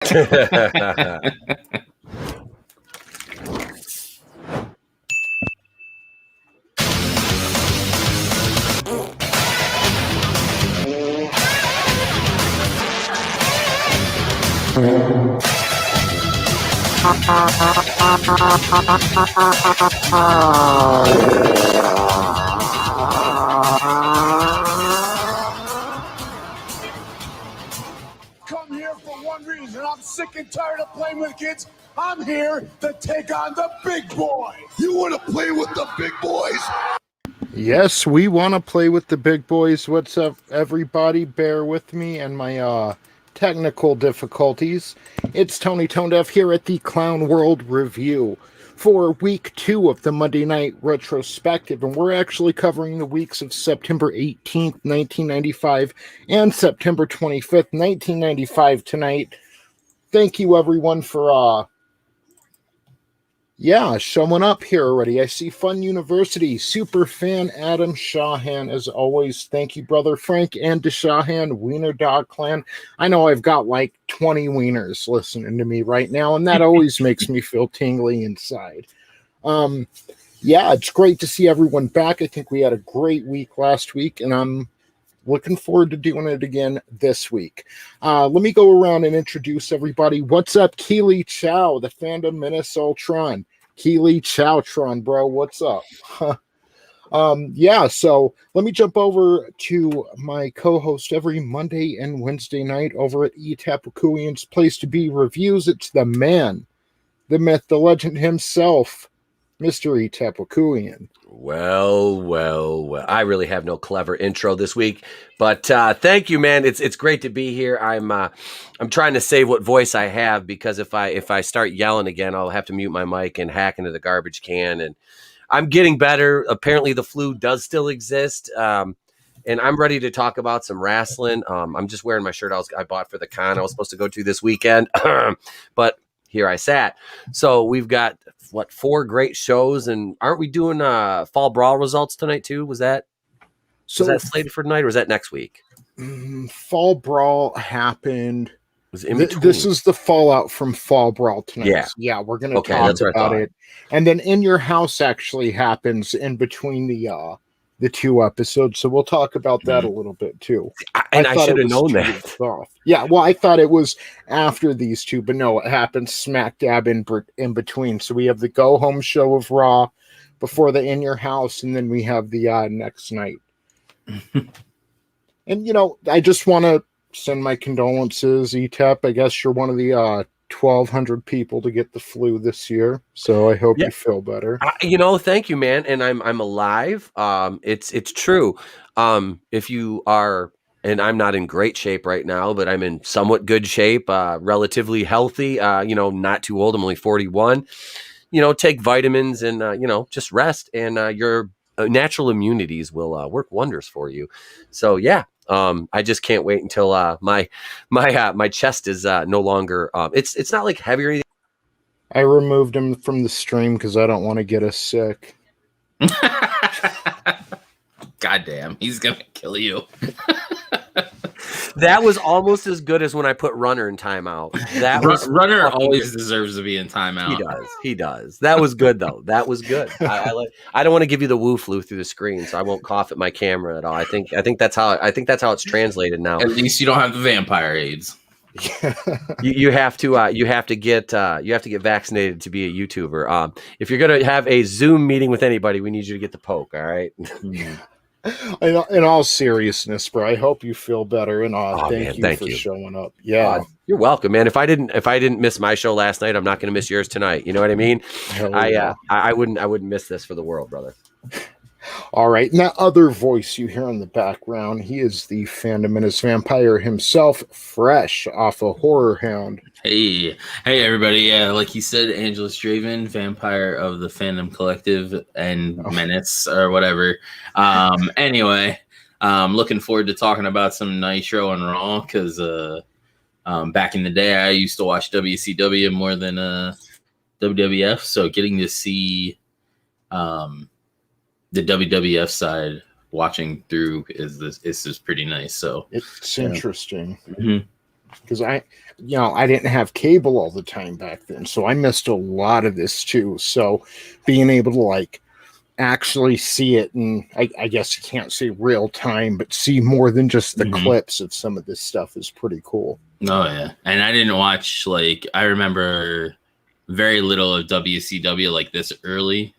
Come here for one reason. I'm sick and tired of playing with kids. I'm here to take on the big boy. You want to play with the big boys? Yes, we want to play with the big boys. What's up, everybody? Bear with me and my technical difficulties. It's Tony Tonedeaf here at the Clown World Review for week 2 of the Monday Night Retrospective, and we're actually covering the weeks of September 18th, 1995 and September 25th, 1995 tonight. Thank you, everyone, for showing up here already. I see Fun University, super fan Adam Shahan, as always. Thank you, brother Frank and DeShahan, Wiener Dog Clan. I know I've got like 20 wieners listening to me right now, and that always makes me feel tingly inside. It's great to see everyone back. I think we had a great week last week, and I'm looking forward to doing it again this week. Let me go around and introduce everybody. What's up, Keely Chow, the Fandom Menace Ultron? Keely Chowtron, bro, what's up? So let me jump over to my co-host every Monday and Wednesday night over at Etep, Wokuian's Place to Be Reviews. It's the man, the myth, the legend himself, Mr. Etep Wokuian. Well. I really have no clever intro this week, but thank you, man. It's great to be here. I'm trying to save what voice I have, because if I start yelling again, I'll have to mute my mic and hack into the garbage can. And I'm getting better. Apparently, the flu does still exist. And I'm ready to talk about some wrestling. I'm just wearing my shirt I bought for the con I was supposed to go to this weekend, but here I sat. So we've got 4 great shows, and aren't we doing Fall Brawl results tonight too? Was that slated for tonight, or was that next week? Fall Brawl happened. Was it in between? This is the fallout from Fall Brawl tonight. Yeah, we're going to talk about it. And then In Your House actually happens in between the 2 episodes, so we'll talk about that a little bit too. I should have known that. Yeah, well, I thought it was after these 2, but no, it happens smack dab in between. So we have the go home show of Raw before the In Your House, and then we have the next night. And I just want to send my condolences, Etep. I guess you're one of the 1,200 people to get the flu this year, so I hope you feel better. Thank you, man. And I'm alive. It's true. If you are, and I'm not in great shape right now, but I'm in somewhat good shape, relatively healthy. Not too old. I'm only 41. Take vitamins and just rest, and your natural immunities will work wonders for you. So yeah. I just can't wait until my chest is no longer. It's not like heavy or anything. I removed him from the stream because I don't want to get us sick. Goddamn, he's gonna kill you. That was almost as good as when I put Runner in timeout. Runner always deserves to be in timeout. He does. That was good though. That was good. I don't want to give you the woo flu through the screen, so I won't cough at my camera at all. I think that's how it's translated now. At least you don't have the vampire AIDS. you have to get vaccinated to be a YouTuber. If you're gonna have a Zoom meeting with anybody, we need you to get the poke. All right. In all seriousness, bro, I hope you feel better, and thank you for showing up. Yeah, you're welcome, man. If I didn't miss my show last night, I'm not going to miss yours tonight. You know what I mean? I wouldn't miss this for the world, brother. All right, and that other voice you hear in the background, he is the Fandom Menace vampire himself, fresh off a Horror Hound. Hey, everybody. Yeah, like he said, Angelous Draven, vampire of the Fandom Collective and Menace or whatever. Anyway, looking forward to talking about some Nitro and Raw, because back in the day, I used to watch WCW more than WWF, so getting to see the WWF side watching through is just pretty nice. So it's interesting. Mm-hmm. because I didn't have cable all the time back then, so I missed a lot of this too. So being able to like actually see it, and I guess you can't see real time, but see more than just the clips of some of this stuff is pretty cool. Oh yeah, and I didn't watch I remember very little of WCW like this early.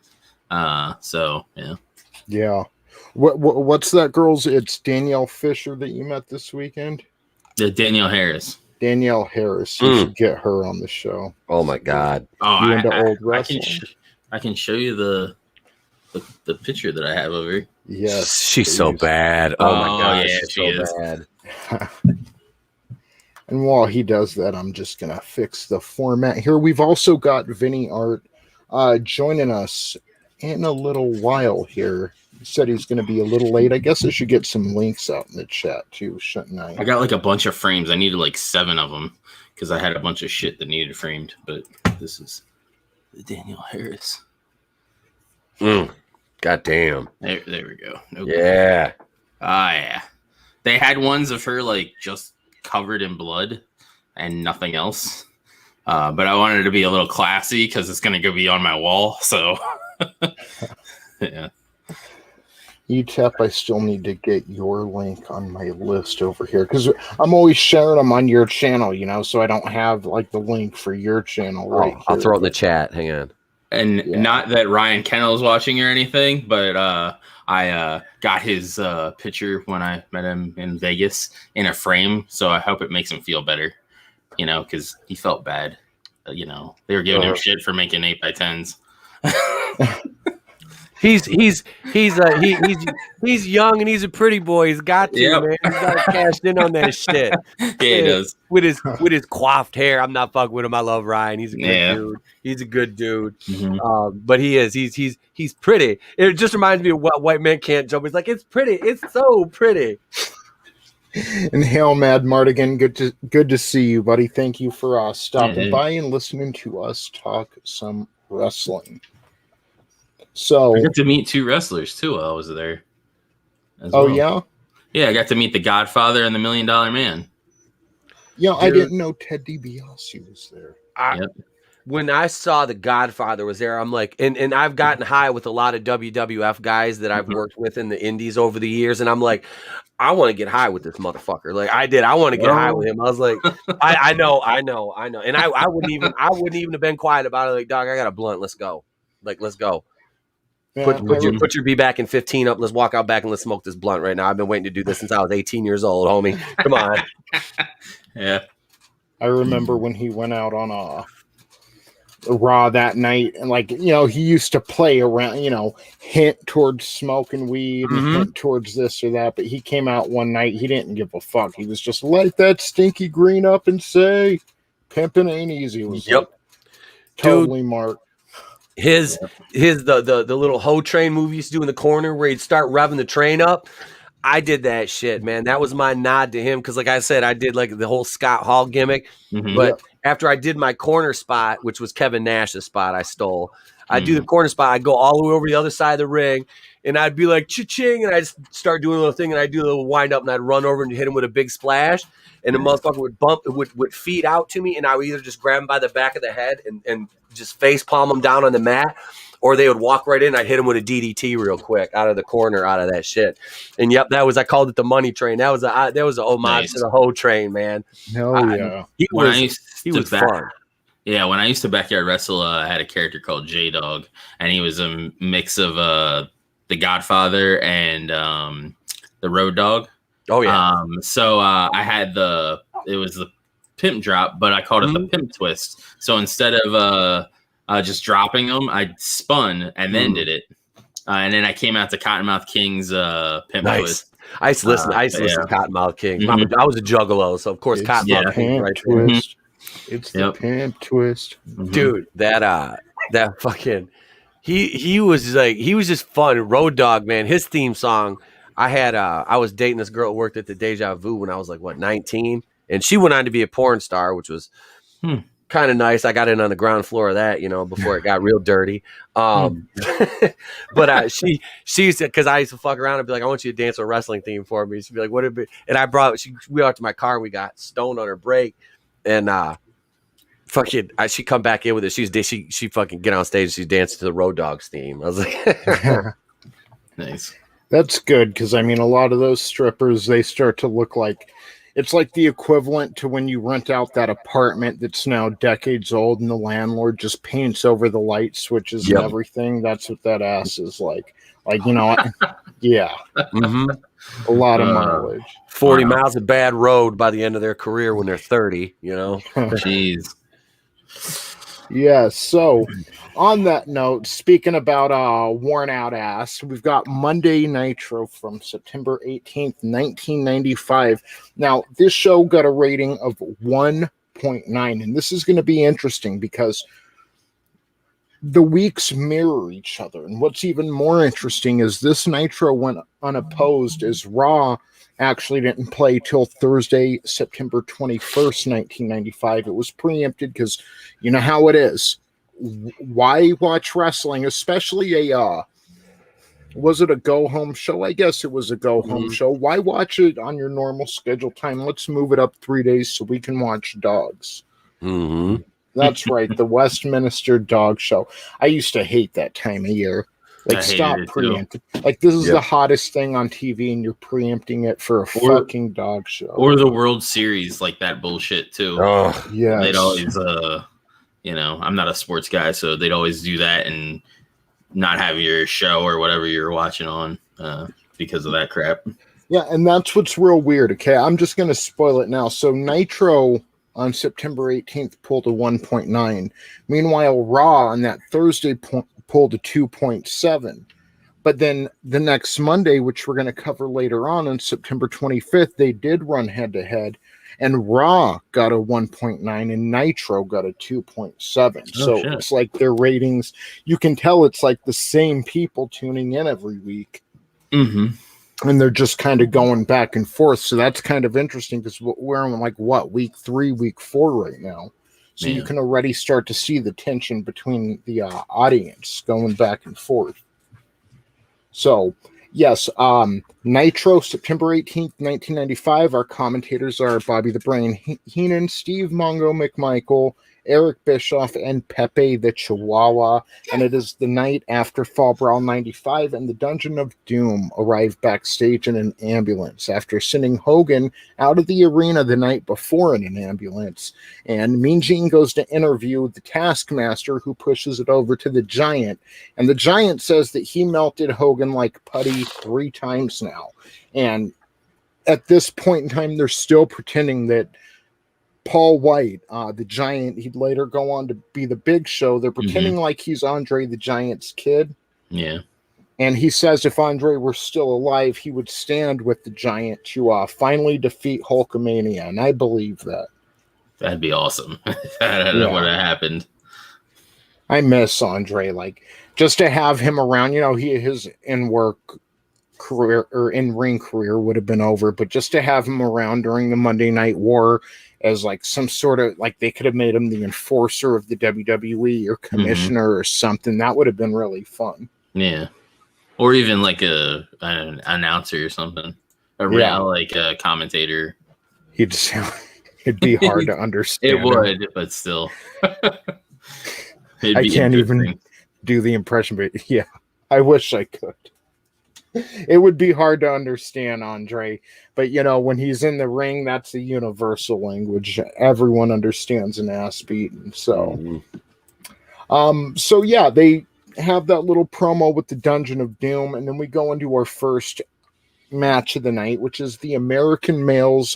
So yeah. Yeah. What's that girl's? It's Danielle Fisher that you met this weekend? Danielle Harris. Danielle Harris. You should get her on the show. Oh my God. Oh, you into old wrestling? I can show you the picture that I have of her. Yes. She's so bad. Oh my God. Yeah, she's she so is. bad. And while he does that, I'm just going to fix the format here. We've also got VinnieArt joining us in a little while here. He said he's going to be a little late. I guess I should get some links out in the chat too, shouldn't I? I got like a bunch of frames. I needed like 7 of them because I had a bunch of shit that needed framed. But this is the Danielle Harris. God damn. There we go. Yeah. Yeah. They had ones of her like just covered in blood and nothing else. But I wanted it to be a little classy because it's going to be on my wall. So, yeah. Etep, I still need to get your link on my list over here because I'm always sharing them on your channel, so I don't have like the link for your channel right here. I'll throw it in the chat. Hang on. And not that Ryan Kennel's watching or anything, but I got his picture when I met him in Vegas in a frame, so I hope it makes him feel better, because he felt bad. They were giving him shit for making 8x10s. He's young and he's a pretty boy. He's got to, man. He's got to cash in on that shit. Yeah, he does. With his coiffed hair. I'm not fucking with him. I love Ryan. He's a good dude. He's a good dude. But he's pretty. It just reminds me of what White Man Can't Jump. He's like, it's pretty. It's so pretty. And hail, Mad Mardigan. Good to see you, buddy. Thank you for stopping by and listening to us talk some wrestling. So I got to meet 2 wrestlers too while I was there. Yeah? Yeah, I got to meet the Godfather and the $1 Million Man. Yeah, I didn't know Ted DiBiase was there. When I saw the Godfather was there, I'm like, and I've gotten high with a lot of WWF guys that I've worked with in the indies over the years, and I'm like, I want to get high with this motherfucker. Like I did, I want to get high with him. I was like, I know, and I wouldn't even have been quiet about it. Like, dog, I got a blunt. Let's go. Like, let's go. Yeah, Put your be back in 15 up. Let's walk out back and let's smoke this blunt right now. I've been waiting to do this since I was 18 years old, homie. Come on. Yeah. I remember when he went out on a Raw that night, and he used to play around, hint towards smoking weed and hint towards this or that, but he came out one night, he didn't give a fuck. He was just light that stinky green up and say, pimping ain't easy. It was totally Mark. The little hoe train movie he used to do in the corner where he'd start revving the train up. I did that shit, man. That was my nod to him because, like I said, I did like the whole Scott Hall gimmick. But after I did my corner spot, which was Kevin Nash's spot, I stole. I'd do the corner spot. I'd go all the way over the other side of the ring, and I'd be like, cha-ching, and I'd start doing a little thing, and I'd do a little wind up, and I'd run over and hit him with a big splash, and the motherfucker would feed out to me, and I would either just grab him by the back of the head and just face palm him down on the mat, or they would walk right in. I'd hit him with a DDT real quick out of the corner, out of that shit. And I called it the money train. That was a homage to the hoe train, man. He was fun. Yeah, when I used to backyard wrestle, I had a character called J-Dog, and he was a mix of the Godfather and the Road Dog. Oh yeah. So I had it was the pimp drop, but I called it the pimp twist. So instead of just dropping them, I spun and then did it, and then I came out to Cottonmouth King's pimp twist. I used to listen. To Cottonmouth King. I was a juggalo, so of course Cottonmouth King right twist. It's the pimp twist, dude. That fucking he was just fun. Road Dog, man. His theme song. I was dating this girl who worked at the Deja Vu when I was like 19, and she went on to be a porn star, which was kind of nice. I got in on the ground floor of that, before it got real dirty. But she used to, because I used to fuck around and be like, I want you to dance a wrestling theme for me. She'd be like, what it be? And we out to my car and we got stoned on her break, and she come back in with it. She fucking get on stage and she's dancing to the Road Dogs theme. I was like, nice. That's good, because I mean, a lot of those strippers, they start to look like, it's like the equivalent to when you rent out that apartment that's now decades old and the landlord just paints over the light switches and everything. That's what that ass is like. Like, yeah. Mm-hmm. A lot of mileage. 40 miles of bad road by the end of their career when they're 30, Jeez. Yeah, so on that note, speaking about worn out ass, we've got Monday Nitro from September 18th, 1995. Now, this show got a rating of 1.9, and this is going to be interesting because the weeks mirror each other. And what's even more interesting is this Nitro went unopposed, as Raw actually didn't play till Thursday, September 21st, 1995. It was preempted because you know how it is. Why watch wrestling, especially was it a go-home show? I guess it was a go-home show. Why watch it on your normal schedule time? Let's move it up 3 days so we can watch Dogs. Mm-hmm. That's right, the Westminster Dog Show. I used to hate that time of year. Like, stop preempting. Like, this is the hottest thing on TV, and you're preempting it for a fucking dog show. Or the World Series, like that bullshit, too. Oh, yeah. They'd always, I'm not a sports guy, so they'd always do that and not have your show or whatever you're watching on because of that crap. Yeah, and that's what's real weird, okay? I'm just going to spoil it now. So, Nitro on September 18th pulled a 1.9. Meanwhile, Raw on that Thursday pulled a 2.7. But then the next Monday, which we're going to cover later on September 25th, they did run head-to-head, and Raw got a 1.9 and Nitro got a 2.7. So it's like their ratings, you can tell it's like the same people tuning in every week. Mm-hmm. And they're just kind of going back and forth. So that's kind of interesting because we're on week 3, week 4 right now. So you can already start to see the tension between the audience going back and forth. So, yes, Nitro, September 18th, 1995. Our commentators are Bobby the Brain Heenan, Steve Mongo McMichael, Eric Bischoff, and Pepe the Chihuahua. And it is the night after Fall Brawl 95, and the Dungeon of Doom arrived backstage in an ambulance after sending Hogan out of the arena the night before in an ambulance. And Mean Gene goes to interview the Taskmaster, who pushes it over to the Giant. And the Giant says that he melted Hogan like putty 3 times now. And at this point in time, they're still pretending that Paul White, the Giant, he'd later go on to be the Big Show. They're pretending like he's Andre the Giant's kid. Yeah. And he says if Andre were still alive, he would stand with the Giant to finally defeat Hulkamania. And I believe that. That'd be awesome. That would have happened. I miss Andre. Like, just to have him around, his in-work career or in-ring career would have been over. But just to have him around during the Monday Night War as like some sort of, like, they could have made him the enforcer of the WWE or commissioner or something. That would have been really fun. Yeah. Or even like an announcer or something. Like a commentator. It'd be hard to understand. It would, but still. I can't even do the impression, but yeah, I wish I could. It would be hard to understand Andre, but when he's in the ring, that's a universal language. Everyone understands an ass beating. So, so yeah, they have that little promo with the Dungeon of Doom, and then we go into our first match of the night, which is the American Males,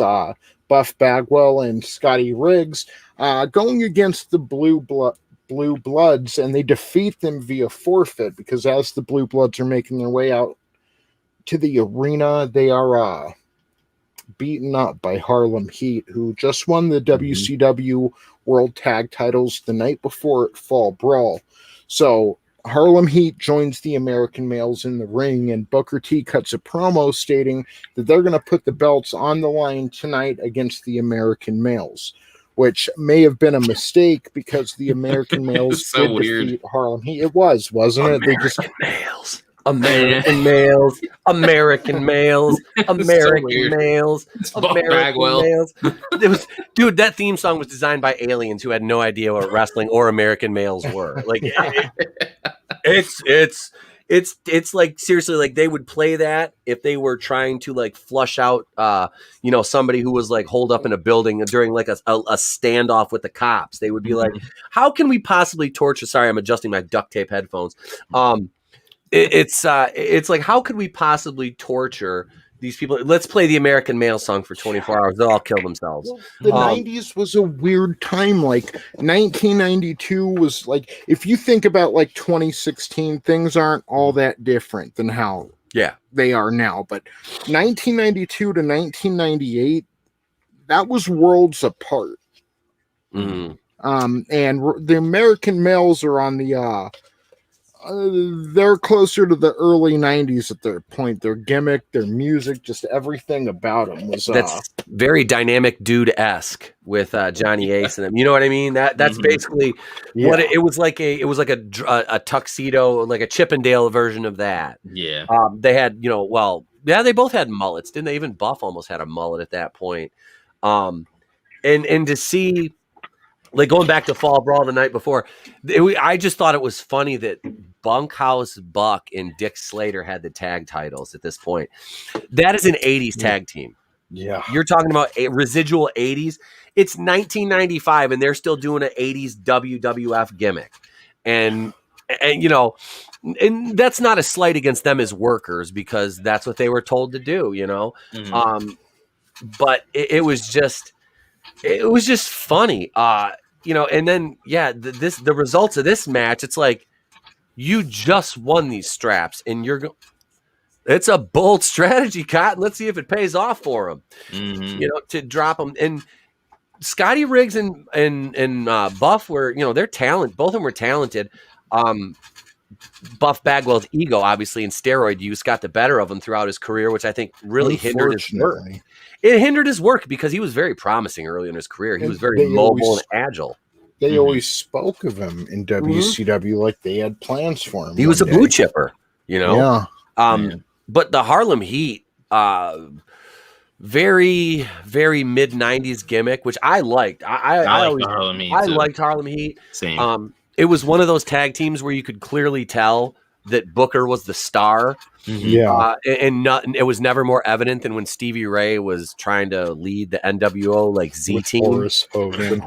Buff Bagwell and Scotty Riggs, going against the Blue Bloods, and they defeat them via forfeit because as the Blue Bloods are making their way out to the arena, they are beaten up by Harlem Heat, who just won the WCW World Tag Titles the night before at Fall Brawl. So Harlem Heat joins the American Males in the ring, and Booker T cuts a promo stating that they're going to put the belts on the line tonight against the American Males. which may have been a mistake because the American males so did weird. defeat Harlem Heat. It wasn't it? They just Males. American males, American males, American weird. males, Buff American Bagwell. males. It was, dude, that theme song was designed by aliens who had no idea what wrestling or American males were. Like, it's like, seriously, like they would play that if they were trying to like flush out, somebody who was like holed up in a building during like a standoff with the cops. They would be like, how can we possibly torture? Sorry, I'm adjusting my duct tape headphones. It's like, how could we possibly torture these people? Let's play the American male song for 24 hours. They'll all kill themselves. The 90s was a weird time. Like 1992 was like, if you think about like 2016, things aren't all that different than how they are now. But 1992 to 1998, that was worlds apart. Mm-hmm. And the American males are on the they're closer to the early 90s at their point. Their gimmick, their music, just everything about them was that's very dynamic dude-esque with Johnny Ace and them. You know what I mean? That's basically what it was like. It was like a tuxedo, like a Chippendale version of that. Yeah. They had, they both had mullets, didn't they? Even Buff almost had a mullet at that point. And to see, like, going back to Fall Brawl the night before, I just thought it was funny that Bunkhouse Buck and Dick Slater had the tag titles at this point. That is an 80s tag team. Yeah. You're talking about a residual 80s. It's 1995 and they're still doing an 80s WWF gimmick. And that's not a slight against them as workers because that's what they were told to do, but it was just funny. And then the results of this match, it's like you just won these straps and it's a bold strategy, Cotton. Let's see if it pays off for them. To drop them. And Scotty Riggs and Buff were, they're talent. Both of them were talented. Buff Bagwell's ego, obviously, and steroid use got the better of him throughout his career, which I think really hindered his work. It hindered his work because he was very promising early in his career. He was very mobile and agile. They always spoke of him in WCW like they had plans for him. He was a blue chipper, Yeah. But the Harlem Heat, very, very mid 90s gimmick, which I liked. I liked Harlem Heat. I liked Harlem Heat. Same. It was one of those tag teams where you could clearly tell that Booker was the star. And it was never more evident than when Stevie Ray was trying to lead the NWO like Z team. Horace Hogan.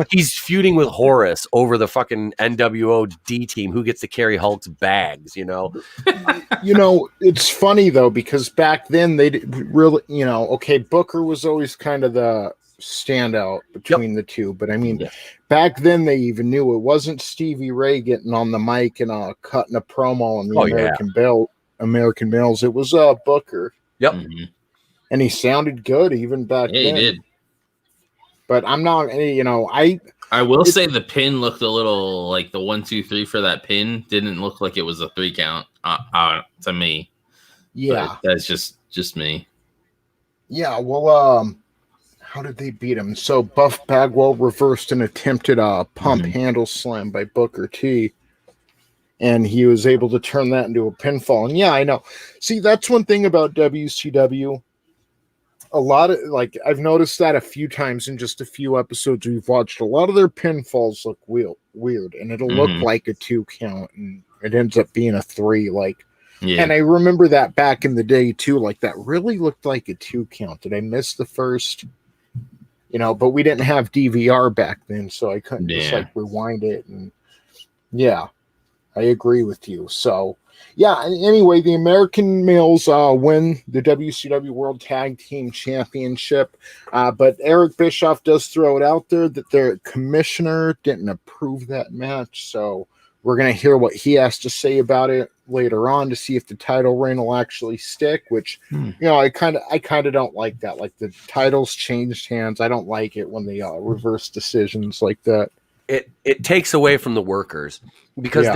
He's feuding with Horace over the fucking NWO D team who gets to carry Hulk's bags, It's funny though, because back then they really, Booker was always kind of the standout between the two, but I mean, back then they even knew it wasn't Stevie Ray getting on the mic and cutting a promo on the American Males. It was Booker. And he sounded good even back then. He did. But I'm not, I will say the pin looked a little like the 1, 2, 3 for that pin didn't look like it was a 3 count to me. Yeah, but that's just me. Yeah, well, how did they beat him? So Buff Bagwell reversed an attempted pump handle slam by Booker T. And he was able to turn that into a pinfall. And yeah, I know. See, that's one thing about WCW. A lot of, I've noticed that a few times in just a few episodes we've watched. A lot of their pinfalls look weird. And it'll look like a 2 count. And it ends up being a 3. And I remember that back in the day, too. That really looked like a 2 count. Did I miss the first? But we didn't have DVR back then, so I couldn't just rewind it. And yeah, I agree with you. So yeah, anyway, the American males win the WCW World Tag Team Championship. But Eric Bischoff does throw it out there that their commissioner didn't approve that match. So we're going to hear what he has to say about it later on to see if the title reign will actually stick, which, I kind of don't like that. The titles changed hands. I don't like it when they reverse decisions like that. It takes away from the workers because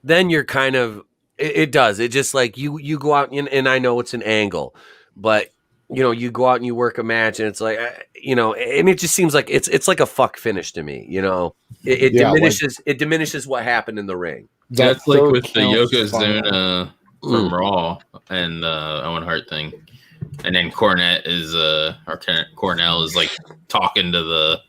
then you're kind of, it does. It just you go out and I know it's an angle, but you go out and you work a match, and it's like, and it just seems like it's like a fuck finish to me. It diminishes what happened in the ring. That's like with the Yokozuna from Raw and Owen Hart thing, and then Cornette is Cornell is like talking to the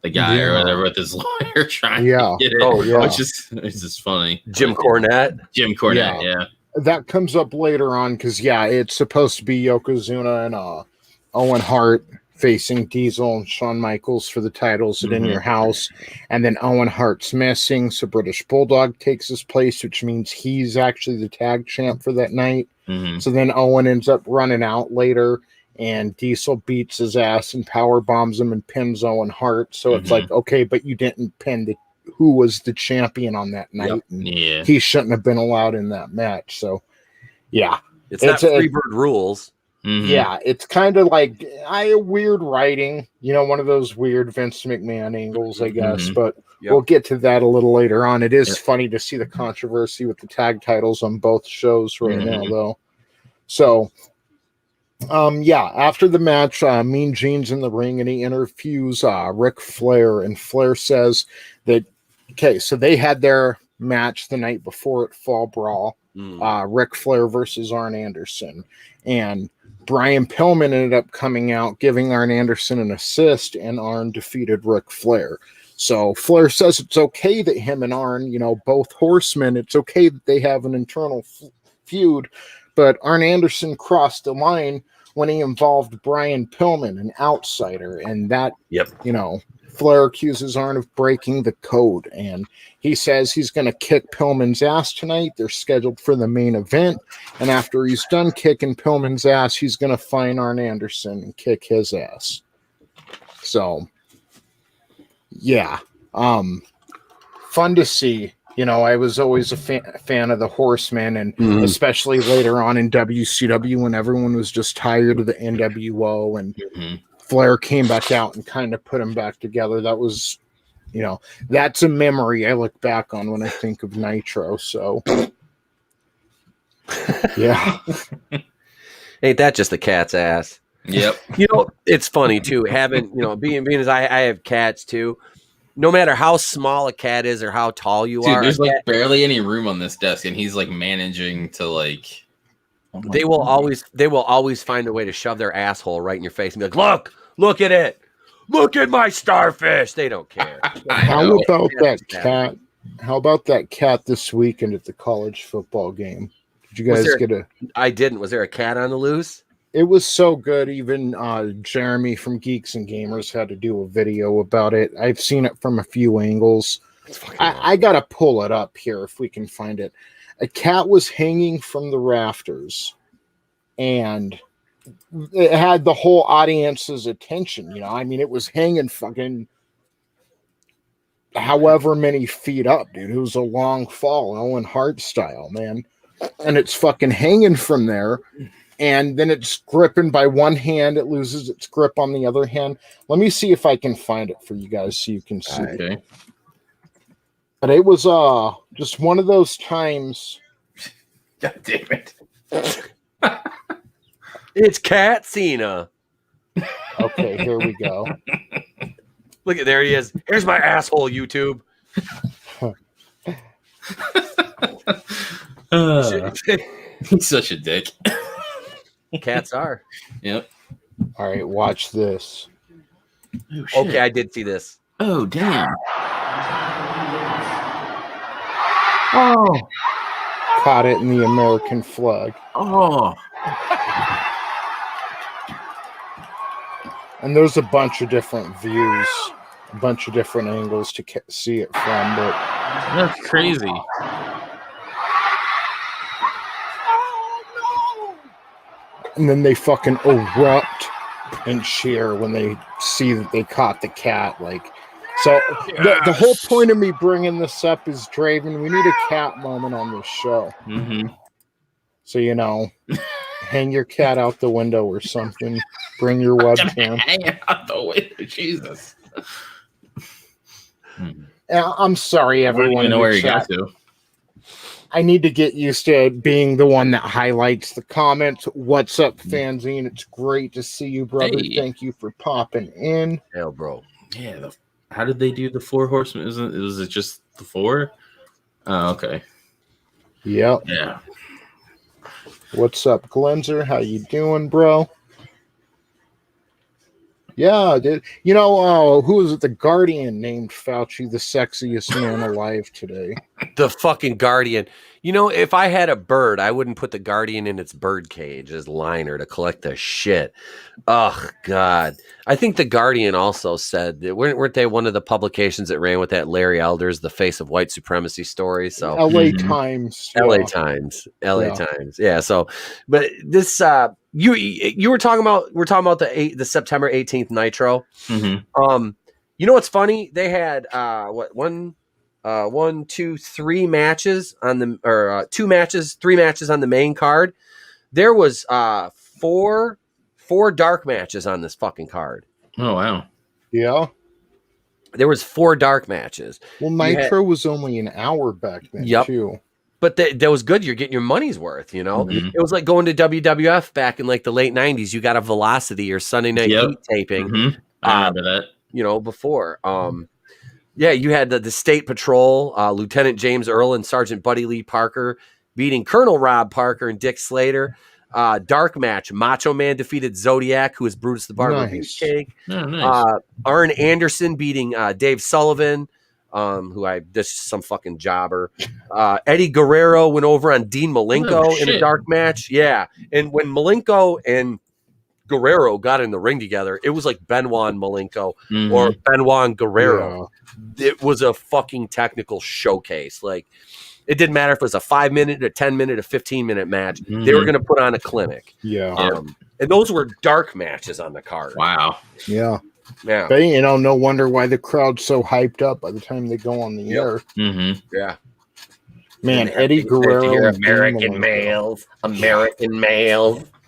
guy or whatever with his lawyer trying to get it. Which is it's just funny. Jim Cornette, yeah. That comes up later on because it's supposed to be Yokozuna and Owen Hart facing Diesel and Shawn Michaels for the titles at In Your House, and then Owen Hart's missing, so British Bulldog takes his place, which means he's actually the tag champ for that night. So then Owen ends up running out later, and Diesel beats his ass and power bombs him and pins Owen Hart. So it's like, okay, but you didn't pin who was the champion on that night. And he shouldn't have been allowed in that match. So, it's not Freebird rules. Yeah, it's kind of like weird writing, one of those weird Vince McMahon angles, I guess. But we'll get to that a little later on. It is funny to see the controversy with the tag titles on both shows right now, though. So, after the match, Mean Gene's in the ring and he interviews Ric Flair, and Flair says that, so they had their match the night before at Fall Brawl, Ric Flair versus Arn Anderson, and Brian Pillman ended up coming out, giving Arn Anderson an assist, and Arn defeated Ric Flair. So Flair says it's okay that him and Arn, both horsemen, it's okay that they have an internal feud, but Arn Anderson crossed the line when he involved Brian Pillman, an outsider, and that, Flair accuses Arn of breaking the code, and he says he's going to kick Pillman's ass tonight. They're scheduled for the main event, and after he's done kicking Pillman's ass, he's going to find Arn Anderson and kick his ass. So, fun to see. I was always a fan of the Horsemen, and especially later on in WCW when everyone was just tired of the NWO, and Flair came back out and kind of put them back together. That was, that's a memory I look back on when I think of Nitro. So, ain't that just the cat's ass? Yep. It's funny too, having, being as I have cats too. No matter how small a cat is or how tall you are, there's like barely any room on this desk, and he's like managing to like. They will always find a way to shove their asshole right in your face and be like, look at it. Look at my starfish. They don't care. How about that cat? How about that cat this weekend at the college football game? Did you guys I didn't. Was there a cat on the loose? It was so good. Even Jeremy from Geeks and Gamers had to do a video about it. I've seen it from a few angles. I got to pull it up here if we can find it. A cat was hanging from the rafters, and it had the whole audience's attention. It was hanging fucking however many feet up, dude. It was a long fall, Owen Hart style, man. And it's fucking hanging from there, and then it's gripping by one hand. It loses its grip on the other hand. Let me see if I can find it for you guys so you can see. Okay. But it was just one of those times. God damn it. It's Cat Cena. Okay, here we go. Look at there he is. Here's my asshole, YouTube. He's such a dick. Cats are. Yep. All right, watch this. Oh, okay, I did see this. Oh, damn. Oh. Caught it in the American flag. Oh. And there's a bunch of different views, a bunch of different angles to see it from, but that's crazy. And then they fucking erupt and cheer when they see that they caught the cat. So the whole point of me bringing this up is, Draven, we need a cat moment on this show. So, hang your cat out the window or something. Bring your webcam. Hang it out the window, Jesus. I'm sorry, everyone. I don't even know where you got to. I need to get used to being the one that highlights the comments. What's up, fanzine? It's great to see you, brother. Hey. Thank you for popping in. Hell, bro. Yeah. How did they do the 4 horsemen? Was it just the 4? Oh, okay. Yep. Yeah. What's up, Glenzer? How you doing, bro? Yeah, dude. You know, who is it? The Guardian named Fauci the sexiest man alive today. The fucking Guardian. You know, if I had a bird, I wouldn't put the Guardian in its bird cage as liner to collect the shit. Oh, God. I think the Guardian also said, weren't they one of the publications that ran with that Larry Elders, the face of white supremacy story? So LA Times. LA Yeah. Times. Yeah. So, but this, you were talking about, the September 18th Nitro. Mm-hmm. You know what's funny? They had, 3 matches on the, or 3 matches on the main card. There was 4 dark matches on this fucking card. Oh, wow. Yeah. There was 4 dark matches. Well, Nitro was only an hour back then, too. But that was good. You're getting your money's worth, you know? Mm-hmm. It was like going to WWF back in like the late 90s. You got a Velocity or Sunday Night Heat taping. Mm-hmm. I remember that. You know, before. Yeah, you had the State Patrol, Lieutenant James Earl and Sergeant Buddy Lee Parker beating Colonel Rob Parker and Dick Slater. Dark match. Macho Man defeated Zodiac, who is Brutus the Barber Beefcake. Oh, nice. Arn Anderson beating Dave Sullivan, this is some fucking jobber. Eddie Guerrero went over on Dean Malenko in a dark match. Yeah, and when Malenko and Guerrero got in the ring together, it was like Benoit and Malenko or Benoit and Guerrero. Yeah. It was a fucking technical showcase. Like, it didn't matter if it was a 5-minute, a 10-minute, a 15-minute match. They were going to put on a clinic. Yeah. And those were dark matches on the card. Wow. Yeah. Yeah. But, no wonder why the crowd's so hyped up by the time they go on the air. Mm-hmm. Yeah. Man, Eddie Guerrero. American males.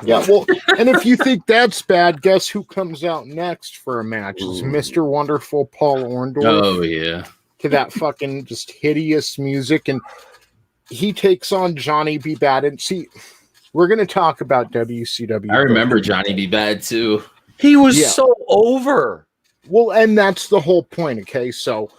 Yeah, well, and if you think that's bad, guess who comes out next for a match? It's Mr. Wonderful Paul Orndorff. Oh, yeah. To that fucking just hideous music. And he takes on Johnny B. Bad. And see, we're going to talk about WCW. I remember Johnny B. Bad, too. He was so over. Well, and that's the whole point, okay? So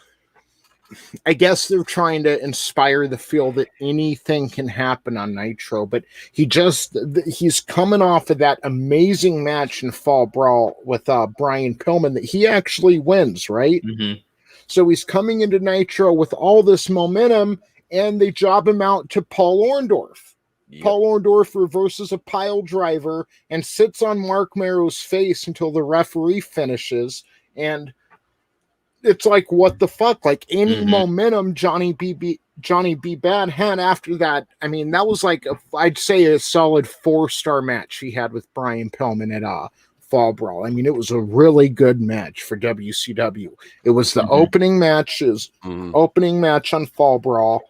I guess they're trying to inspire the feel that anything can happen on Nitro, but he's coming off of that amazing match in Fall Brawl with Brian Pillman that he actually wins, right? Mm-hmm. So he's coming into Nitro with all this momentum, and they job him out to Paul Orndorff. Yep. Paul Orndorff reverses a pile driver and sits on Mark Merrow's face until the referee finishes, and it's like, what the fuck? Like, any momentum Johnny B. Bad had after that, I mean, that was like, I'd say a solid 4-star match he had with Brian Pillman at Fall Brawl. I mean, it was a really good match for WCW. It was the opening match on Fall Brawl,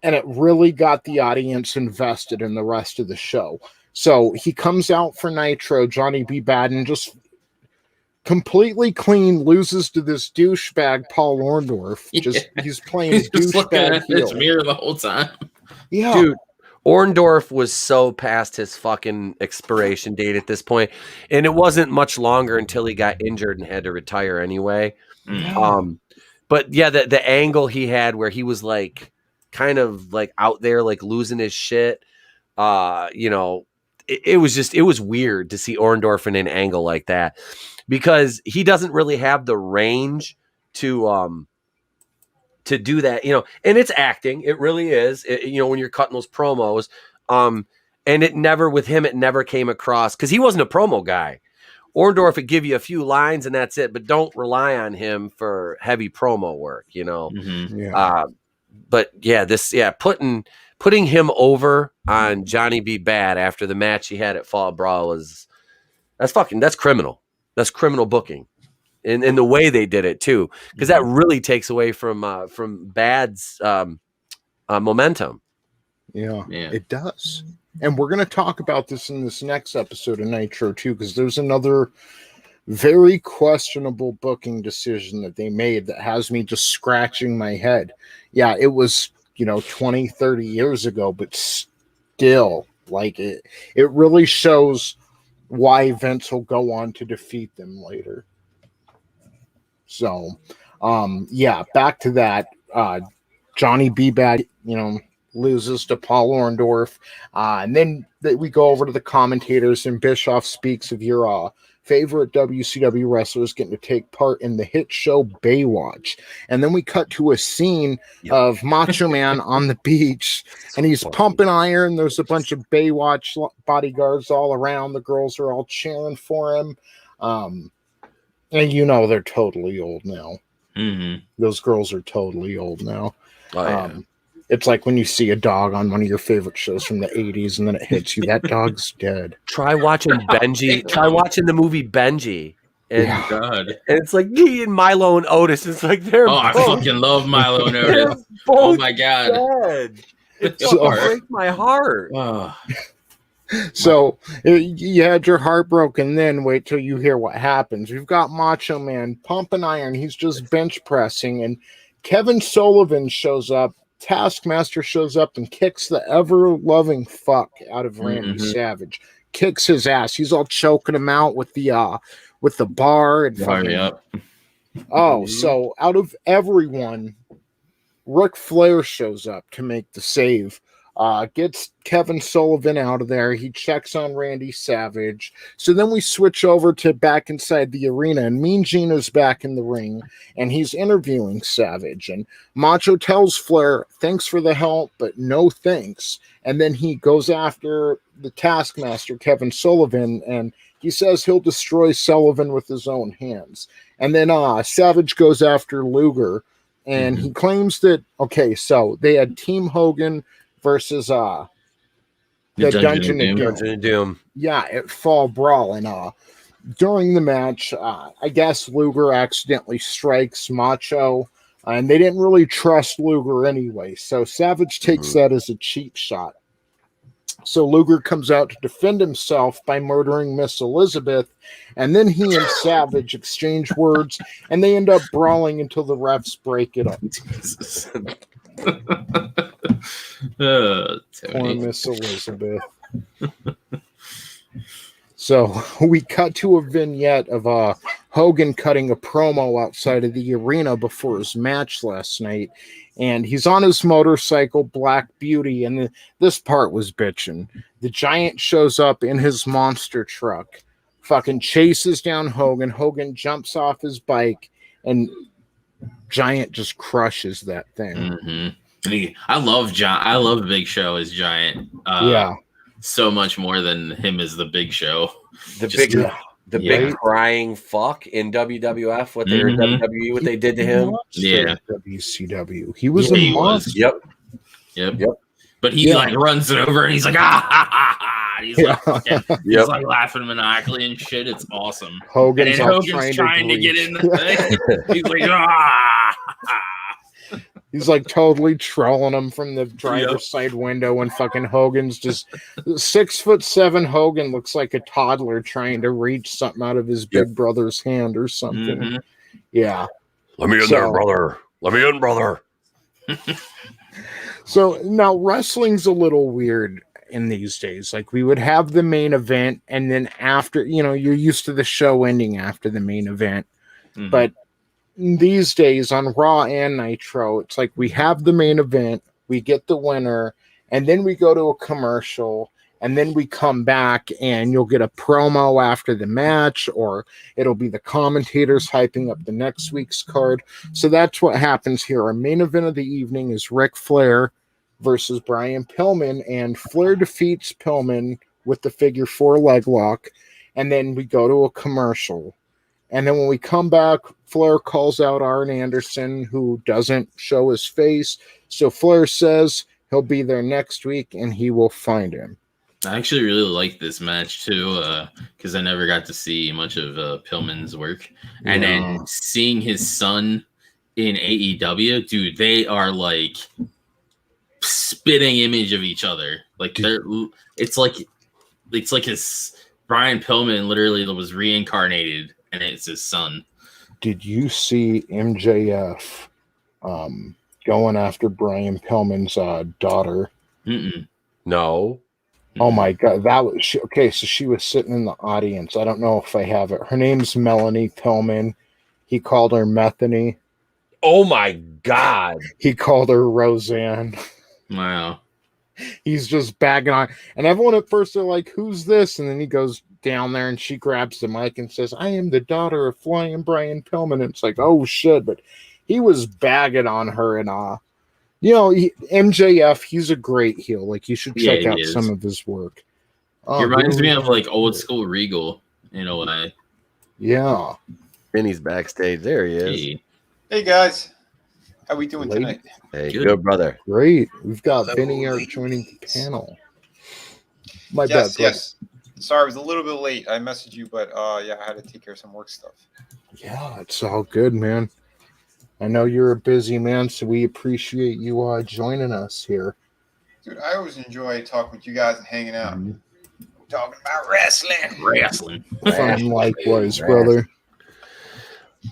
and it really got the audience invested in the rest of the show. So he comes out for Nitro, Johnny B. Bad, and just completely clean loses to this douchebag Paul Orndorff. He's playing douchebag heel. His mirror the whole time. Yeah, dude. Orndorff was so past his fucking expiration date at this point, and it wasn't much longer until he got injured and had to retire anyway. But yeah, the angle he had where he was like kind of like out there like losing his shit, it was weird to see Orndorff in an angle like that, because he doesn't really have the range to do that, and it's acting. It really is, when you're cutting those promos, and it never came across, because he wasn't a promo guy. Orndorff would give you a few lines and that's it, but don't rely on him for heavy promo work, But yeah, putting him over on Johnny B. Bad after the match he had at Fall Brawl that's criminal. That's criminal booking, and the way they did it too, because that really takes away from Bad's momentum. Yeah, it does. And we're going to talk about this in this next episode of Nitro too, because there's another very questionable booking decision that they made that has me just scratching my head. Yeah, it was, 20, 30 years ago, but still, like, it really shows why Vince will go on to defeat them later. So, back to that. Johnny B. Bad, loses to Paul Orndorff. And then we go over to the commentators, and Bischoff speaks of your favorite WCW wrestlers getting to take part in the hit show Baywatch. And then we cut to a scene of Macho Man on the beach, and he's pumping iron. There's a bunch of Baywatch bodyguards all around. The girls are all cheering for him. And they're totally old now. Mm-hmm. Those girls are totally old now. Oh, yeah. It's like when you see a dog on one of your favorite shows from the 80s and then it hits you. That dog's dead. Try watching Benji. Try watching the movie Benji. And, God. And it's like he and Milo and Otis. It's like they're I fucking love Milo and Otis. Oh my God. Dead. It breaks my heart. Oh. So you had your heart broken, then wait till you hear what happens. We've got Macho Man pumping iron. He's just bench pressing, and Kevin Sullivan shows up. Taskmaster shows up and kicks the ever-loving fuck out of Randy Savage. Kicks his ass. He's all choking him out with the bar and fucking. So out of everyone, Ric Flair shows up to make the save. Gets Kevin Sullivan out of there. He checks on Randy Savage. So then we switch over to back inside the arena, and Mean Gene is back in the ring, and he's interviewing Savage. And Macho tells Flair, thanks for the help, but no thanks. And then he goes after the Taskmaster, Kevin Sullivan, and he says he'll destroy Sullivan with his own hands. And then Savage goes after Luger, and he claims that, so they had Team Hogan versus the Dungeon of Doom. Yeah, at Fall Brawl. And during the match, I guess Luger accidentally strikes Macho, and they didn't really trust Luger anyway. So Savage takes that as a cheap shot. So Luger comes out to defend himself by murdering Miss Elizabeth, and then he and Savage exchange words, and they end up brawling until the refs break it up. Poor Miss Elizabeth. So we cut to a vignette of Hogan cutting a promo outside of the arena before his match last night, and he's on his motorcycle, Black Beauty, and this part was bitching. The Giant shows up in his monster truck, fucking chases down Hogan. Hogan jumps off his bike, and Giant just crushes that thing. I love Big Show as Giant. So much more than him as the Big Show. The big crying fuck in WWF. What they were in WWE, what they did to him. Yeah, WCW. He was a monster. Yep. But he like runs it over and he's like he's like laughing maniacally and shit. It's awesome. Hogan's trying to get in the thing. He's like He's like totally trolling him from the driver's side window, and fucking Hogan's just 6'7" Hogan looks like a toddler trying to reach something out of his big brother's hand or something. Yeah. Let me in there, brother. Let me in, brother. So now wrestling's a little weird in these days. Like we would have the main event, and then after, you're used to the show ending after the main event. But these days on Raw and Nitro, it's like we have the main event, we get the winner, and then we go to a commercial, and then we come back and you'll get a promo after the match, or it'll be the commentators hyping up the next week's card. So that's what happens here. Our main event of the evening is Ric Flair versus Brian Pillman, and Flair defeats Pillman with the figure 4 leg lock, and then we go to a commercial. And then when we come back, Flair calls out Arn Anderson, who doesn't show his face. So Flair says he'll be there next week and he will find him. I actually really like this match too, because I never got to see much of Pillman's work. And then seeing his son in AEW, dude, they are like spitting image of each other. Like it's like his Brian Pillman literally was reincarnated. And it's his son. Did you see MJF going after Brian Pillman's daughter. No. Oh my God, that was okay. So she was sitting in the audience. I don't know if I have it. Her name's Melanie Pillman. He called her Methany. Oh my God. He called her Roseanne. Wow. He's just bagging on, and everyone at first they're like, "Who's this?" And then he goes down there, and she grabs the mic and says, "I am the daughter of Flying Brian Pillman." And it's like, oh shit! But he was bagging on her, and MJF, he's a great heel. Like you should check out some of his work. He reminds me of like old school Regal in a way. Yeah. Vinny's backstage. There he is. Hey guys. How we doing tonight? Hey, good brother. Great. We've got VinnieArt joining the panel. My bad. Yes. Sorry, I was a little bit late. I messaged you, but yeah, I had to take care of some work stuff. Yeah, it's all good, man. I know you're a busy man, so we appreciate you joining us here. Dude, I always enjoy talking with you guys and hanging out. Talking about wrestling. Fun likewise, brother.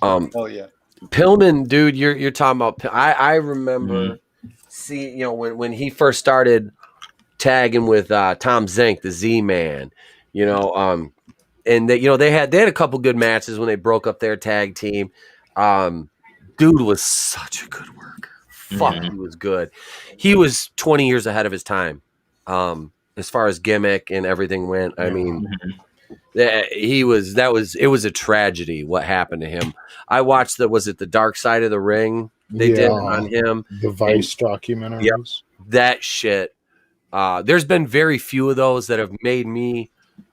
Oh yeah. Pillman, dude, you're talking about. I remember see, when he first started tagging with Tom Zink, the Z-Man, and they had a couple good matches when they broke up their tag team. Dude was such a good worker. Fuck, he was good. He was 20 years ahead of his time, as far as gimmick and everything went. I mean. It was a tragedy what happened to him. I watched the Dark Side of the Ring they did on him, the Vice documentaries. Yep, that shit. There's been very few of those that have made me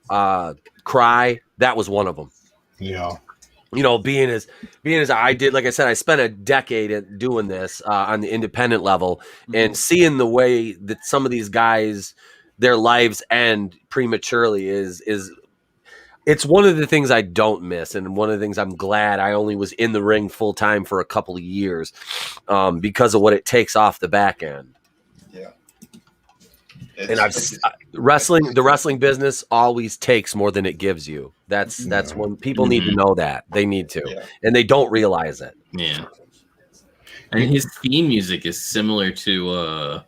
cry. That was one of them. Yeah. Being as I did, like I said, I spent a decade doing this on the independent level, and seeing the way that some of these guys, their lives end prematurely is it's one of the things I don't miss, and one of the things I'm glad I only was in the ring full time for a couple of years, because of what it takes off the back end. Yeah, and the wrestling business always takes more than it gives you. That's when people need to know that they need to, and they don't realize it. Yeah, and his theme music is similar to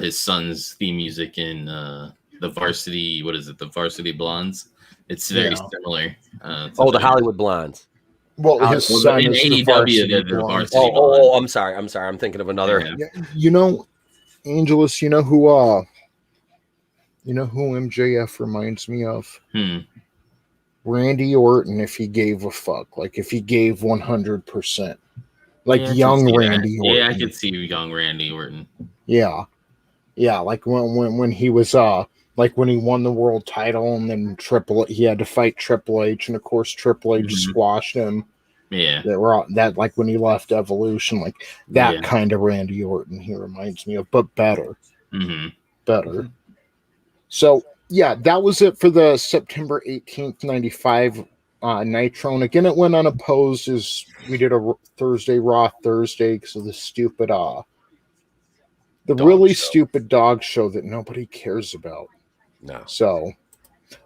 his son's theme music in the Varsity. What is it? The Varsity Blondes. It's very similar. The Hollywood Blondes. Well, his son in is AEW, the the Varsity I'm sorry. I'm thinking of another. Yeah. Angelous, you know who MJF reminds me of? Randy Orton, if he gave a fuck. Like, if he gave 100%. Like, young Randy Orton. Yeah, I could see young Randy Orton. Yeah. Yeah, like when he was like when he won the world title, and then he had to fight Triple H, and of course Triple H squashed him. Yeah, that like when he left Evolution, like that kind of Randy Orton he reminds me of, but better. Better. So yeah, that was it for the September 18th, 95 Nitro. And again, it went unopposed as we did a Thursday Raw Thursday because of the stupid stupid dog show that nobody cares about. No. So,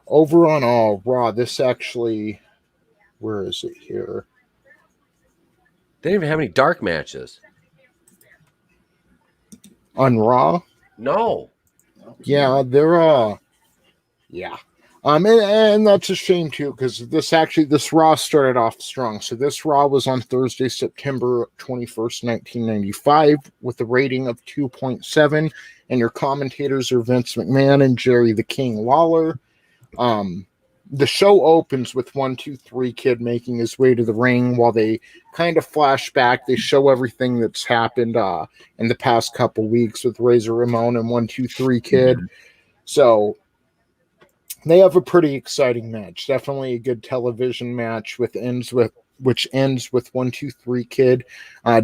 over on Raw, this actually, where is it here? They didn't even have any dark matches. On Raw? No. Yeah, they're, yeah. And that's a shame too, because this Raw started off strong. So this Raw was on Thursday, September 21st, 1995, with a rating of 2.7. And your commentators are Vince McMahon and Jerry the King Lawler. The show opens with 123 Kid making his way to the ring while they kind of flash back. They show everything that's happened in the past couple weeks with Razor Ramon and 123 Kid. So they have a pretty exciting match. Definitely a good television match, which ends with 123 Kid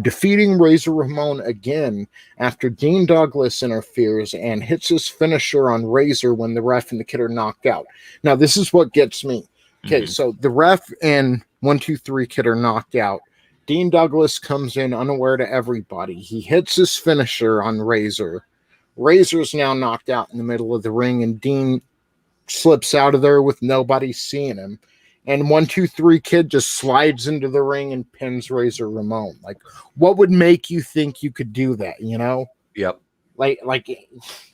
defeating Razor Ramon again after Dean Douglas interferes and hits his finisher on Razor when the ref and the Kid are knocked out. Now, this is what gets me. Okay, so the ref and 123 Kid are knocked out. Dean Douglas comes in unaware to everybody. He hits his finisher on Razor. Razor's now knocked out in the middle of the ring, and Dean slips out of there with nobody seeing him. and 1, 2, 3 Kid just slides into the ring and pins Razor Ramon. Like, what would make you think you could do that? You know? Yep.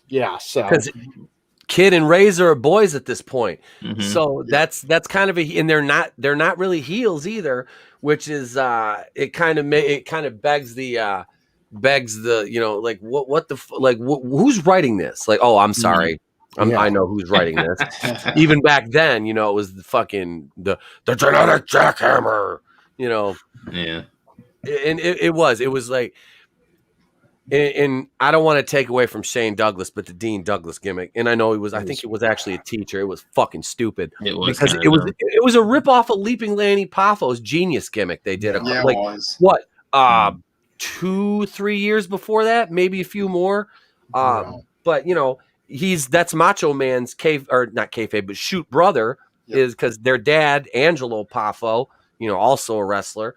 Yeah. So because Kid and Razor are boys at this point, so that's kind of and they're not really heels either, which is it kind of begs the like what the like who's writing this? Like, oh, I'm sorry. I know who's writing this. Even back then, it was the fucking the genetic jackhammer, Yeah. And it was like, and I don't want to take away from Shane Douglas, but the Dean Douglas gimmick, and I know I think it was actually a teacher. It was fucking stupid. It was because it was a ripoff of Leaping Lanny Poffo's genius gimmick. They did it was. What 2-3 years before that, maybe a few more. But that's Macho Man's not kayfabe, but shoot brother is because their dad Angelo Poffo, also a wrestler.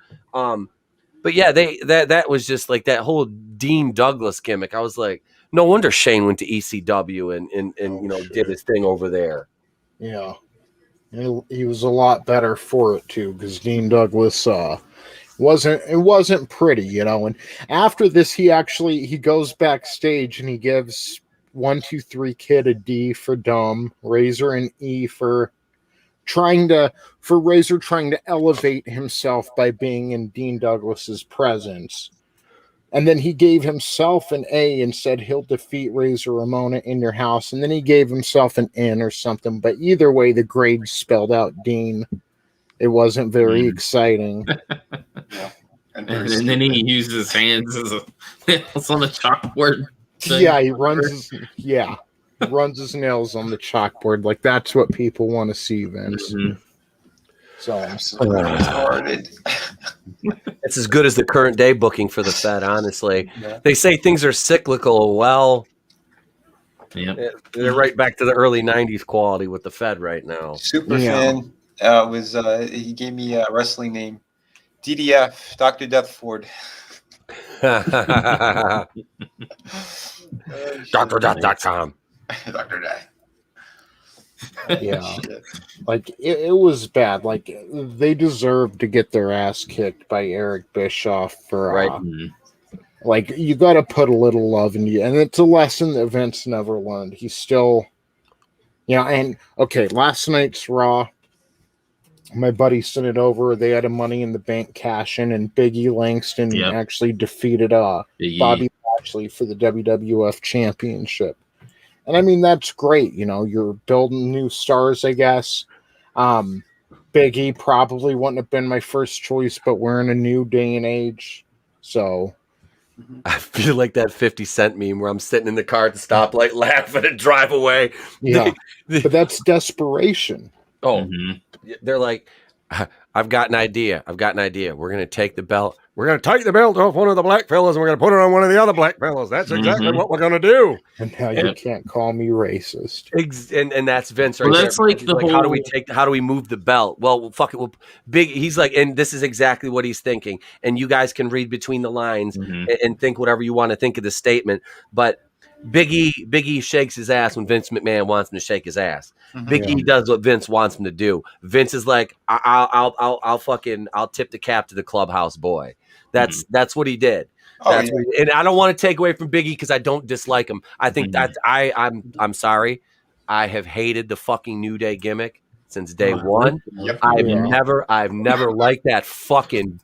But yeah, that was just like that whole Dean Douglas gimmick. I was like, no wonder Shane went to ECW and did his thing over there. Yeah, he was a lot better for it too, because Dean Douglas wasn't pretty, And after this, he goes backstage and he gives 1, 2, 3 Kid a D for dumb, Razor an E for Razor trying to elevate himself by being in Dean Douglas's presence. And then he gave himself an A and said he'll defeat Razor Ramona in your house. And then he gave himself an N or something. But either way, the grade spelled out Dean. It wasn't very exciting. And then he uses his hands as nails on the chalkboard. Yeah, he runs his nails on the chalkboard. Like, that's what people want to see, Vince. So retarded. It's as good as the current day booking for the Fed, honestly. They say things are cyclical. Well, they're right back to the early 90s quality with the Fed right now. Superfan he gave me a wrestling name. DDF, Dr. Deathford. DrDeath.com. Dr. Death. Yeah, like it was bad. Like, they deserved to get their ass kicked by Eric Bischoff for like, you got to put a little love in you, and it's a lesson that Vince never learned. He's still, and okay, last night's Raw, my buddy sent it over. They had a Money in the Bank cash in, and Big E Langston actually defeated Bobby Lashley for the WWF Championship. And I mean, that's great. You're building new stars, I guess. Big E probably wouldn't have been my first choice, but we're in a new day and age. So I feel like that 50 Cent meme where I'm sitting in the car at the stoplight laughing and drive away. Yeah, but that's desperation. Oh, they're like, I've got an idea. We're going to take the belt. We're going to take the belt off one of the black fellas and we're going to put it on one of the other black fellas. That's exactly what we're going to do. And now you can't call me racist. And that's Vince right there. That's like the whole... how do we move the belt? Well, fuck it. He's like, and this is exactly what he's thinking. And you guys can read between the lines and think whatever you want to think of the statement. But Big E shakes his ass when Vince McMahon wants him to shake his ass. Big E does what Vince wants him to do. Vince is like, I'll tip the cap to the clubhouse boy. That's what he did. And I don't want to take away from Big E because I don't dislike him. I think that I'm sorry. I have hated the fucking New Day gimmick since day one. I've never liked that fucking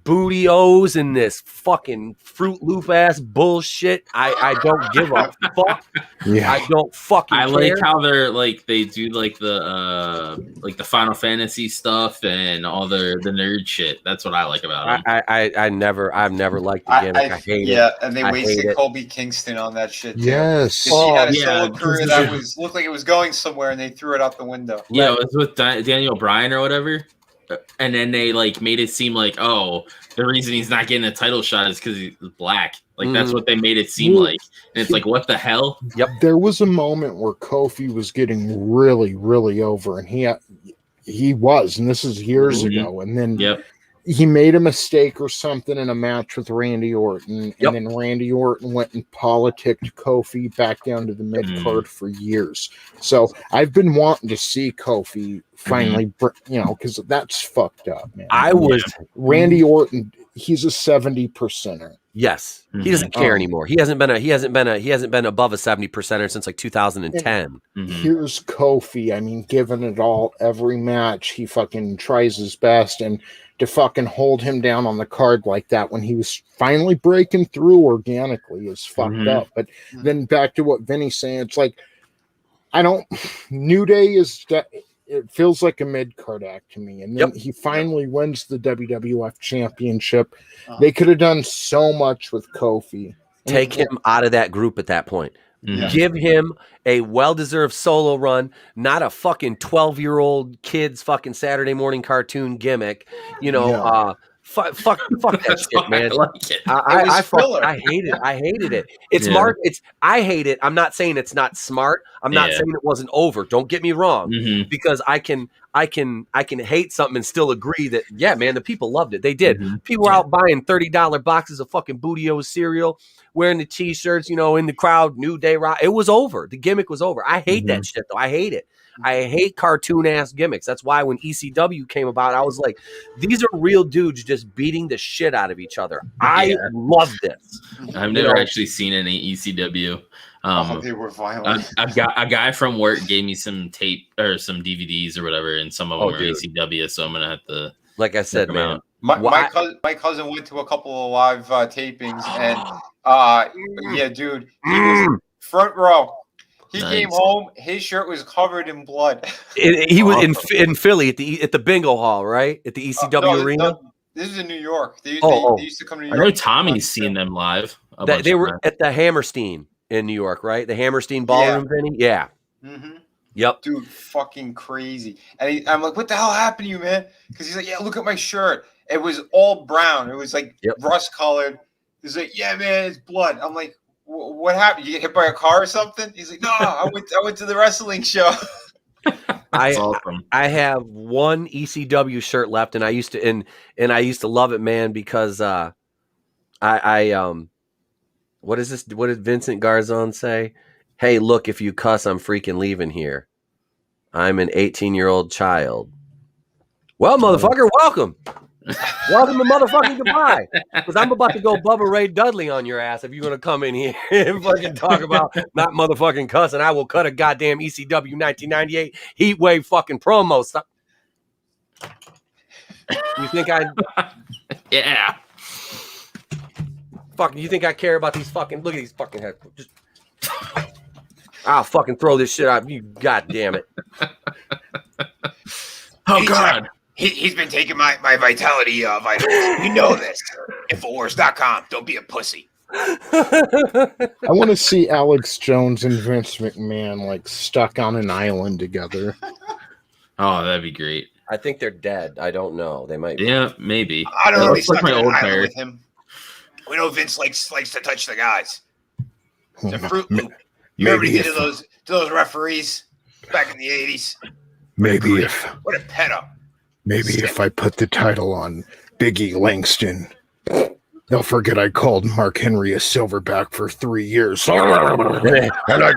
booty-os and this fucking Fruit Loop ass bullshit. I don't give a fuck. I don't fucking care. Like how they're like, they do like the Final Fantasy stuff and all the nerd shit. That's what I like about them. I've never liked the gimmick. I hate it. Yeah, and they wasted Colby Kingston on that shit too. Yes. He had a solo career that looked like it was going somewhere and they threw it out the window. Yeah, it was with Daniel Bryan or whatever. And then they like made it seem like, oh, the reason he's not getting a title shot is because he's black. Like that's what they made it seem like. And it's like, what the hell? Yep. There was a moment where Kofi was getting really, really over, and he was, and this is years ago. And then he made a mistake or something in a match with Randy Orton, and then Randy Orton went and politicked Kofi back down to the mid card for years. So I've been wanting to see Kofi finally, because that's fucked up, man. Randy Orton. He's a 70%er. Yes, he doesn't care anymore. He hasn't been above a 70%er since like 2010. Here's Kofi. I mean, giving it all every match. He fucking tries his best, and to fucking hold him down on the card like that when he was finally breaking through organically is fucked up. But then back to what Vinny's saying, it's like New Day is. It feels like a mid-card act to me. And then he finally wins the WWF Championship. They could have done so much with Kofi. Take him out of that group at that point. Give him a well-deserved solo run, not a fucking 12-year-old kid's fucking Saturday morning cartoon gimmick. Fuck that shit, man. I hated it. It's smart. I hate it. I'm not saying it's not smart. I'm not saying it wasn't over. Don't get me wrong, because I can hate something and still agree that man, the people loved it. They did. People were out buying $30 boxes of fucking Booty-O cereal, wearing the t-shirts, in the crowd. New Day Rock. It was over. The gimmick was over. I hate that shit though. I hate it. I hate cartoon ass gimmicks. That's why when ECW came about, I was like, these are real dudes just beating the shit out of each other. I love this. I've never actually seen any ECW. They were violent. A guy from work gave me some tape or some DVDs or whatever, and some of them are ECW. So I'm gonna have to, like I said, man. My cousin went to a couple of live tapings, and dude, he was front row. He came home. His shirt was covered in blood. He was in Philly at the bingo hall, right? At the ECW arena. No, this is in New York. They used to come to New York. I know Tommy's seen them live. They were at the Hammerstein in New York, right? The Hammerstein Ballroom, Vinny? Yeah. Yep. Dude, fucking crazy. And I'm like, what the hell happened to you, man? Because he's like, yeah, look at my shirt. It was all brown. It was like rust colored. He's like, yeah, man, it's blood. I'm like, what happened? You get hit by a car or something? He's like, no, I went to the wrestling show. Awesome. I have one ECW shirt left, and I used to love it, man, because what is this? What did Vincent Garzon say? Hey, look, if you cuss, I'm freaking leaving here. I'm an 18-year-old child. Well, motherfucker, welcome. Welcome to motherfucking goodbye. Because I'm about to go Bubba Ray Dudley on your ass if you're going to come in here and fucking talk about not motherfucking cussing. I will cut a goddamn ECW 1998 Heat Wave fucking promo. Stop. You think I... Yeah. Fucking, you think I care about these fucking... Look at these fucking heads. Just... I'll fucking throw this shit out. You goddamn it. Oh, God. He's been taking my vitality vitamins. You know this. Infowars.com. Don't be a pussy. I want to see Alex Jones and Vince McMahon like stuck on an island together. Oh, that'd be great. I think they're dead. I don't know. They might be. Yeah, maybe. I don't know. He's like stuck my on old an island pair. with him. We know Vince likes to touch the guys. It's a Fruit Loop. Remember he did to those referees back in the 80s? Maybe What a pedo. Maybe if I put the title on Biggie Langston, they'll forget I called Mark Henry a silverback for 3 years. And I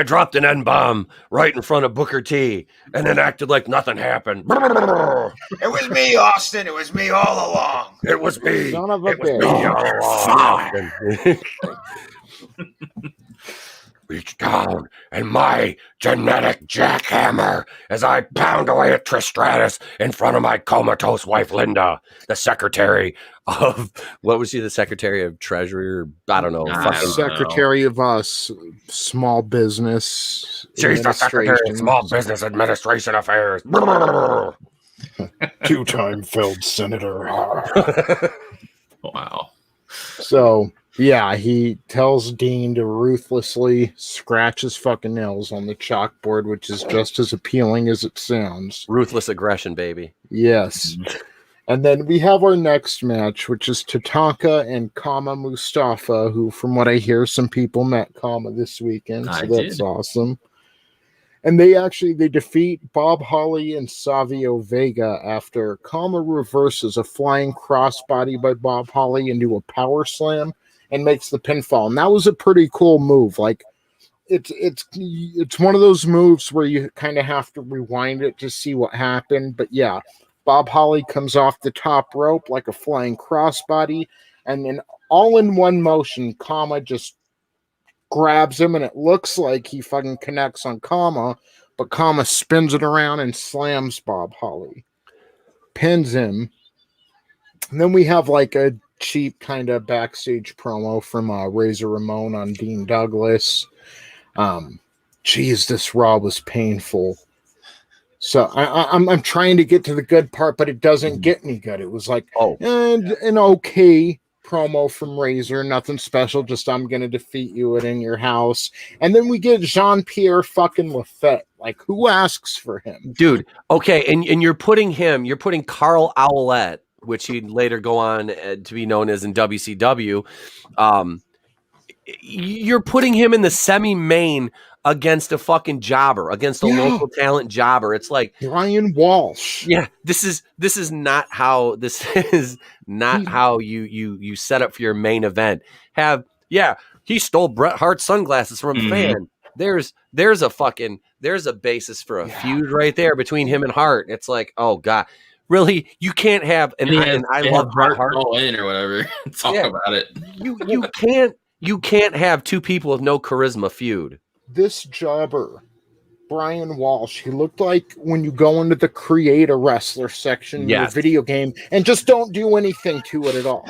dropped an N-bomb right in front of Booker T and then acted like nothing happened. It was me, Austin. It was me all along. It was me. Son of a It was me all along. Reach down and my genetic jackhammer as I pound away at Tristratus in front of my comatose wife, Linda, the secretary of, what was she, the secretary of treasury? Or, I don't know. Secretary of small business. She's the secretary of small business administration affairs. 2-time failed senator. Wow. So... yeah, he tells Dean to ruthlessly scratch his fucking nails on the chalkboard, which is just as appealing as it sounds. Ruthless aggression, baby. Yes. And then we have our next match, which is Tatanka and Kama Mustafa, who, from what I hear, some people met Kama this weekend, so that's awesome. And they defeat Bob Holly and Savio Vega after Kama reverses a flying crossbody by Bob Holly into a power slam and makes the pinfall. And that was a pretty cool move. Like it's one of those moves where you kind of have to rewind it to see what happened. But yeah, Bob Holly comes off the top rope like a flying crossbody, and then all in one motion, Kama just grabs him, and it looks like he fucking connects on Kama, but Kama spins it around and slams Bob Holly, pins him. And then we have like a cheap kind of backstage promo from Razor Ramon on Dean Douglas. Geez, this Raw was painful. So I'm trying to get to the good part, but it doesn't get me good. It was like an okay promo from Razor, nothing special, just I'm gonna defeat you in your house. And then we get Jean-Pierre fucking Lafitte. Like, who asks for him? Dude, okay, and you're putting Carl Owlette, which he'd later go on to be known as in WCW. You're putting him in the semi-main against a fucking jobber, against a local talent jobber. It's like Brian Walsh. Yeah, this is not how you set up for your main event. He stole Bret Hart's sunglasses from a fan. There's a basis for a feud right there between him and Hart. It's like, oh god. Really, you can't have I love Bret Hart in or whatever. Talk about it. You can't have two people with no charisma feud. This jobber, Brian Walsh, he looked like when you go into the create a wrestler section in a video game and just don't do anything to it at all.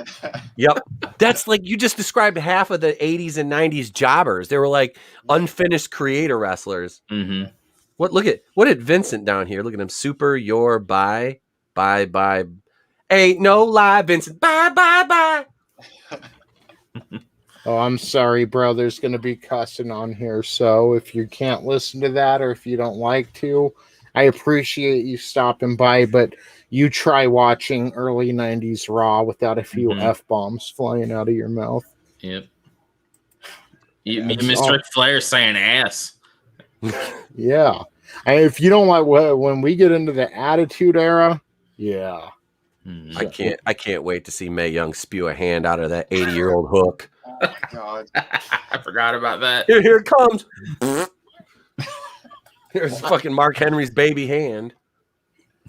Yep. That's like you just described half of the 80s and 90s jobbers. They were like unfinished creator wrestlers. Mm-hmm. What did Vincent down here? Look at him. Super your bye. Ain't no lie, Vincent. Bye. Oh, I'm sorry, bro. There's going to be cussing on here. So if you can't listen to that or if you don't like to, I appreciate you stopping by. But you try watching early 90s Raw without a few F-bombs flying out of your mouth. Yep. Mr. Ric Flair saying ass. Yeah. And if you don't like when we get into the Attitude Era, yeah. I can't wait to see Mae Young spew a hand out of that 80-year-old hook. Oh, God. I forgot about that. Here it comes. Here's fucking Mark Henry's baby hand.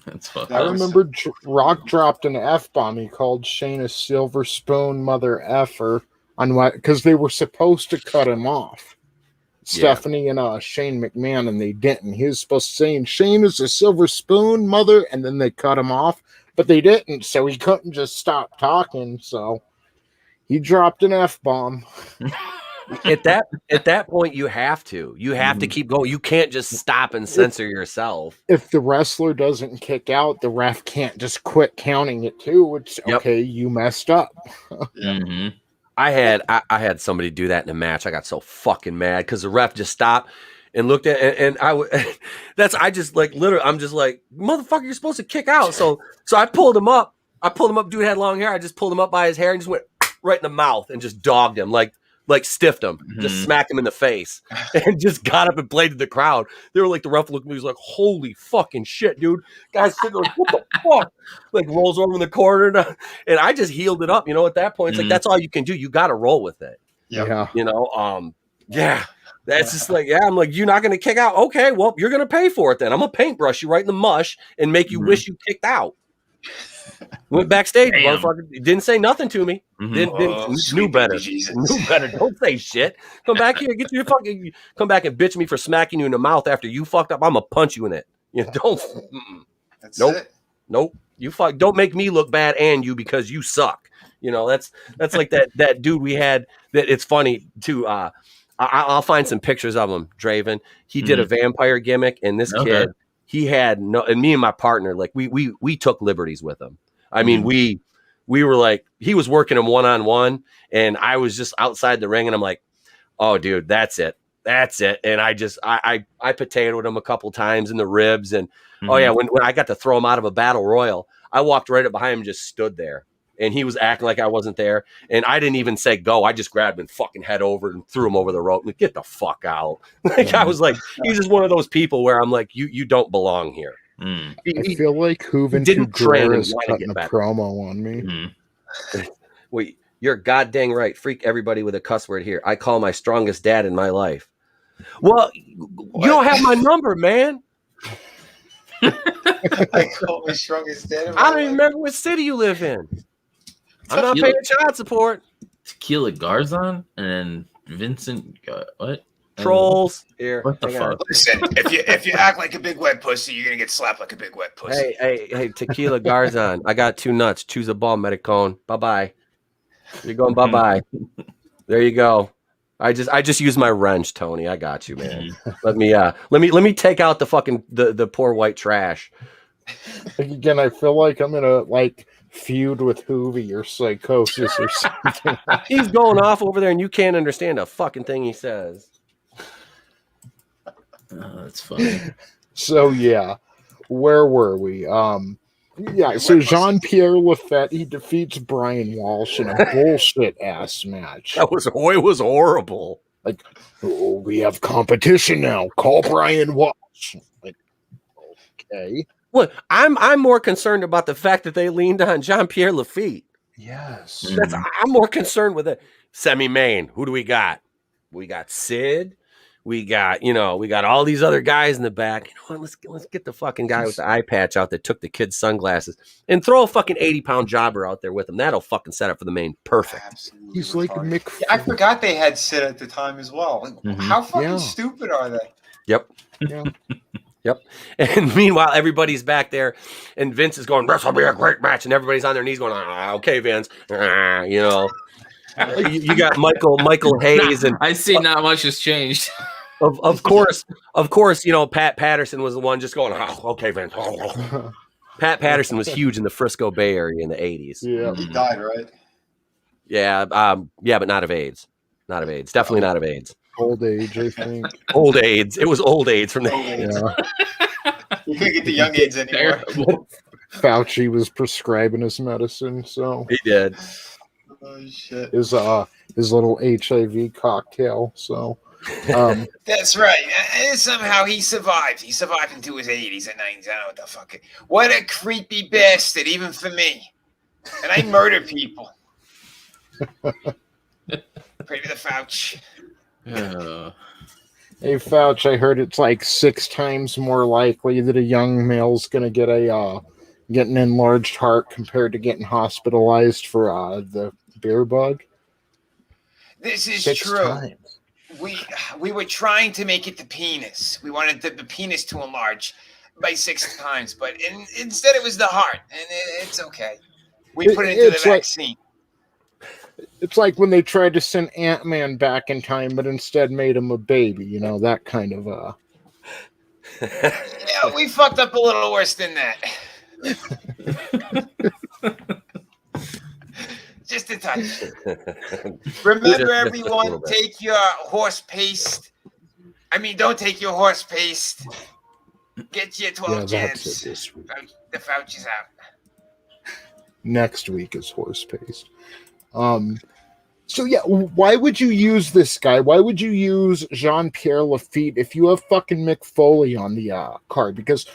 That's fucking I remember Rock dropped an F-bomb. He called Shane a silver spoon mother effer on what, because they were supposed to cut him off. Stephanie and Shane McMahon, and they didn't. He was supposed to say Shane is a silver spoon mother, and then they cut him off, but they didn't, so he couldn't just stop talking. So he dropped an F-bomb. At that point, you have to keep going. You can't just stop and censor yourself. If the wrestler doesn't kick out, the ref can't just quit counting it too. It's okay, you messed up. Mm-hmm. I had somebody do that in a match. I got so fucking mad because the ref just stopped and looked at and I'm just like, motherfucker, you're supposed to kick out. So I pulled him up. Dude had long hair. I just pulled him up by his hair and just went right in the mouth and just dogged him, like stiffed him, just smacked him in the face, and just got up and played to the crowd. They were like, the ref looked at me, he was like, holy fucking shit, dude. Guys sitting there like, what the fuck? Like rolls over in the corner, and I just healed it up. You know, at that point, it's like that's all you can do. You got to roll with it. Yeah. You know, that's just like, I'm like, you're not going to kick out. Okay, well, you're going to pay for it then. I'm going to paintbrush you right in the mush and make you wish you kicked out. Went backstage, motherfucker. Didn't say nothing to me. Knew better. Knew better. Don't say shit. Come back here, get you fucking. Come back and bitch me for smacking you in the mouth after you fucked up. I'm gonna punch you in it. You know, don't. Nope. You fuck. Don't make me look bad and you because you suck. You know, that's like that dude we had. That it's funny too. I'll find some pictures of him. Draven. He did a vampire gimmick, and this kid. He had no, and me and my partner, like we took liberties with him. I mean, we were like, he was working him one-on-one, and I was just outside the ring, and I'm like, oh, dude, that's it. And I potatoed him a couple times in the ribs, and when I got to throw him out of a battle royal, I walked right up behind him, and just stood there, and he was acting like I wasn't there. And I didn't even say go. I just grabbed him and fucking head over and threw him over the rope. Like, get the fuck out. Like I was like, he's just one of those people where I'm like, you don't belong here. Mm. I feel like Hooven didn't train and is wanna cutting get a better. promo on me. Mm. Wait, you're goddamn right. Freak everybody with a cuss word here. I call my strongest dad in my life. Well, you don't have my number, man. I call my strongest dad. I don't even remember what city you live in. I'm not paying child support. Tequila Garzon and then Vincent. What? Trolls. Here. What the hang on. fuck? Listen, if you act like a big wet pussy, you're gonna get slapped like a big wet pussy. Hey, Tequila Garzon. I got 2 nuts. Choose a ball, Medicone. Bye-bye. You're going bye-bye. There you go. I just used my wrench, Tony. I got you, man. Let me take out the fucking the poor white trash. Again, I feel like I'm gonna feud with Hoovy or Psychosis or something. He's going off over there, and you can't understand a fucking thing he says. Oh, that's funny. So yeah, where were we? So Jean-Pierre Lafette, he defeats Brian Walsh in a bullshit ass match. It was horrible. Like, oh, we have competition now. Call Brian Walsh. Like, okay. Well, I'm more concerned about the fact that they leaned on Jean-Pierre Lafitte. Yes. I'm more concerned with it. Semi-main. Who do we got? We got Sid. We got all these other guys in the back. You know what? Let's get the fucking guy with the eye patch out that took the kid's sunglasses and throw a fucking 80-pound jobber out there with him. That'll fucking set up for the main. Perfect. Absolutely He's like retarded. Mick. Yeah, I forgot they had Sid at the time as well. Like, how fucking stupid are they? Yep. Yeah. Yep. And meanwhile, everybody's back there, and Vince is going, "This will be a great match," and everybody's on their knees going, "Okay, Vince." You got Michael Hayes, and I see not much has changed. Of course, Pat Patterson was the one just going, "Oh, okay, Vince." Pat Patterson was huge in the Frisco Bay Area in the 80s. Yeah. He died, right? Yeah, but not of AIDS. Not of AIDS. Definitely not of AIDS. Old age, I think. Old AIDS. It was old AIDS from the You couldn't get the young AIDS anymore. Fauci was prescribing his medicine, so He did. Oh shit. his little HIV cocktail. So That's right. Somehow he survived. He survived into his 80s and 90s. I don't know what the fuck. What a creepy bastard, even for me. And I murder people. Pray to the Fauci. Hey Fauci, I heard it's like 6 times more likely that a young male's gonna get an enlarged heart compared to getting hospitalized for the beer bug. This is 6 true. times. We were trying to make it the penis. We wanted the penis to enlarge by 6 times, but instead it was the heart, and it's okay. We put it into the vaccine. It's like when they tried to send Ant-Man back in time, but instead made him a baby. That kind of. Yeah, we fucked up a little worse than that. Just a touch. Remember, everyone, take your horse paste. Don't take your horse paste. Get your 12 jabs. That's it this week. The Fauci's out. Next week is horse paste. So yeah, why would you use this guy? Why would you use Jean-Pierre Lafitte if you have fucking Mick Foley on the card? Because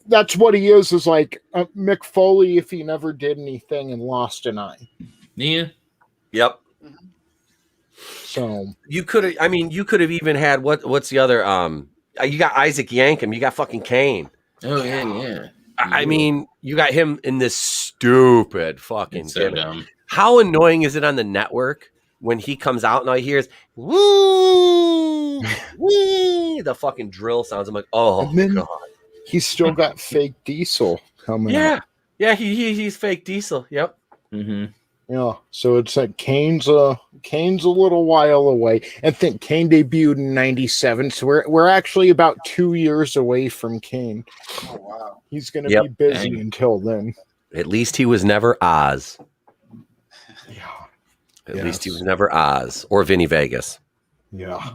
that's what he is like Mick Foley if he never did anything and lost an eye. Yeah. Yep. So You could have even had what's the other you got Isaac Yankem, you got fucking Kane. Oh yeah. You got him in this stupid fucking It's so gimmick. dumb. How annoying is it on the network when he comes out and all he hears woo, woo, the fucking drill sounds? I'm like, oh god. He's still got fake Diesel coming up. Yeah, he's fake Diesel. Yep. Mm-hmm. Yeah, so it's like Kane's a little while away. And think Kane debuted in '97, so we're actually about 2 years away from Kane. Oh wow. He's gonna be busy until then. At least he was never Oz. Yeah. At least he was never Oz or Vinny Vegas. Yeah.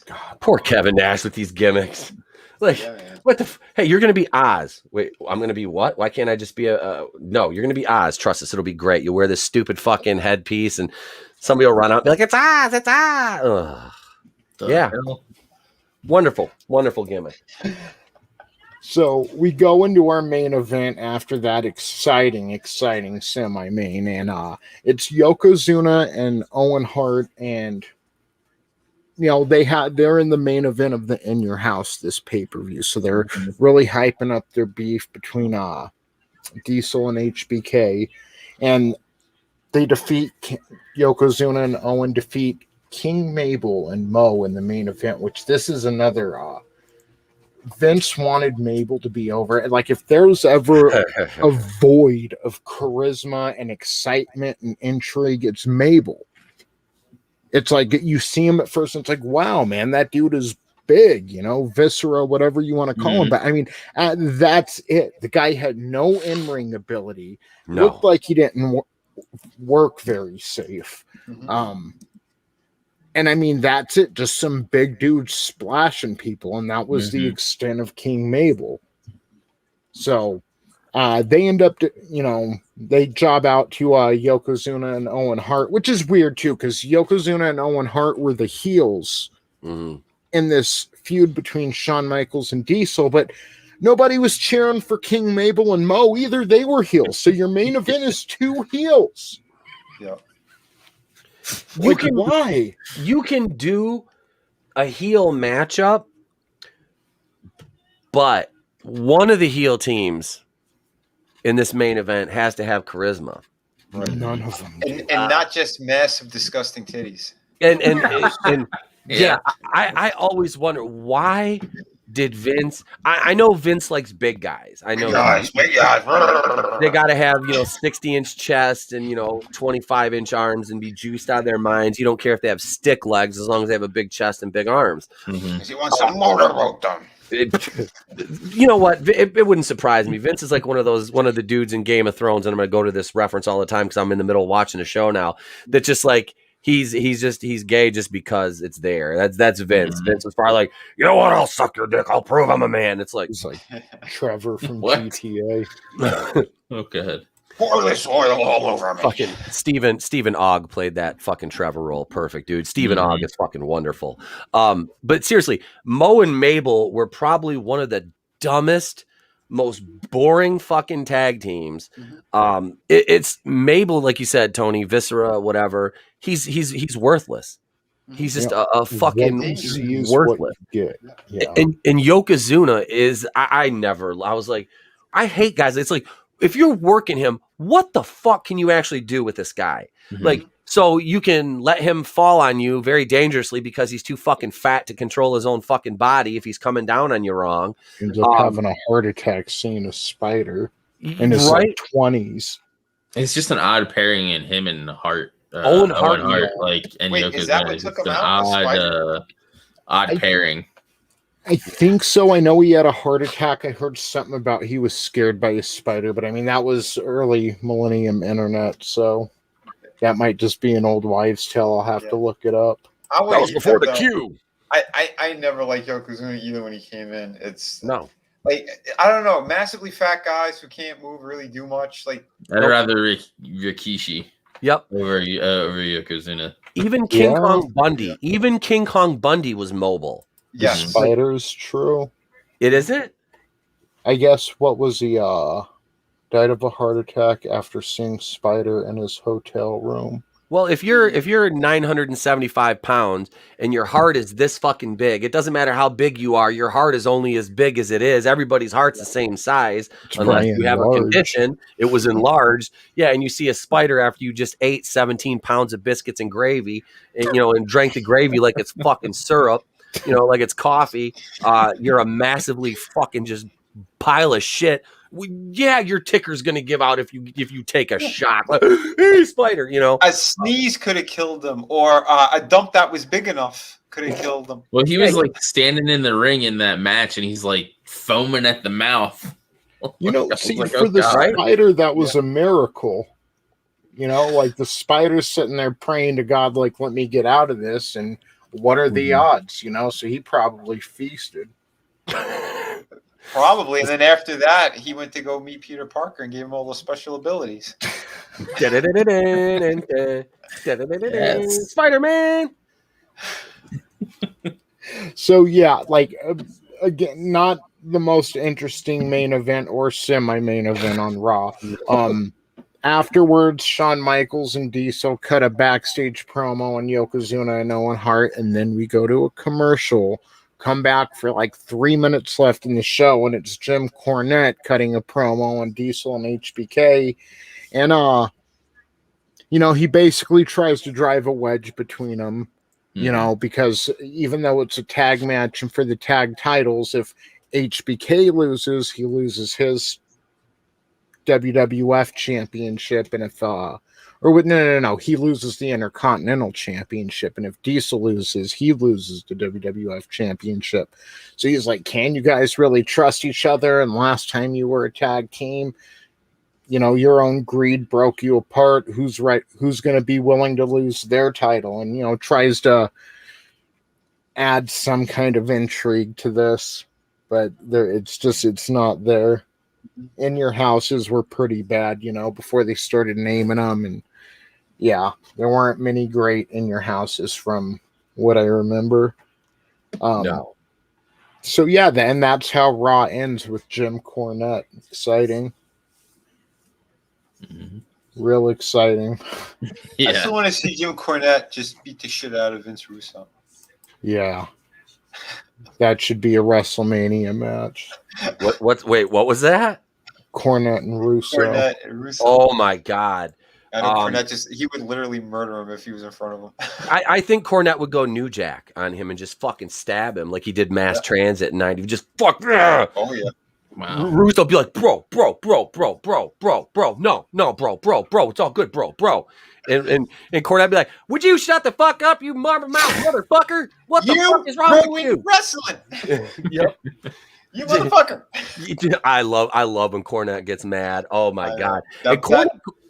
God. Poor Kevin Nash with these gimmicks. Like, Yeah, man. what the? Hey, you're gonna be Oz. Wait, I'm gonna be what? Why can't I just be No, you're gonna be Oz. Trust us, it'll be great. You'll wear this stupid fucking headpiece, and somebody will run out and be like, "It's Oz! It's Oz!" Ugh. Yeah, hell? wonderful gimmick. So we go into our main event after that exciting semi-main, and it's Yokozuna and Owen Hart, and they're in the main event of the In Your House this pay-per-view, so they're really hyping up their beef between Diesel and HBK, and they defeat Yokozuna, and Owen defeat King Mabel and Mo in the main event, which this is another Vince wanted Mabel to be over. Like, if there was ever a void of charisma and excitement and intrigue, it's Mabel. It's like you see him at first and it's like, wow, man, that dude is big, viscera, whatever you want to call him. But I mean, that's it. The guy had no in-ring ability. No. Looked like he didn't work very safe. And I mean, that's it. Just some big dudes splashing people. And that was the extent of King Mabel. So they end up, they job out to Yokozuna and Owen Hart, which is weird too, because Yokozuna and Owen Hart were the heels in this feud between Shawn Michaels and Diesel. But nobody was cheering for King Mabel and Mo either. They were heels. So your main event is two heels. Yeah. Why? You can do a heel matchup, but one of the heel teams in this main event has to have charisma. Right. None of them. And not just massive, disgusting titties. And yeah, I always wonder, why did Vince? I know Vince likes big guys. I know Big guys. they got to have 60-inch chest and 25-inch arms and be juiced out of their minds. You don't care if they have stick legs as long as they have a big chest and big arms. He wants some motorboat done. You know what? It wouldn't surprise me. Vince is like one of the dudes in Game of Thrones, and I'm going to go to this reference all the time because I'm in the middle of watching the show now. That just like he's gay just because it's there. That's Vince. Vince was probably like, you know what? I'll suck your dick. I'll prove I'm a man. It's like Trevor from What? GTA. Oh, good. Pour this oil all over me. fucking Stephen Ogg played that fucking Trevor role perfect, dude. Stephen Ogg is fucking wonderful. But seriously, Mo and Mabel were probably one of the dumbest, most boring fucking tag teams. It's Mabel, like you said, Tony, viscera, whatever. He's worthless. He's just a fucking worthless. Yeah. And Yokozuna is I was like, I hate guys. It's like, if you're working him, what the fuck can you actually do with this guy? Like, so you can let him fall on you very dangerously because he's too fucking fat to control his own fucking body if he's coming down on you wrong. Ends up having a heart attack seeing a spider in his like 20s. It's just an odd pairing in him and Hart. Owen Hart, like, and Wait, Yokozuna. is that what took him out? Odd pairing. I think so. I know he had a heart attack. I heard something about he was scared by a spider, but I mean, that was early millennium internet, so that might just be an old wives' tale. I'll have to look it up. That was before the Q. I never liked Yokozuna either when he came in. It's no. Like, I don't know, massively fat guys who can't move really do much. Like, I'd rather Rikishi. Yep. Over Yokozuna. Even King Kong Bundy. Even King Kong Bundy was mobile. Yes. Spiders, true. It isn't? I guess what was he died of a heart attack after seeing Spider in his hotel room. Well, if you're 975 pounds and your heart is this fucking big, it doesn't matter how big you are. Your heart is only as big as it is. Everybody's heart's the same size, unless you have a condition. It was enlarged, yeah. And you see a spider after you just ate 17 pounds of biscuits and gravy, and and drank the gravy like it's fucking syrup, like it's coffee. You're a massively fucking just pile of shit. Yeah, your ticker's gonna give out if you take a shot. Like, hey, spider, a sneeze could have killed him, or a dump that was big enough could have killed him. Well, he was like standing in the ring in that match, and he's like foaming at the mouth. See, for the spider, that was a miracle. Like the spider's sitting there praying to God, like, let me get out of this, and what are the odds? So he probably feasted. Probably. And then after that, he went to go meet Peter Parker and gave him all the special abilities. Yes. Spider-Man. So yeah, like again, not the most interesting main event or semi-main event on Raw. Afterwards, Shawn Michaels and Diesel cut a backstage promo on Yokozuna and Owen Hart, and then we go to a commercial. Come back for like 3 minutes left in the show, and it's Jim Cornette cutting a promo on Diesel and HBK, and he basically tries to drive a wedge between them. Because even though it's a tag match and for the tag titles, if HBK loses, he loses his WWF championship, and if he loses the Intercontinental Championship, and if Diesel loses, he loses the WWF Championship. So he's like, can you guys really trust each other? And last time you were a tag team, your own greed broke you apart. Who's right? Who's going to be willing to lose their title? And, tries to add some kind of intrigue to this, but it's not there. In Your Houses were pretty bad, before they started naming them. And yeah, there weren't many great In Your Houses from what I remember. No. So yeah, and that's how Raw ends with Jim Cornette. Exciting. Real exciting. I still want to see Jim Cornette just beat the shit out of Vince Russo. Yeah. That should be a WrestleMania match. Wait, what was that? Cornette and Russo. Oh my God. Cornette he would literally murder him if he was in front of him. I think Cornette would go New Jack on him and just fucking stab him like he did Mass Transit in 90. Just fuck. Oh yeah. Wow. Russo be like, bro, no, bro, it's all good, bro. And Cornette be like, would you shut the fuck up, you mouth motherfucker? What the fuck is wrong with you? Wrestling. Yep. You motherfucker. I love when Cornette gets mad. Oh my God. And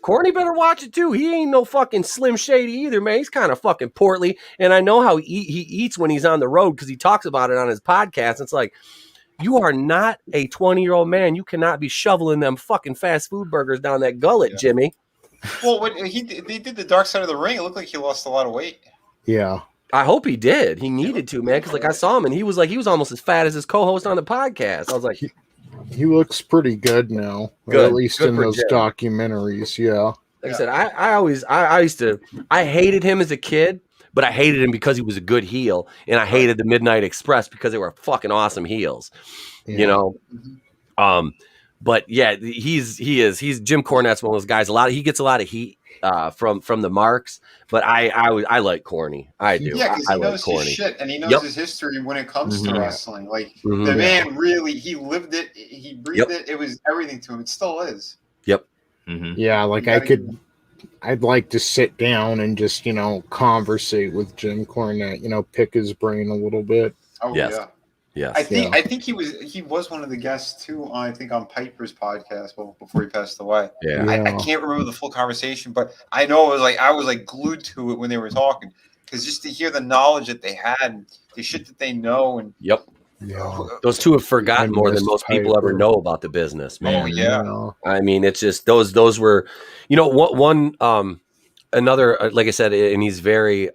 Corny better watch it too. He ain't no fucking Slim Shady either, man. He's kind of fucking portly. And I know how he eats when he's on the road because he talks about it on his podcast. It's like, you are not a 20-year-old man. You cannot be shoveling them fucking fast food burgers down that gullet, Jimmy. Well, when they did the Dark Side of the Ring, it looked like he lost a lot of weight. Yeah. I hope he did. He needed to, man, because like I saw him and he was almost as fat as his co-host on the podcast. I was like, he looks pretty good now, good, at least in those documentaries. Yeah. Like I said, I hated him as a kid, but I hated him because he was a good heel, and I hated the Midnight Express because they were fucking awesome heels. Yeah. But yeah, he's Jim Cornette's one of those guys. He gets a lot of heat from the marks, but I like Corny. I do. Yeah, because he knows his shit and he knows his history when it comes to wrestling. Like the man really, he lived it, he breathed it. It was everything to him. It still is. Yep. Yeah, like I'd like to sit down and just conversate with Jim Cornette. Pick his brain a little bit. Oh yeah. Yes. I think he was one of the guests too. On Piper's podcast before he passed away. Yeah. I can't remember the full conversation, but I know it was I was glued to it when they were talking because just to hear the knowledge that they had, and the shit that they know, and yeah. Those two have forgotten more than most people ever know about the business, man. Oh yeah. I mean, it's just those were, another like I said, and he's very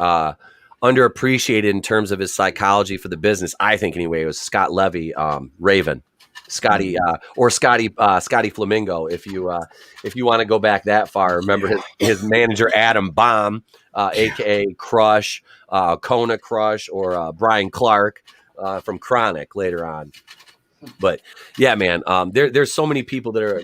underappreciated in terms of his psychology for the business. I think anyway, it was Scott Levy, Raven, Scotty Flamingo. If you want to go back that far, remember his manager Adam Baum, aka Crush, Kona Crush, or Brian Clark from Chronic later on. But yeah, man, there's so many people that are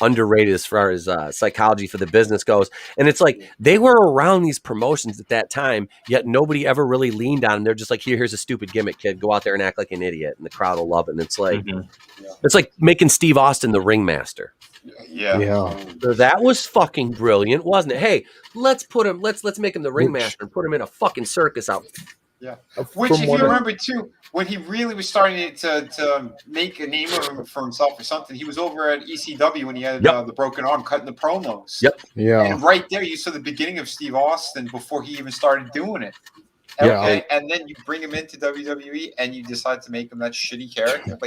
underrated as far as psychology for the business goes. And it's they were around these promotions at that time, yet nobody ever really leaned on them. They're just like, here's a stupid gimmick, kid. Go out there and act like an idiot, and the crowd will love it. And it's it's like making Steve Austin the ringmaster. Yeah. So that was fucking brilliant, wasn't it? Hey, let's make him the ringmaster and put him in a fucking circus out. Yeah. Which, if you remember too, when he really was starting to make a name for himself or something, he was over at ECW when he had the broken arm cutting the promos. Yep. Yeah. And right there, you saw the beginning of Steve Austin before he even started doing it. Yeah. Okay. And then you bring him into WWE and you decide to make him that shitty character.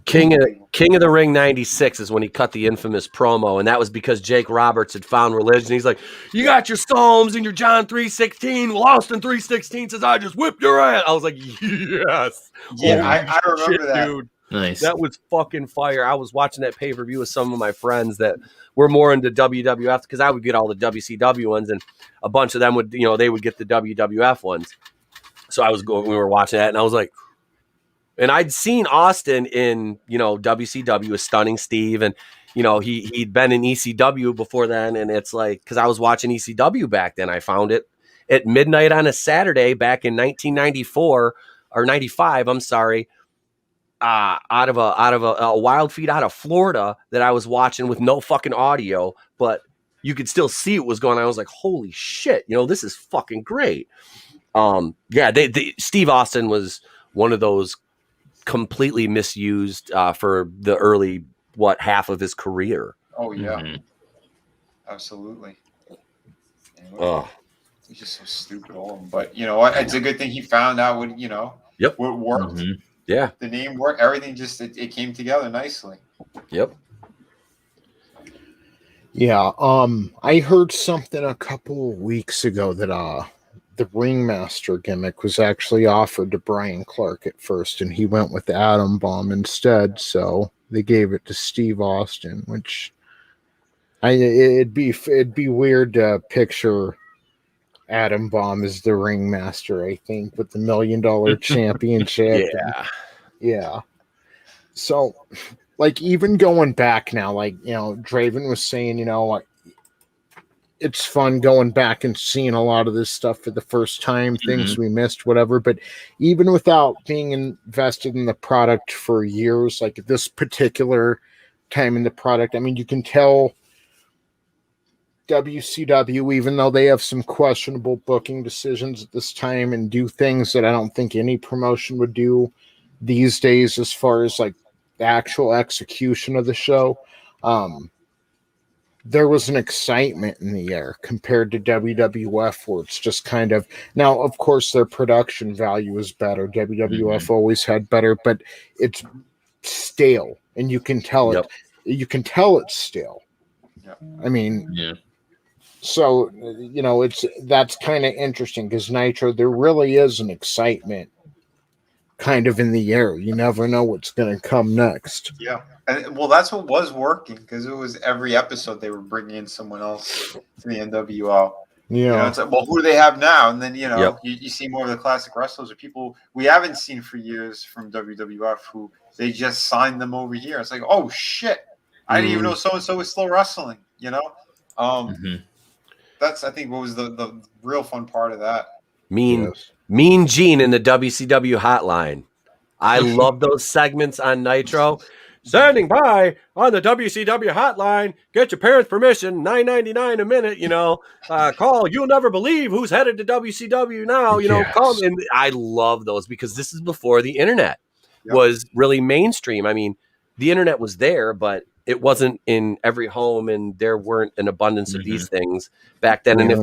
King of the Ring 96 is when he cut the infamous promo, and that was because Jake Roberts had found religion. He's like, you got your Psalms and your John 3:16. Well, Austin 3:16 says, I just whipped your ass. I was like, yes. Yeah, I remember that. Dude. Nice. That was fucking fire. I was watching that pay-per-view with some of my friends that were more into WWF because I would get all the WCW ones, and a bunch of them would, they would get the WWF ones. So we were watching that, and I was like, and I'd seen Austin in, WCW with Stunning Steve, and, he'd been in ECW before then, and it's like, because I was watching ECW back then, I found it at midnight on a Saturday back in 1994, or 95, I'm sorry, out of a wild feed out of Florida that I was watching with no fucking audio, but you could still see what was going on. I was like, holy shit, this is fucking great. Steve Austin was one of those completely misused for the early half of his career. Oh yeah, absolutely. Anyway, he's just so stupid, but it's a good thing he found out what what worked. Mm-hmm. Yeah, the name worked. Everything just it came together nicely. Yep. Yeah. I heard something a couple of weeks ago that the Ringmaster gimmick was actually offered to Brian Clark at first, and he went with Atom Bomb instead. So they gave it to Steve Austin, which it'd be weird to picture Atom Bomb as the Ringmaster. I think with the $1 Million Championship. Yeah. So, like, even going back now, like, Draven was saying, it's fun going back and seeing a lot of this stuff for the first time, things we missed, whatever. But even without being invested in the product for years, like at this particular time in the product, I mean, you can tell WCW, even though they have some questionable booking decisions at this time and do things that I don't think any promotion would do these days as far as like the actual execution of the show, there was an excitement in the air compared to WWF, where it's just kind of, now of course their production value is better, WWF always had better, but it's stale, and you can tell it's stale. I mean, so that's kind of interesting, because Nitro, there really is an excitement kind of in the air. You never know what's going to come next. Yeah. And well, that's what was working, because it was every episode they were bringing in someone else to the NWO. Yeah. It's like, well, who do they have now? And then, you see more of the classic wrestlers or people we haven't seen for years from WWF who they just signed them over here. It's like, oh, shit. I didn't even know so-and-so was still wrestling, That's, I think, what was the real fun part of that. Mean Gene in the WCW hotline. I love those segments on Nitro. Standing by on the WCW hotline. Get your parents' permission. $9.99 a minute. Call. You'll never believe who's headed to WCW now. Call. And I love those, because this is before the internet was really mainstream. I mean, the internet was there, but it wasn't in every home, and there weren't an abundance of these things back then. And if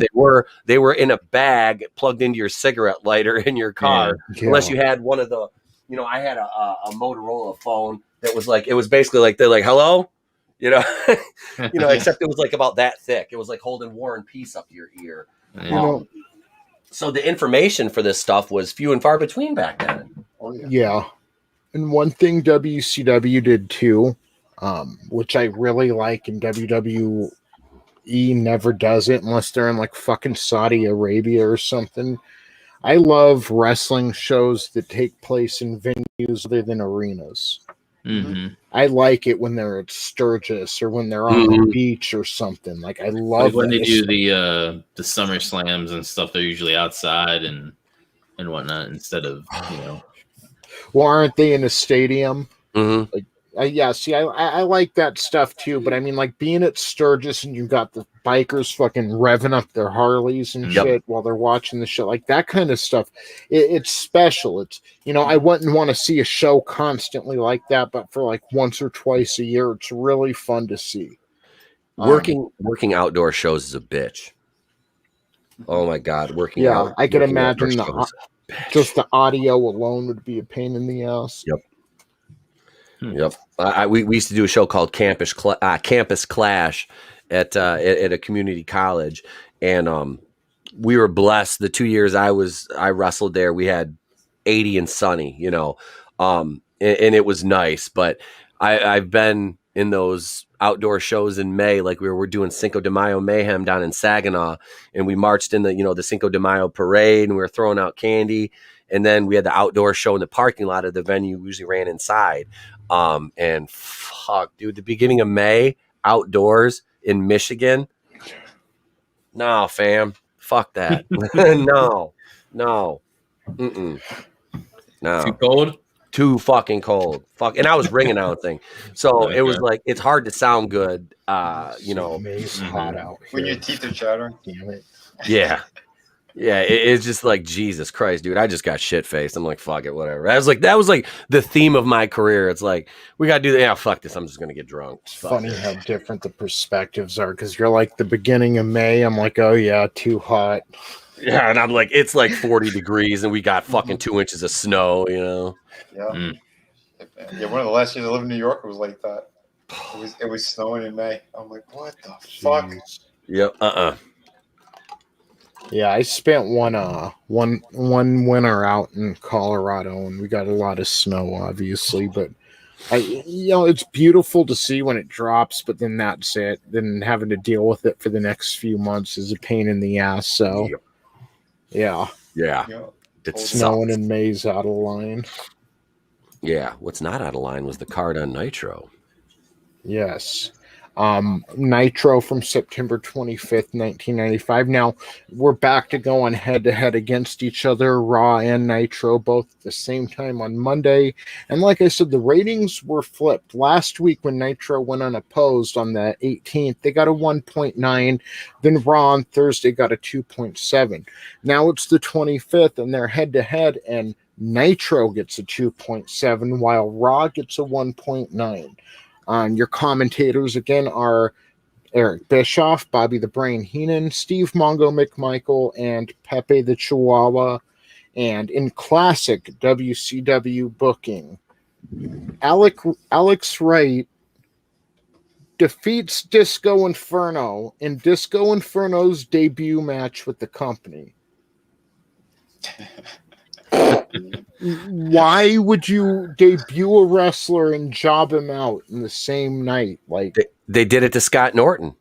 they were in a bag plugged into your cigarette lighter in your car, unless you had one of the, I had a Motorola phone that was like, it was basically like, they're like, hello, except it was like about that thick. It was like holding War and Peace up to your ear. So the information for this stuff was few and far between back then. Yeah. And one thing WCW did too, which I really like, and WWE never does it unless they're in like fucking Saudi Arabia or something. I love wrestling shows that take place in venues other than arenas. I like it when they're at Sturgis or when they're on the beach or something. Like, I love like when they do the Summer Slams and stuff. They're usually outside and whatnot instead of Well, aren't they in a stadium? Like, I like that stuff too. But I mean, like being at Sturgis and you've got the bikers fucking revving up their Harleys and shit while they're watching the show, like that kind of stuff. It's special. It's I wouldn't want to see a show constantly like that, but for like once or twice a year, it's really fun to see. Working outdoor shows is a bitch. Oh my god, working out. I could imagine just the audio alone would be a pain in the ass. Yep. We used to do a show called Campus Clash at a community college, and we were blessed. The 2 years I wrestled there, we had 80 and sunny, and it was nice. But I've been in those outdoor shows in May, like we're doing Cinco de Mayo Mayhem down in Saginaw, and we marched in the Cinco de Mayo parade, and we were throwing out candy. And then we had the outdoor show in the parking lot of the venue. We usually ran inside. And fuck, dude, the beginning of May, outdoors in Michigan. No, fam. Fuck that. No. Mm-mm. No. Too cold? Too fucking cold. Fuck. And I was ring announcing. So it was like, it's hard to sound good. It's hot out here. When your teeth are chattering. Damn it. Yeah. Yeah, it's just like, Jesus Christ, dude. I just got shit faced. I'm like, fuck it, whatever. That was like the theme of my career. It's like, we got to do that. Yeah, fuck this. I'm just going to get drunk. It's funny how different the perspectives are, because you're like the beginning of May. I'm like, oh, yeah, too hot. Yeah, and I'm like, it's like 40 degrees, and we got fucking 2 inches of snow, Yeah. Yeah, one of the last years I lived in New York, it was like that. It was snowing in May. I'm like, what the fuck? Yep. Yeah, I spent one winter out in Colorado, and we got a lot of snow, obviously. But it's beautiful to see when it drops, but then that's it. Then having to deal with it for the next few months is a pain in the ass. So, yeah, it's snowing in May's out of line. Yeah, what's not out of line was the card on Nitro. Yes. Nitro from September 25th, 1995. Now, we're back to going head-to-head against each other, Raw and Nitro, both at the same time on Monday. And like I said, the ratings were flipped. Last week when Nitro went unopposed on the 18th, they got a 1.9. Then Raw on Thursday got a 2.7. Now it's the 25th, and they're head-to-head, and Nitro gets a 2.7, while Raw gets a 1.9. Your commentators, again, are Eric Bischoff, Bobby the Brain Heenan, Steve Mongo McMichael, and Pepe the Chihuahua. And in classic WCW booking, Alex Wright defeats Disco Inferno in Disco Inferno's debut match with the company. Why would you debut a wrestler and job him out in the same night? Like they did it to Scott Norton.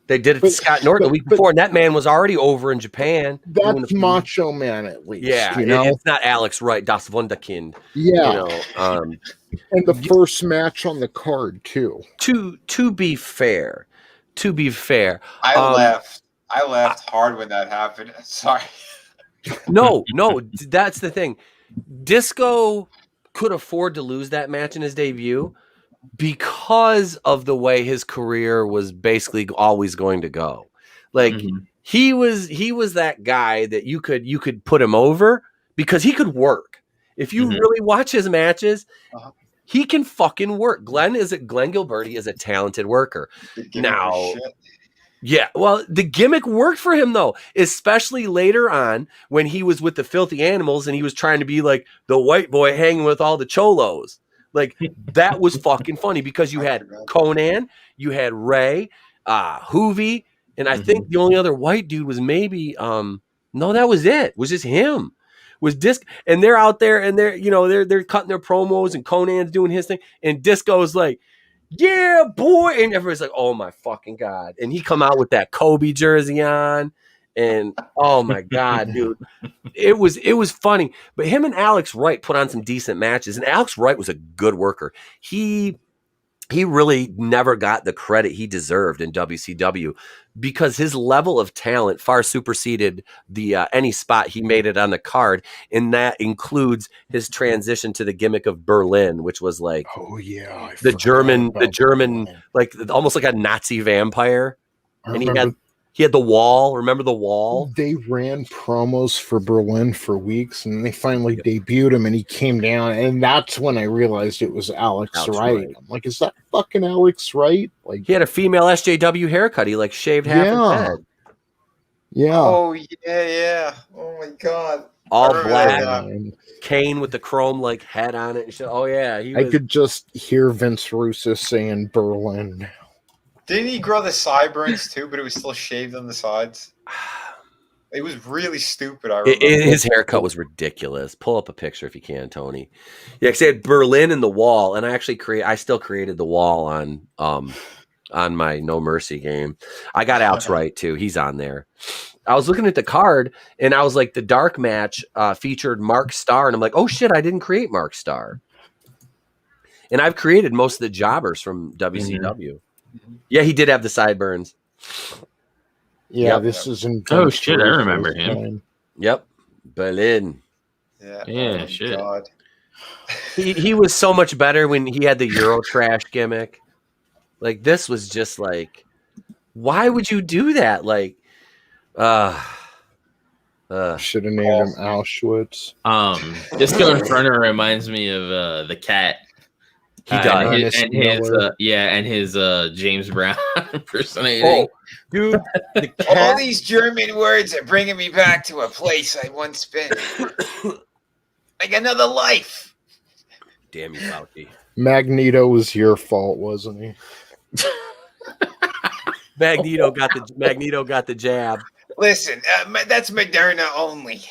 They did it to Scott Norton the week before, and that man was already over in Japan. That's Macho Man, at least. Yeah, it's not Alex Wright, Das Wunderkind. Yeah, and the first match on the card too. To be fair, I laughed hard when that happened. Sorry. No, that's the thing. Disco could afford to lose that match in his debut because of the way his career was basically always going to go. Like he was that guy that you could put him over because he could work. If you really watch his matches, he can fucking work. Glenn Gilberti is a talented worker. Now, yeah, well, the gimmick worked for him, though, especially later on when he was with the Filthy Animals and he was trying to be like the white boy hanging with all the cholos. Like, that was fucking funny because you had Conan, you had Ray, Hoovy, and I think the only other white dude was maybe, no, that was it. It was just him. Was Disc, and they're out there and they're cutting their promos and Conan's doing his thing, and Disco's like, yeah, boy. And everybody's like, oh my fucking God. And he come out with that Kobe jersey on. And oh my God, dude. It was funny. But him and Alex Wright put on some decent matches. And Alex Wright was a good worker. He really never got the credit he deserved in WCW because his level of talent far superseded the any spot he made it on the card, and that includes his transition to the gimmick of Berlin, which was like, the German, like almost like a Nazi vampire, and he had the wall. Remember the wall? They ran promos for Berlin for weeks, and they finally debuted him, and he came down, and that's when I realized it was Alex Wright. I'm like, is that fucking Alex Wright? Like, he had a female SJW haircut. He like shaved half his head. Yeah. Oh yeah. Oh my God. all Oh, black. yeah. Kane with the chrome like head on it and shit. Oh yeah, I could just hear Vince Russo saying Berlin. Didn't he grow the sideburns too, but it was still shaved on the sides? It was really stupid. I remember. His haircut was ridiculous. Pull up a picture if you can, Tony. Yeah, because they had Berlin in the wall, and I still created the wall on my No Mercy game. I got Outs right too. He's on there. I was looking at the card, and I was like, the dark match featured Mark Starr, and I'm like, oh shit, I didn't create Mark Starr. And I've created most of the jobbers from WCW. Mm-hmm. Yeah, he did have the sideburns. Yeah, yep. This is in. Oh shit, I remember him. Time. Yep, Berlin. Yeah, shit. God. He was so much better when he had the Euro trash gimmick. Like this was just like, why would you do that? Like, should have named him Auschwitz. Disco Inferno reminds me of the cat. He does, and his James Brown impersonating. Oh, dude, the cat. All these German words are bringing me back to a place I once been. Like another life. Damn you, Fauci. Magneto was your fault, wasn't he? Magneto got the jab. Listen, that's Moderna only.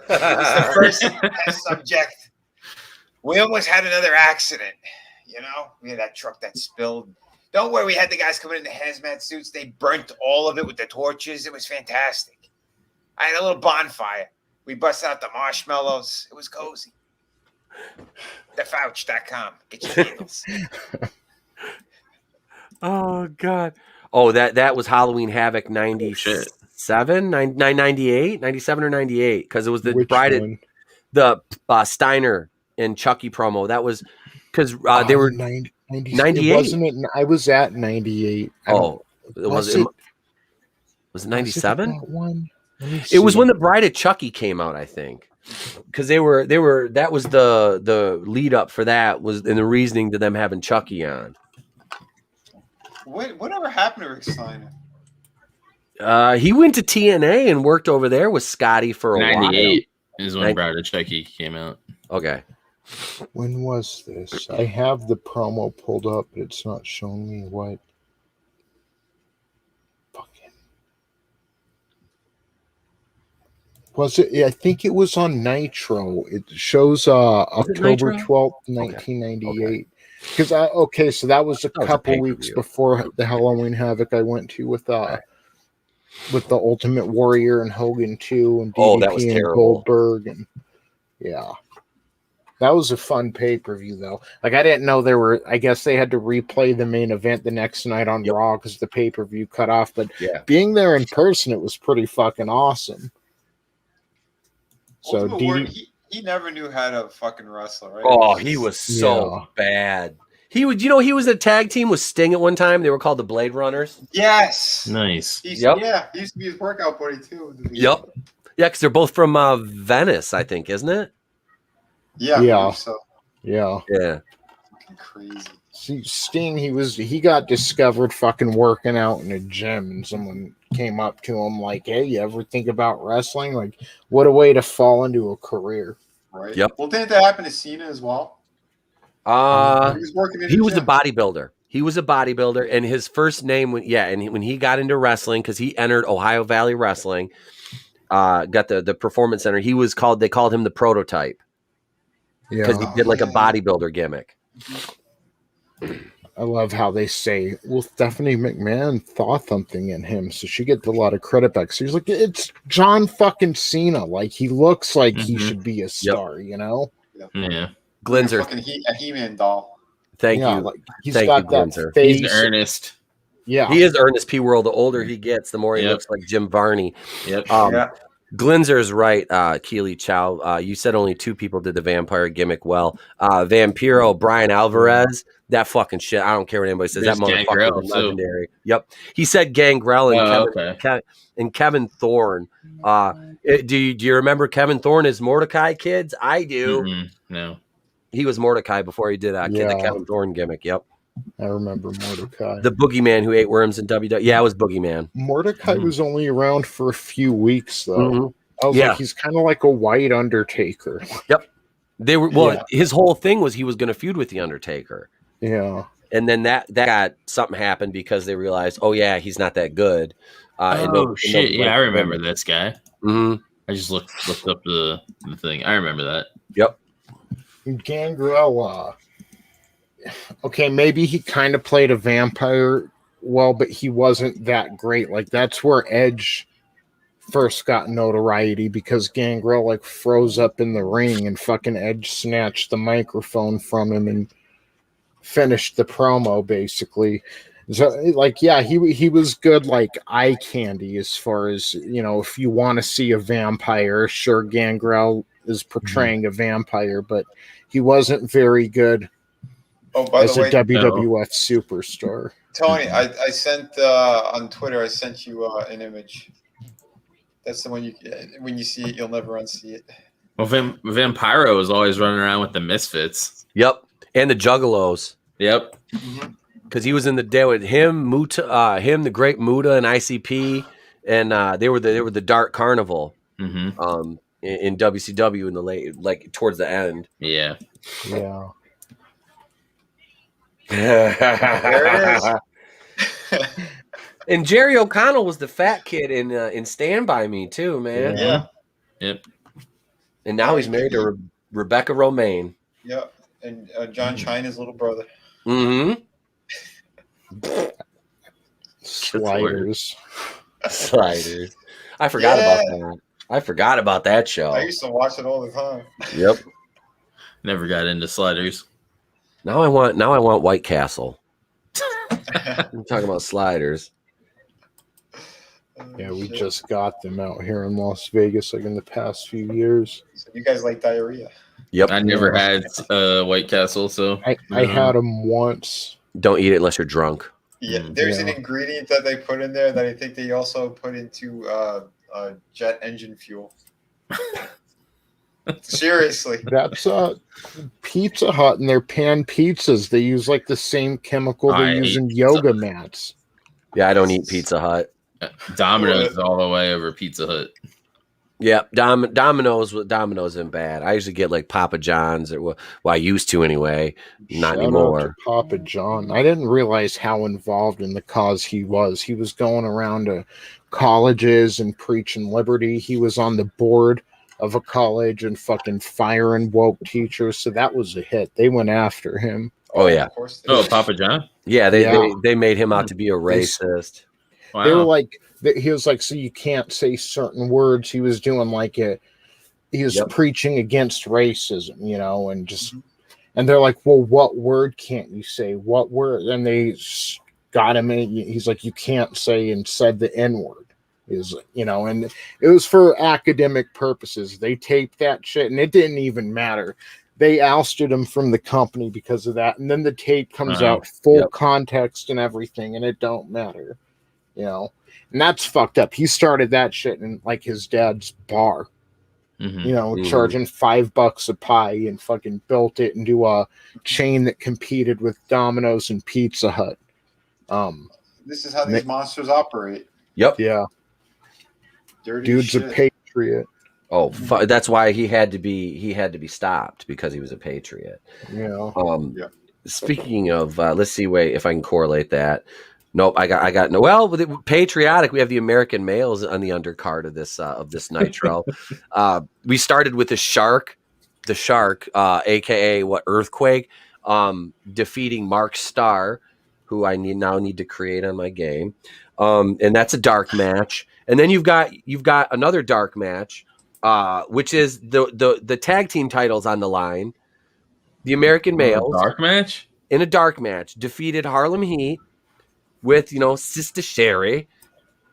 It's the first test subject. We almost had another accident. You know, we had that truck that spilled. Don't worry, we had the guys coming in the hazmat suits. They burnt all of it with the torches. It was fantastic. I had a little bonfire. We busted out the marshmallows. It was cozy. TheFouch.com. Get your deals. Oh, God. Oh, that was Halloween Havoc 97, 98, 97 or 98. Because it was the the Steiner and Chucky promo. That was because they were 98. Wasn't it? I was at 98. Was it 97? It was when the Bride of Chucky came out, I think. Because they were that was the lead up for that was in the reasoning to them having Chucky on. Whatever happened to Rick Steiner? He went to TNA and worked over there with Scotty for a 98 while. Is when Bride of Chucky came out. Okay. When was this? I have the promo pulled up, but it's not showing me what. Fucking. Was it? Yeah, I think it was on Nitro. It shows October 12th, 1998. Because so that was a couple weeks before the Halloween Havoc I went to with the Ultimate Warrior and Hogan too, and DDP that was and terrible. Goldberg, and yeah, that was a fun pay-per-view though. Like I didn't know there were. I guess they had to replay the main event the next night on Raw because the pay-per-view cut off. But being there in person, it was pretty fucking awesome. So he never knew how to fucking wrestle, right? Oh, he was so bad. He would, he was a tag team with Sting at one time. They were called the Blade Runners. Yes. Nice. He used to be his workout buddy too. Yep. Yeah, because they're both from Venice, I think, isn't it? Yeah. So. Yeah. Fucking crazy. See, Sting, he got discovered fucking working out in a gym, and someone came up to him like, "Hey, you ever think about wrestling? Like, what a way to fall into a career." Right. Yep. Well, didn't that happen to Cena as well? He was working. He was a bodybuilder. He was a bodybuilder, and his first name when he got into wrestling, because he entered Ohio Valley Wrestling, got the Performance Center. They called him the Prototype. Because he did like a bodybuilder gimmick. I love how they say, well, Stephanie McMahon thought something in him, so she gets a lot of credit back. So he's like, it's John fucking Cena. Like, he looks like he should be a star, you know? Yeah. Glinzer. A He-Man doll. Thank you. Like, he's got that face. He's earnest. Yeah. He is Ernest P. World. The older he gets, the more he looks like Jim Varney. Yep. Glinzer's right, Keely Chow. You said only 2 people did the vampire gimmick well. Vampiro, Brian Alvarez, that fucking shit. I don't care what anybody says. There's that motherfucker Gangrel, is legendary. Yep. He said Gangrel and Kevin Thorne. Do you remember Kevin Thorne as Mordecai, kids? I do. Mm-hmm. No. He was Mordecai before he did the Kevin Thorne gimmick. Yep. I remember Mordecai. The boogeyman who ate worms in WWE. Yeah, it was Boogeyman. Mordecai was only around for a few weeks, though. I was like, he's kind of like a white Undertaker. Yep. They were his whole thing was he was going to feud with the Undertaker. Yeah. And then that got something happened because they realized, oh yeah, he's not that good. Shit! Yeah, I remember this guy. Mm-hmm. I just looked up the thing. I remember that. Yep. Gangrel. Okay, maybe he kind of played a vampire well, but he wasn't that great. Like that's where Edge first got notoriety because Gangrel like froze up in the ring and fucking Edge snatched the microphone from him and finished the promo basically. So like he was good like eye candy as far as if you want to see a vampire, sure Gangrel is portraying a vampire, but he wasn't very good as a WWF superstar. Tony, I sent on Twitter, I sent you an image. That's the one when you see it, you'll never unsee it. Well, Vampiro is always running around with the Misfits. Yep. And the Juggalos. Yep. Because he was in the day with him, the Great Muta, and ICP, and they were the Dark Carnival in WCW in the late, like towards the end. Yeah. Yeah. There it is. And Jerry O'Connell was the fat kid in Stand By Me too, man. Yeah. Yep. And now he's married to Rebecca Romaine. Yep. And John China's little brother. Mm-hmm. Sliders. I forgot about that. I forgot about that show. I used to watch it all the time. Yep. Never got into Sliders. Now I want White Castle. I'm talking about Sliders. Yeah, we just got them out here in Las Vegas like in the past few years. So you guys like diarrhea? Yep. I never had White Castle, so I had them once. Don't eat it unless you're drunk. Yeah, there's an ingredient that they put in there that I think they also put into jet engine fuel. Seriously. That's Pizza Hut and their pan pizzas. They use like the same chemical they use in yoga mats. Yeah, I don't eat Pizza Hut. Domino's all the way over Pizza Hut. Yeah, Domino's isn't bad. I usually get like Papa John's, or I used to anyway. Not Shout anymore. out to Papa John. I didn't realize how involved in the cause he was. He was going around to colleges and preaching liberty. He was on the board of a college and fucking firing woke teachers. So that was a hit. They went after him. Oh yeah. Of course Papa John? Yeah, they made him out to be a racist. Wow. They were like, he was like, so you can't say certain words. He was doing like he was preaching against racism, and just, and they're like, well, what word can't you say? What word? And they got him in. He's like, you can't say, and said the N-word. And it was for academic purposes. They taped that shit and it didn't even matter. They ousted him from the company because of that. And then the tape comes out full context and everything, and it don't matter. And that's fucked up. He started that shit in like his dad's bar, charging $5 a pie, and fucking built it into a chain that competed with Domino's and Pizza Hut. This is how these monsters operate. Yep. Yeah. Dirty Dude's shit. a patriot. Oh, that's why he had to be stopped, because he was a patriot. Yeah. Speaking of, let's see, wait if I can correlate that. Nope, I got no. Well, with patriotic, we have the American males on the undercard of this Nitro. We started with the Shark, aka Earthquake, defeating Mark Starr, who I now need to create on my game, and that's a dark match. And then you've got another dark match, which is the tag team titles on the line. The American males in a dark match defeated Harlem Heat. With Sister Sherry,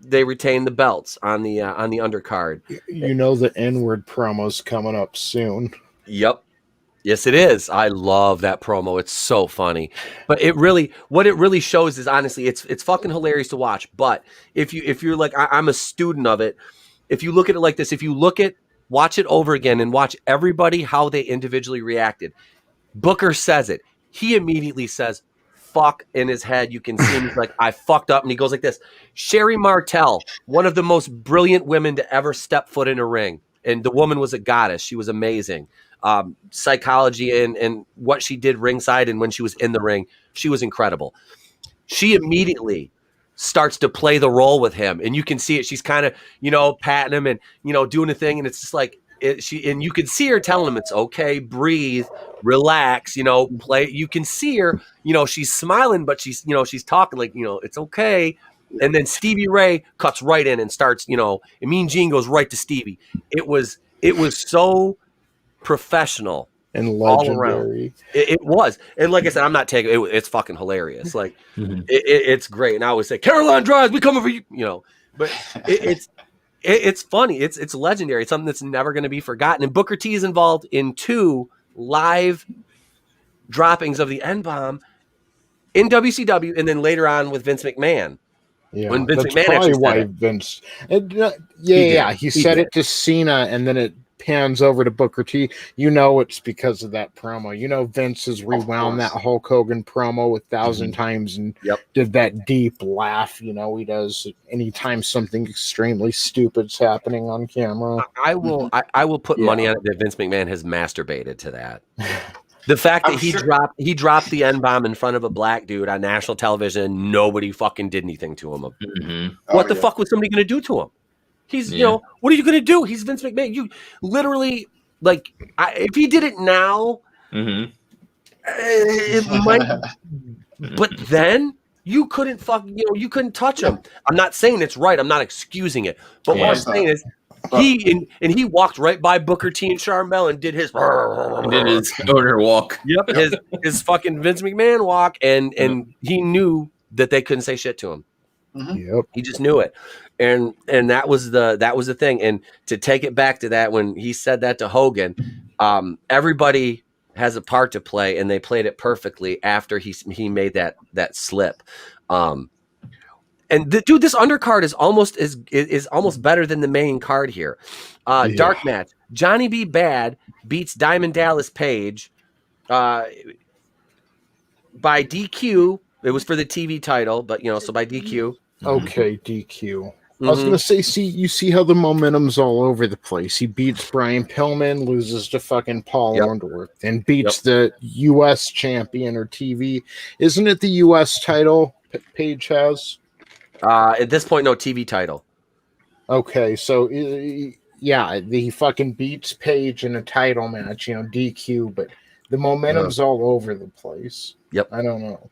they retain the belts on the undercard. The N-word promo's coming up soon. Yep, yes it is. I love that promo. It's so funny. But what it really shows is, honestly, it's fucking hilarious to watch. But if you're like I'm a student of it, if you look at it like this, watch it over again and watch everybody how they individually reacted. Booker says it. He immediately says, fuck in his head. You can see him. He's like, I fucked up. And he goes like this. Sherry Martel, one of the most brilliant women to ever step foot in a ring. And the woman was a goddess. She was amazing. Psychology and what she did ringside and when she was in the ring, she was incredible. She immediately starts to play the role with him. And you can see it. She's kind of, patting him and, doing a thing. And it's just like, and you can see her telling him it's okay, breathe, relax, play. You can see her, she's smiling, but she's talking like, it's okay. And then Stevie Ray cuts right in and starts, and Mean Gene goes right to Stevie. It was so professional and legendary. It was. And like I said, I'm not taking it. It's fucking hilarious. Like it's great. And I always say, Caroline Drive, we coming for you, but it's funny. It's legendary. It's something that's never going to be forgotten. And Booker T is involved in 2 live droppings of the N-bomb in WCW, and then later on with Vince McMahon. Yeah, when Vince that's McMahon probably actually why said it. Vince. He said it to Cena, and then it pans over to Booker T. It's because of that promo. Vince has rewound that Hulk Hogan promo 1,000 times and did that deep laugh. He does anytime something extremely stupid's happening on camera. I will put money on it that Vince McMahon has masturbated to that. The fact that he dropped the N-bomb in front of a black dude on national television and nobody fucking did anything to him. What the fuck was somebody going to do to him? He's, what are you going to do? He's Vince McMahon. You literally, like, if he did it now, it might, but then you couldn't you couldn't touch him. I'm not saying it's right. I'm not excusing it. But what I'm saying is, he walked right by Booker T and Charmel and did his owner walk. Yep, his fucking Vince McMahon walk, and he knew that they couldn't say shit to him. Yep, he just knew it, and that was the thing. And to take it back to that, when he said that to Hogan, everybody has a part to play, and they played it perfectly after he made that slip. And dude, this undercard is almost better than the main card here. Dark match: Johnny B. Bad beats Diamond Dallas Page by DQ. It was for the TV title, but so by DQ. Okay, DQ. I was gonna say, you see how the momentum's all over the place. He beats Brian Pillman, loses to fucking Paul Orndorff, and beats the U.S. champion or TV. Isn't it the U.S. title Page has? At this point, no TV title. Okay, so he fucking beats Page in a title match, DQ, but the momentum's all over the place. Yep. I don't know.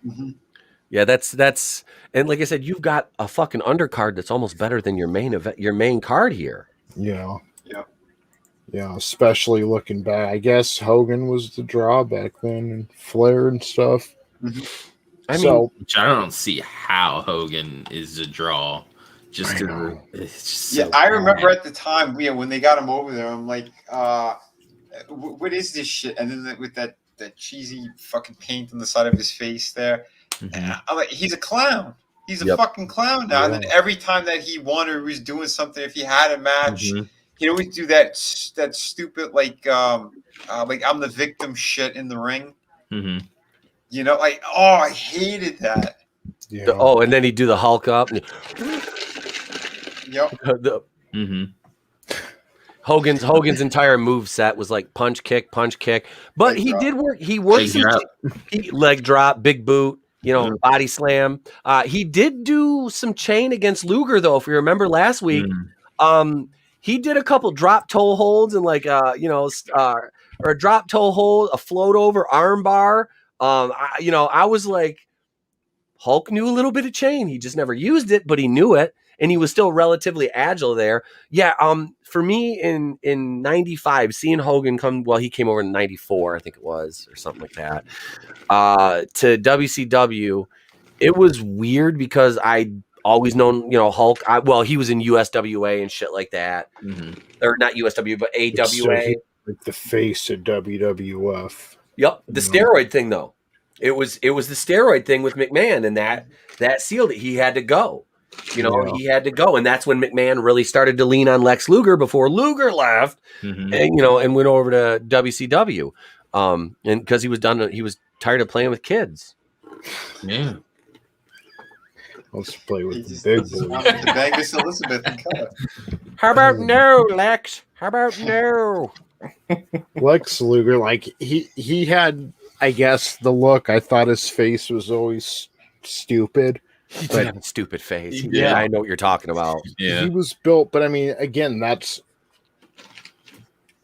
Yeah, that's and like I said, you've got a fucking undercard that's almost better than your main event, your main card here. Yeah. Yeah, especially looking back. I guess Hogan was the draw back then, and Flair and stuff. I don't see how Hogan is a draw. I remember at the time, when they got him over there, I'm like, what is this shit? And then with that cheesy fucking paint on the side of his face there, I'm like, he's a clown. He's a fucking clown now. And then every time that he won or was doing something, if he had a match, he'd always do that stupid like I'm the victim shit in the ring. I hated that. Yeah. And then he'd do the Hulk up. Hogan's entire move set was like punch kick, but he did work. He worked leg drop, big boot, body slam. He did do some chain against Luger though. If you remember last week, he did a couple drop toe holds and or a drop toe hold, a float over arm bar. I was like, Hulk knew a little bit of chain. He just never used it, but he knew it, and he was still relatively agile there. Yeah. For me in 95, seeing Hogan he came over in 94, I think it was, or something like that, to WCW, it was weird because I always known, Hulk. He was in USWA and shit like that, or not USW, but AWA, like the face of WWF. Yep, the steroid thing though. It was the steroid thing with McMahon, and that sealed it. He had to go. He had to go, and that's when McMahon really started to lean on Lex Luger before Luger left, and went over to WCW, and because he was tired of playing with kids. Yeah. Let's play with the big boys. To Magnus Elizabeth and cut. How about no, Lex? How about no? Lex Luger, like he had, I guess, the look. I thought his face was always stupid. He But- have a stupid face. Yeah. I know what you're talking about. Yeah. He was built, but I mean, again, that's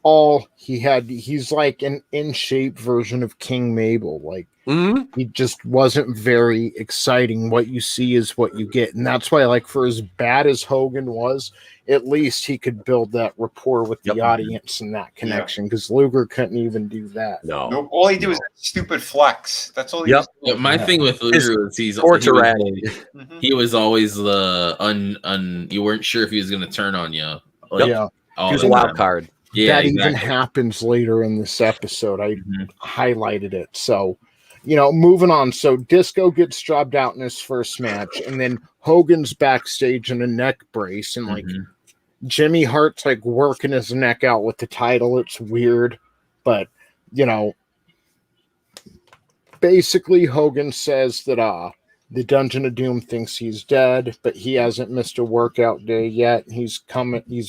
all he had. He's like an in shape version of King Mabel. Like Mhm. he just wasn't very exciting. What you see is what you get, and that's why, like, for as bad as Hogan was, at least he could build that rapport with the Yep. audience and that connection. Because Luger couldn't even do that. No. Nope. All he did was that stupid flex. That's all he Yep. was Yeah, my thing with Luger was Torture doing. he was always the you weren't sure if he was going to turn on you. Like, Yeah, all He was the a wild time. card. Yeah, that exactly. even happens later in this episode. I Mhm. highlighted it. So, moving on. So Disco gets jobbed out in his first match, and then Hogan's backstage in a neck brace, and like Mhm. Jimmy Hart's like working his neck out with the title. It's weird, but basically Hogan says that the Dungeon of Doom thinks he's dead, but he hasn't missed a workout day yet. He's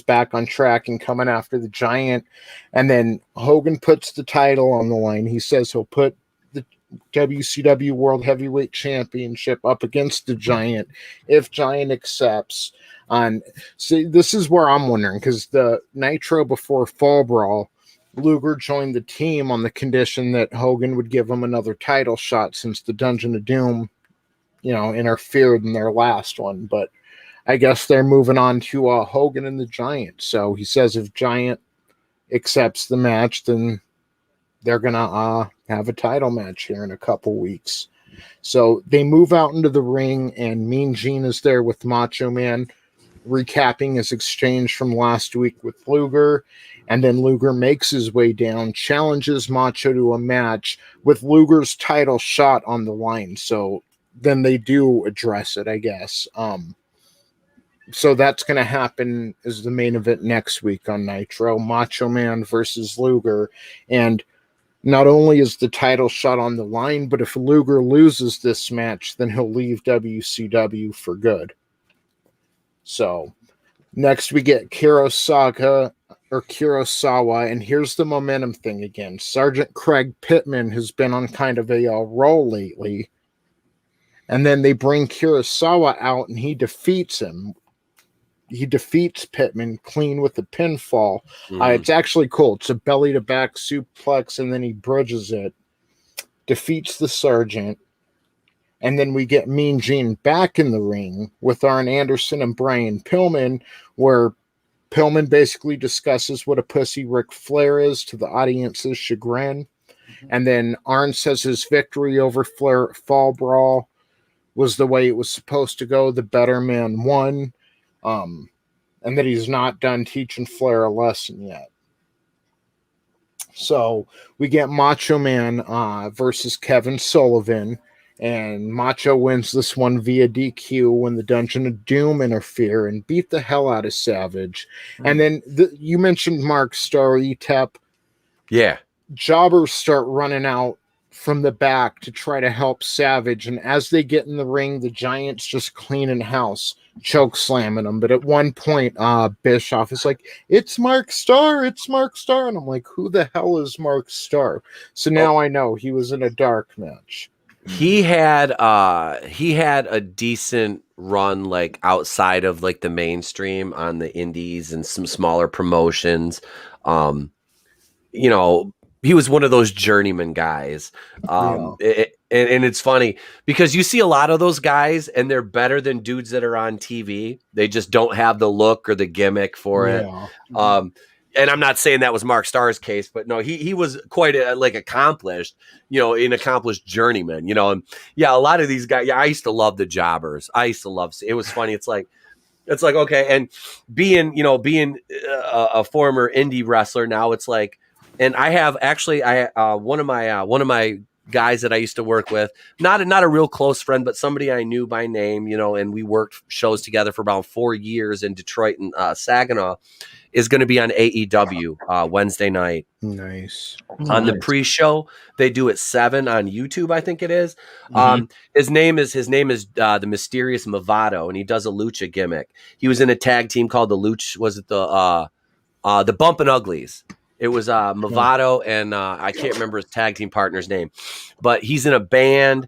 back on track and coming after the Giant. And then Hogan puts the title on the line. He says he'll put the WCW World Heavyweight Championship up against the Giant if Giant accepts. See, this is where I'm wondering, because the Nitro before Fall Brawl, Luger joined the team on the condition that Hogan would give him another title shot since the Dungeon of Doom interfered in their last one. But I guess they're moving on to Hogan and the Giant. So he says if Giant accepts the match, then they're gonna have a title match here in a couple weeks. So they move out into the ring, and Mean Gene is there with Macho Man, recapping his exchange from last week with Luger. And then Luger makes his way down, challenges Macho to a match with Luger's title shot on the line. So then they do address it, I guess. So that's going to happen as the main event next week on Nitro, Macho Man versus Luger. And not only is the title shot on the line, but if Luger loses this match, then he'll leave WCW for good. So next we get Kurosawa, and here's the momentum thing again. Sergeant Craig Pittman has been on kind of a roll lately. And then they bring Kurosawa out, and he defeats him. He defeats Pittman clean with a pinfall. It's actually cool. It's a belly-to-back suplex, and then he bridges it. Defeats the Sergeant. And then we get Mean Gene back in the ring with Arn Anderson and Brian Pillman, where Pillman basically discusses what a pussy Ric Flair is to the audience's chagrin. And then Arn says his victory over Flair Fall Brawl was the way it was supposed to go. The better man won. And that he's not done teaching Flair a lesson yet. So we get Macho Man versus Kevin Sullivan. And Macho wins this one via DQ when the Dungeon of Doom interfere and beat the hell out of Savage. And then you mentioned Mark Starr, Etep. Yeah. Jobbers start running out from the back to try to help Savage. And as they get in the ring, the Giant's just cleaning house, choke slamming them. But at one point, Bischoff is like, it's Mark Starr, it's Mark Starr. And I'm like, who the hell is Mark Starr? So now I know he was in a dark match. He had a decent run like outside of like the mainstream on the indies and some smaller promotions. He was one of those journeyman guys. And it's funny because you see a lot of those guys and they're better than dudes that are on TV. They just don't have the look or the gimmick for it. And I'm not saying that was Mark Starr's case, but no, he was quite accomplished, an accomplished journeyman, and a lot of these guys, I used to love the Jobbers. I used to love, it was funny. It's like, okay. And being a former indie wrestler now, it's like, and I have actually, one of my guys that I used to work with, not a real close friend, but somebody I knew by name, and we worked shows together for about 4 years in Detroit and Saginaw. is going to be on AEW Wednesday night. Nice. On the pre-show, they do it 7 on YouTube, I think it is. Mhm. His name is the Mysterious Movado, and he does a lucha gimmick. He was in a tag team called the Luch. Was it the Bumpin' Uglies? It was Movado, and I can't remember his tag team partner's name, but he's in a band.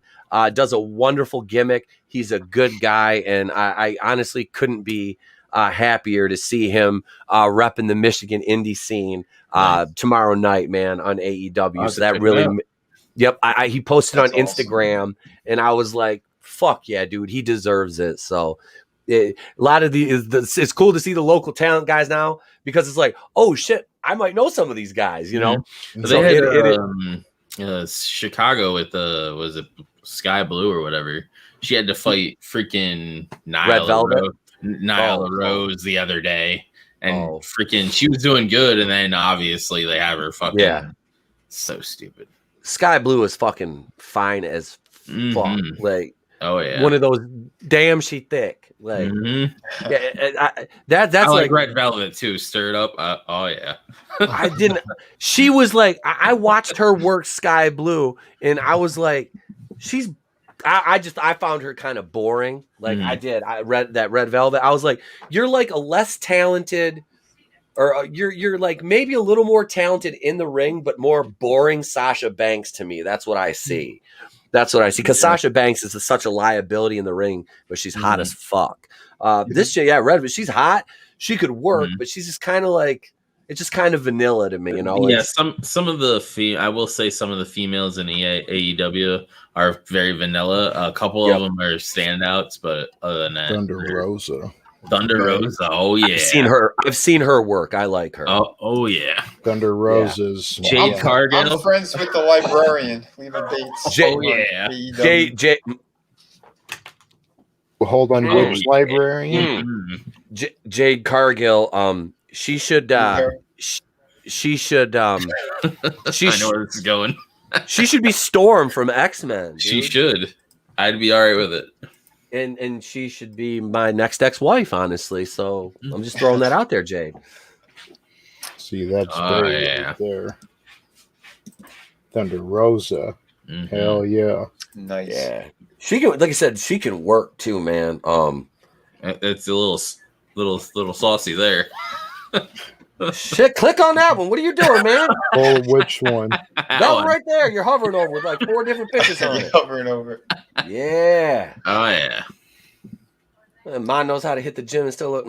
Does a wonderful gimmick. He's a good guy, and I honestly couldn't be happier to see him repping the Michigan indie scene tomorrow night, man, on AEW. So that really, yep. He posted on Instagram, and I was like, "Fuck yeah, dude, he deserves it." So a lot of it's cool to see the local talent guys now, because it's like, oh shit, I might know some of these guys, you know. So So they had Chicago with was it Sky Blue or whatever? She had to fight freaking Nyla Rose the other day, and freaking she was doing good, and then obviously they have her fucking so stupid. Sky Blue is fucking fine as fuck, like one of those damn she thick, like that's I like Red Velvet too, stirred up. I didn't. She was like, I watched her work Sky Blue, and I was like, she's. I found her kind of boring. Like I read that Red Velvet. I was like, you're like a less talented, or you're like maybe a little more talented in the ring, but more boring Sasha Banks to me. That's what I see. That's what I see. Because Sasha Banks is such a liability in the ring, but she's hot as fuck. This chick, Red, she's hot. She could work, but she's just kind of like, it's just kind of vanilla to me, you know. Yeah, some of the I will say some of the females in AEW are very vanilla. A couple of them are standouts, but other than that, Thunder Rosa. Oh yeah, I've seen her work. I like her. Oh yeah, Thunder Rosa's. Jade Cargill. I'm friends with the librarian, Leva Bates. Jay. Hold on, which librarian? Jade Cargill. She should. She should. I know where this is going. She should be Storm from X-Men. She should. I'd be all right with it. And she should be my next ex-wife, honestly. So I'm just throwing that out there, Jade. See, that's right there. Thunder Rosa. Hell yeah. Nice. Yeah. She can, like I said, she can work too, man. It's a little saucy there. Shit, click on that one. What are you doing, man? Oh, which one? That one right there. You're hovering over with like 4 different pictures on it. Hovering over. Yeah. Oh yeah. Mine knows how to hit the gym and still look.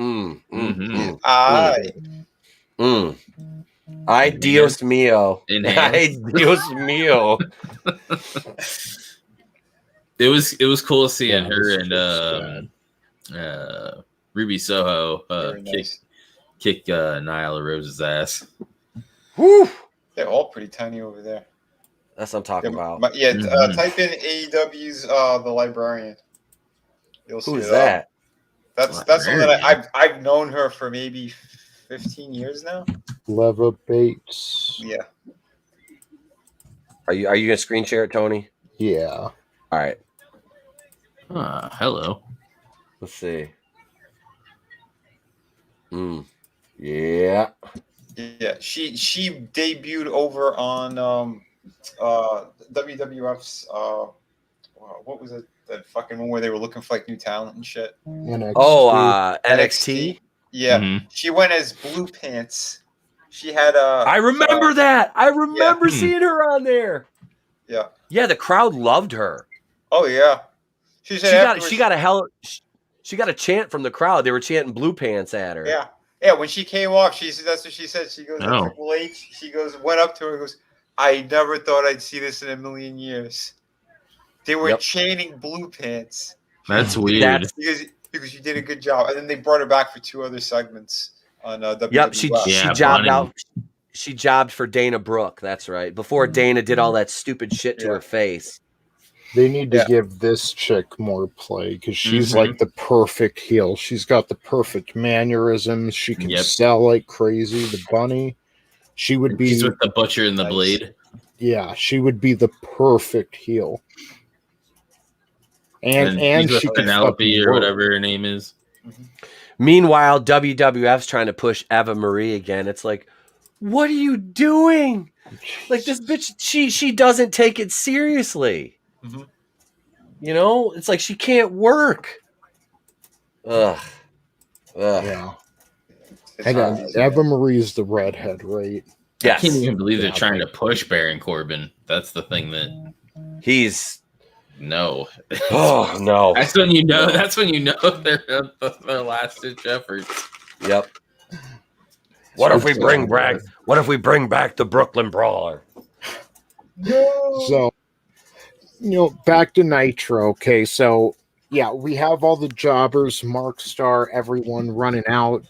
Ay, Dios mío. Ay, Dios mío. It was cool seeing her and Ruby Soho kick Nyla Rose's ass. Woo! They're all pretty tiny over there. That's what I'm talking about. Type in AEW's The Librarian. You'll see Who's that? That's one that I've known her for maybe 15 years now. Leva Bates. Yeah. Are you gonna screen share it, Tony? Yeah. All right. Hello. Let's see. Yeah. Yeah. She debuted over on WWF's what was it? That fucking one where they were looking for like new talent and shit. NXT. NXT. Yeah. She went as Blue Pants. She had I remember that. I remember seeing her on there. Yeah. Yeah, the crowd loved her. Oh yeah. She got a chant from the crowd. They were chanting Blue Pants at her. Yeah. Yeah, when she came off, that's what she said. She goes, Triple H. She went up to her and goes, I never thought I'd see this in a million years. They were chanting Blue Pants. That's weird. Because you did a good job. And then they brought her back for 2 other segments on WWF. Yep, she jobbed out. She jobbed for Dana Brooke. That's right. Before Dana did all that stupid shit to her face. They need to give this chick more play because she's like the perfect heel. She's got the perfect mannerisms. She can sell like crazy. The bunny. She would be. She's with the Butcher and the Blade. Yeah, she would be the perfect heel. And she can Penelope or whatever her name is. Meanwhile, WWF's trying to push Eva Marie again. It's like, what are you doing? Like, this bitch, she doesn't take it seriously. Mm-hmm. You know, it's like she can't work. Ugh. Yeah. Hang on, Eva Marie's the redhead, right? Yes. I can't even believe they're trying to push Baron Corbin. That's the thing that he's no. Oh no. That's when you know. That's when you know they're their last ditch efforts. Yep. What if we bring back? What if we bring back the Brooklyn Brawler? So, back to Nitro. Okay, so yeah, we have all the jobbers, Mark Star, everyone running out.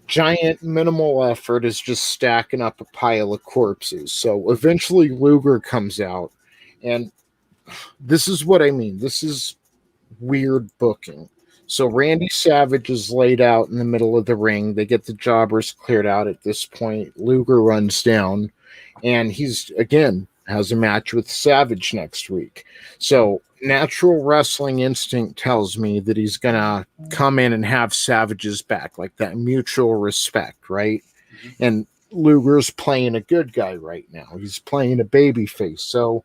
Giant minimal effort is just stacking up a pile of corpses. So eventually Luger comes out, and this is what I mean. This is weird booking. So Randy Savage is laid out in the middle of the ring. They get the jobbers cleared out at this point. Luger runs down, and he's again has a match with Savage next week. So natural wrestling instinct tells me that he's gonna come in and have Savage's back, like that mutual respect, right? Mm-hmm. And Luger's playing a good guy right now. He's playing a baby face. So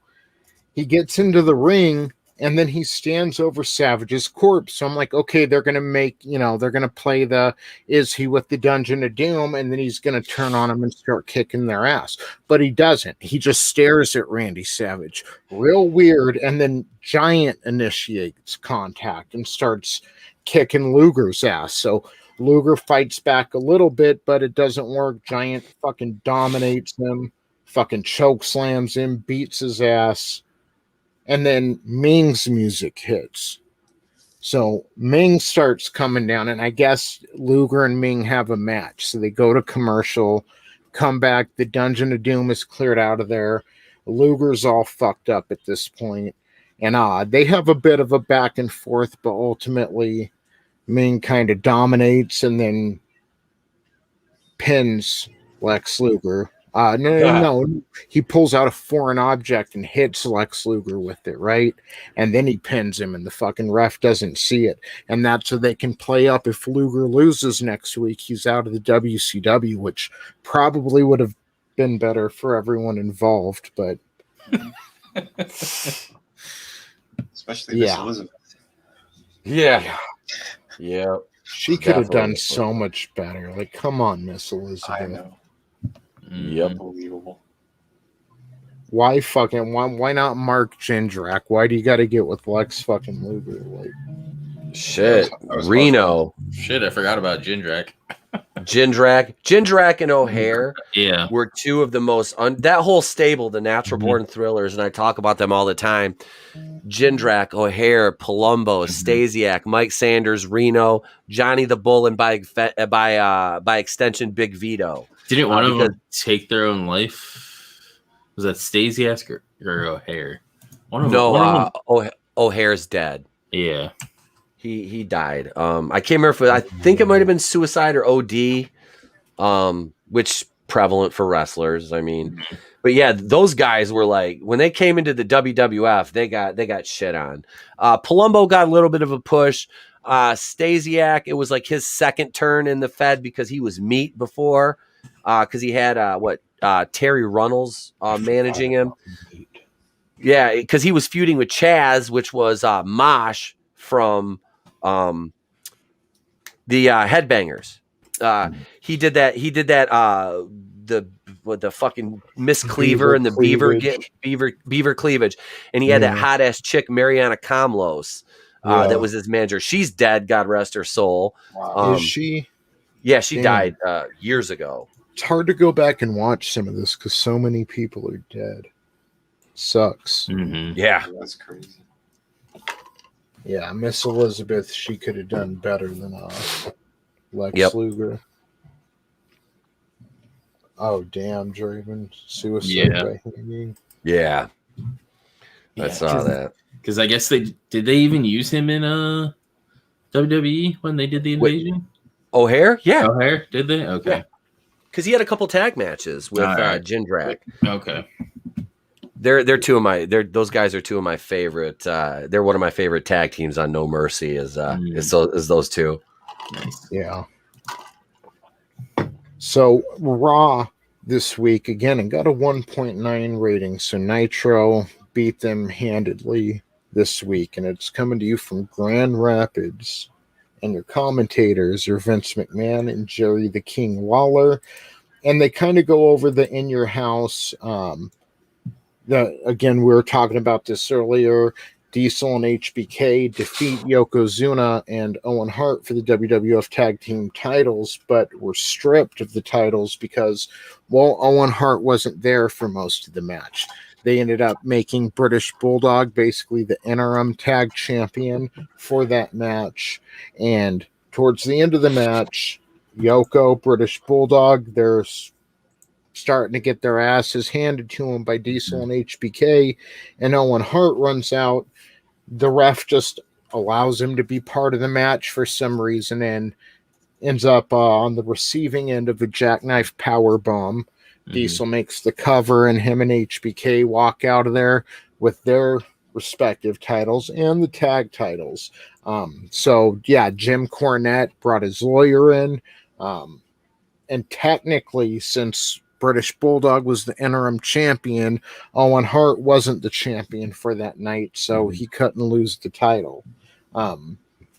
he gets into the ring, and then he stands over Savage's corpse. So I'm like, okay, they're going to make, they're going to play the, is he with the Dungeon of Doom? And then he's going to turn on him and start kicking their ass. But he doesn't. He just stares at Randy Savage. Real weird. And then Giant initiates contact and starts kicking Luger's ass. So Luger fights back a little bit, but it doesn't work. Giant fucking dominates him, fucking choke slams him, beats his ass. And then Ming's music hits. So Ming starts coming down, and I guess Luger and Ming have a match. So they go to commercial, come back. The Dungeon of Doom is cleared out of there. Luger's all fucked up at this point. And they have a bit of a back and forth, but ultimately Ming kind of dominates and then pins Lex Luger. No. He pulls out a foreign object and hits Lex Luger with it, right? And then he pins him, and the fucking ref doesn't see it. And that's so they can play up if Luger loses next week, he's out of the WCW, which probably would have been better for everyone involved, but... Especially Miss Elizabeth. Yeah. She could have done so much better. Like, come on, Miss Elizabeth. I know. Yep. Unbelievable. Why not Mark Jindrak? Why do you got to get with Lex fucking Luger? Like, shit, Reno. Shit, I forgot about Jindrak. Jindrak and O'Hare were two of the most that whole stable, the Natural Born Thrillers, and I talk about them all the time. Jindrak, O'Hare, Palumbo, Stasiak, Mike Sanders, Reno, Johnny the Bull, and by extension Big Vito. Didn't one of them take their own life? Was that Stasiak or O'Hare? O'Hare's dead. Yeah. He died. I can't remember if I think it might have been suicide or OD, which prevalent for wrestlers. I mean, but yeah, those guys were like when they came into the WWF, they got shit on. Palumbo got a little bit of a push. Stasiak, it was like his second turn in the Fed because he was meat before, because he had Terry Runnels managing him. Yeah, because he was feuding with Chaz, which was Mosh from the Headbangers. He did that. The fucking Miss Cleaver and the Beaver cleavage, and he had that hot ass chick Mariana Kamlos that was his manager. She's dead, God rest her soul. Wow. Is she? Yeah, she died years ago. It's hard to go back and watch some of this because so many people are dead. Sucks. Mm-hmm. Yeah, that's crazy. Yeah, Miss Elizabeth, she could have done better than Lex Luger. Oh, damn, Draven. Suicide by hanging. Yeah. I saw that. Because I guess did they even use him in WWE when they did the invasion? O'Hare? Yeah. O'Hare? Did they? Okay. Because he had a couple tag matches with Jindrak. Okay. They're two of my those guys are two of my favorite. They're one of my favorite tag teams on No Mercy is those two. Nice. Yeah. So Raw this week again and got a 1.9 rating. So Nitro beat them handedly this week, and it's coming to you from Grand Rapids. And your commentators are Vince McMahon and Jerry the King Lawler. And they kind of go over the In Your House. Again, we were talking about this earlier. Diesel and HBK defeat Yokozuna and Owen Hart for the WWF Tag Team titles, but were stripped of the titles because, well, Owen Hart wasn't there for most of the match. They ended up making British Bulldog basically the interim tag champion for that match. And towards the end of the match, Yoko, British Bulldog, they're starting to get their asses handed to them by Diesel and HBK, and Owen Hart runs out. The ref just allows him to be part of the match for some reason and ends up on the receiving end of a jackknife power bomb. Diesel makes the cover, and him and HBK walk out of there with their respective titles and the tag titles. So yeah, Jim Cornette brought his lawyer in, and technically, since British Bulldog was the interim champion, Owen Hart wasn't the champion for that night, so he couldn't lose the title.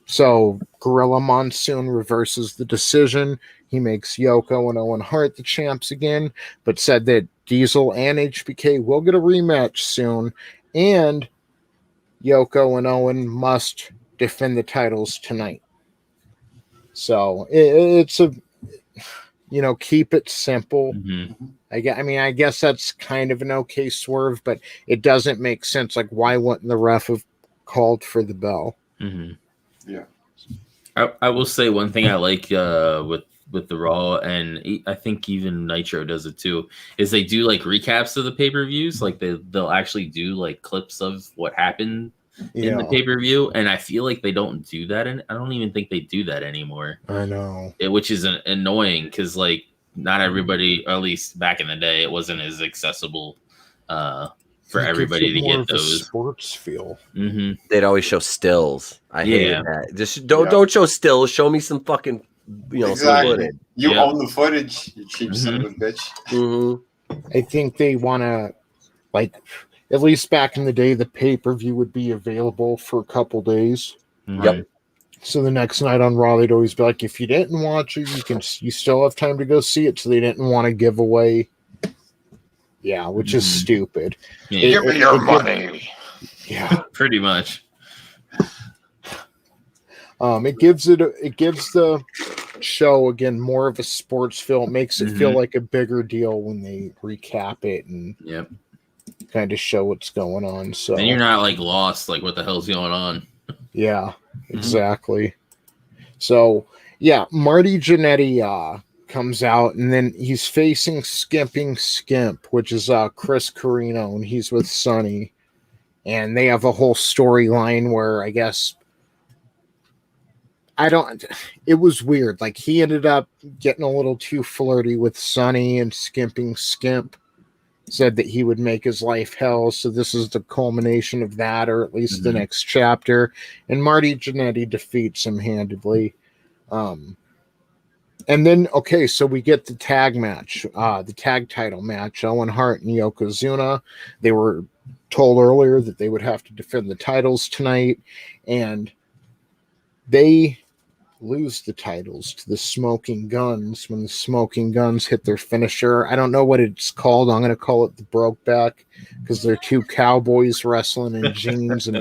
So Gorilla Monsoon reverses the decision. He makes Yoko and Owen Hart the champs again, but said that Diesel and HBK will get a rematch soon, and Yoko and Owen must defend the titles tonight. So it's a, keep it simple. I guess that's kind of an okay swerve, but it doesn't make sense. Like, why wouldn't the ref have called for the bell? Yeah. I will say one thing I like with the Raw, and I think even Nitro does it too, is they do like recaps of the pay-per-views. Like they'll actually do like clips of what happened in the pay-per-view, and I feel like they don't do that, and I don't even think they do that anymore. I know, which is annoying because like not everybody, or at least back in the day, it wasn't as accessible for everybody to get those. Sports feel. They'd always show stills. I hated that. Just don't show stills. Show me some fucking footage. You own the footage, you cheap son of a bitch. I think they want to, like, at least back in the day, the pay-per-view would be available for a couple days. Yep. So the next night on Raw, they'd always be like, if you didn't watch it, you still have time to go see it. So they didn't want to give away. Yeah, which is stupid. Give me your money. Yeah, pretty much. It gives the show again more of a sports feel. It makes it feel like a bigger deal when they recap it and kind of show what's going on. So and you're not like lost, like what the hell's going on. Yeah, exactly. So yeah, Marty Jannetty comes out, and then he's facing Skimping Skimp, which is Chris Carino, and he's with Sonny, and they have a whole storyline where I guess it was weird. Like, he ended up getting a little too flirty with Sonny, and Skimping Skimp said that he would make his life hell. So this is the culmination of that, or at least the next chapter. And Marty Jannetty defeats him handedly. And then, so we get the tag match, the tag title match, Owen Hart and Yokozuna. They were told earlier that they would have to defend the titles tonight, and they lose the titles to the Smoking Guns when the Smoking Guns hit their finisher. I don't know what it's called. I'm going to call it the Brokeback, because they're two cowboys wrestling in jeans, and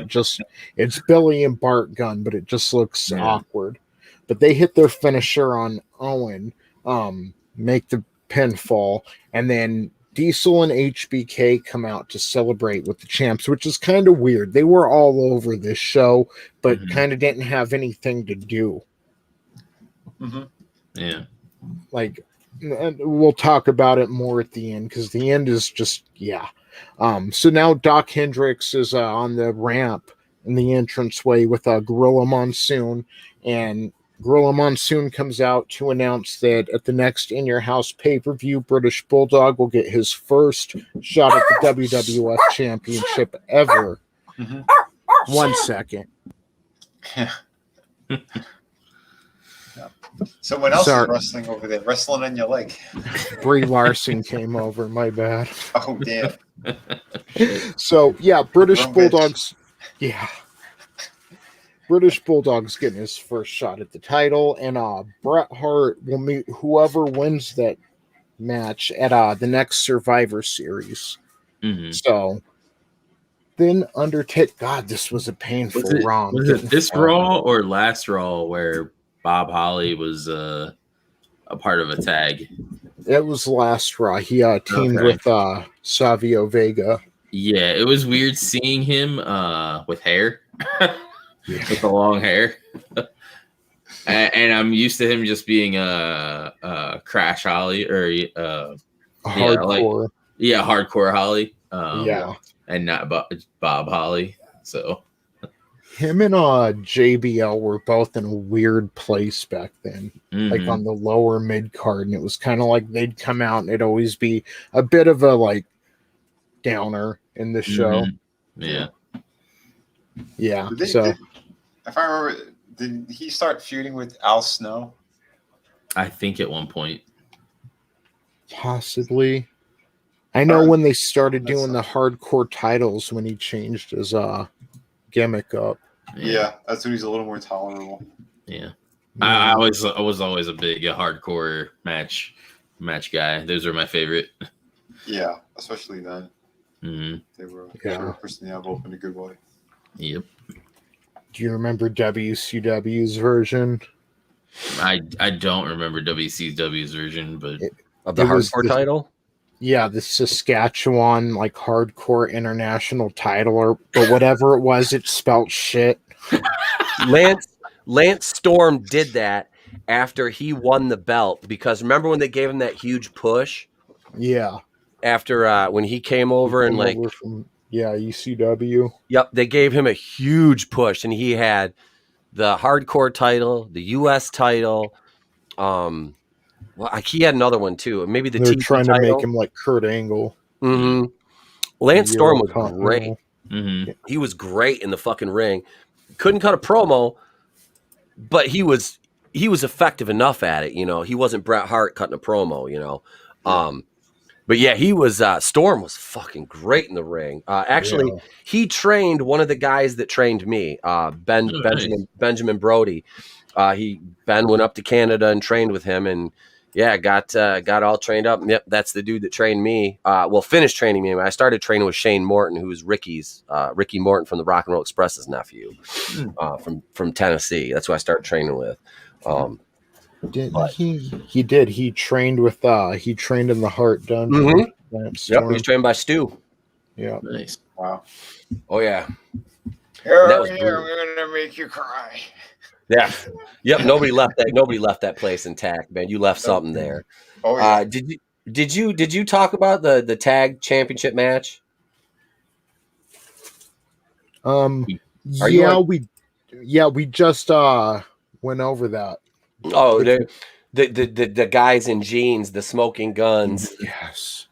it's Billy and Bart Gunn, but it just looks awkward. But they hit their finisher on Owen, make the pinfall, and then Diesel and HBK come out to celebrate with the champs, which is kind of weird. They were all over this show, but kind of didn't have anything to do. Yeah. Like, and we'll talk about it more at the end, because the end is just, so now Doc Hendricks is on the ramp in the entranceway with Gorilla Monsoon, and Gorilla Monsoon comes out to announce that at the next In Your House pay-per-view, British Bulldog will get his first shot at the WWF Championship ever. 1 second. Someone else Sorry. is wrestling over there, wrestling on your leg. Brie Larson came over. My bad. Oh, damn. So yeah, British Wrong bitch. Bulldogs. Yeah. British Bulldogs getting his first shot at the title, and Bret Hart will meet whoever wins that match at the next Survivor Series. Mm-hmm. So then Undertaker. God, this was a painful Raw. Was it this Raw or last Raw where Bob Holly was a part of a tag? It was last Raw. He teamed with Savio Vega. Yeah, it was weird seeing him with hair. With the long hair. And I'm used to him just being a Crash Holly or Hardcore. Hardcore Holly. Yeah. And not Bob Holly. So him and JBL were both in a weird place back then, like on the lower mid card, and it was kind of like they'd come out and it'd always be a bit of a like downer in the show. Yeah. Yeah. So if I remember, did he start feuding with Al Snow? I think at one point. Possibly. I know when they started doing the hardcore titles when he changed his gimmick up. Yeah, that's when he's a little more tolerable. Yeah. I was always a big hardcore match guy. Those are my favorite. Yeah, especially then. Mm-hmm. They were Yeah. pushing the envelope in a good way. Yep. Do you remember WCW's version? I don't remember WCW's version, but Of the hardcore title? Yeah, the Saskatchewan like hardcore international title, but whatever it was, it spelt shit. Lance Storm did that after he won the belt, because remember when they gave him that huge push? Yeah. After when he came over and like from ECW. Yep, they gave him a huge push, and he had the hardcore title, the US title. He had another one too. Maybe the They're TV trying title. to make him like Kurt Angle. Mm-hmm. Lance Storm was Continental. great. mm-hmm. He was great in the fucking ring. Couldn't cut a promo, but he was effective enough at it. You know, he wasn't Bret Hart cutting a promo. You know, but yeah, he was. Storm was fucking great in the ring. Actually, he trained one of the guys that trained me, Benjamin Brody. Ben went up to Canada and trained with him, and got all trained up. Yep, that's the dude that trained me. Finished training me. I started training with Shane Morton, who was Ricky Morton from the Rock and Roll Express's nephew, from Tennessee. That's who I started training with. He did. He trained with he trained in the Hart Dungeon. Yep, he was trained by Stu. Yeah. Nice. Wow. Oh yeah. Here, we're gonna make you cry. Yeah. Yep. Nobody left that place intact, man. You left something there. Oh yeah. Did you talk about the tag championship match? We just went over that. Oh, the guys in jeans, the smoking guns. Yes.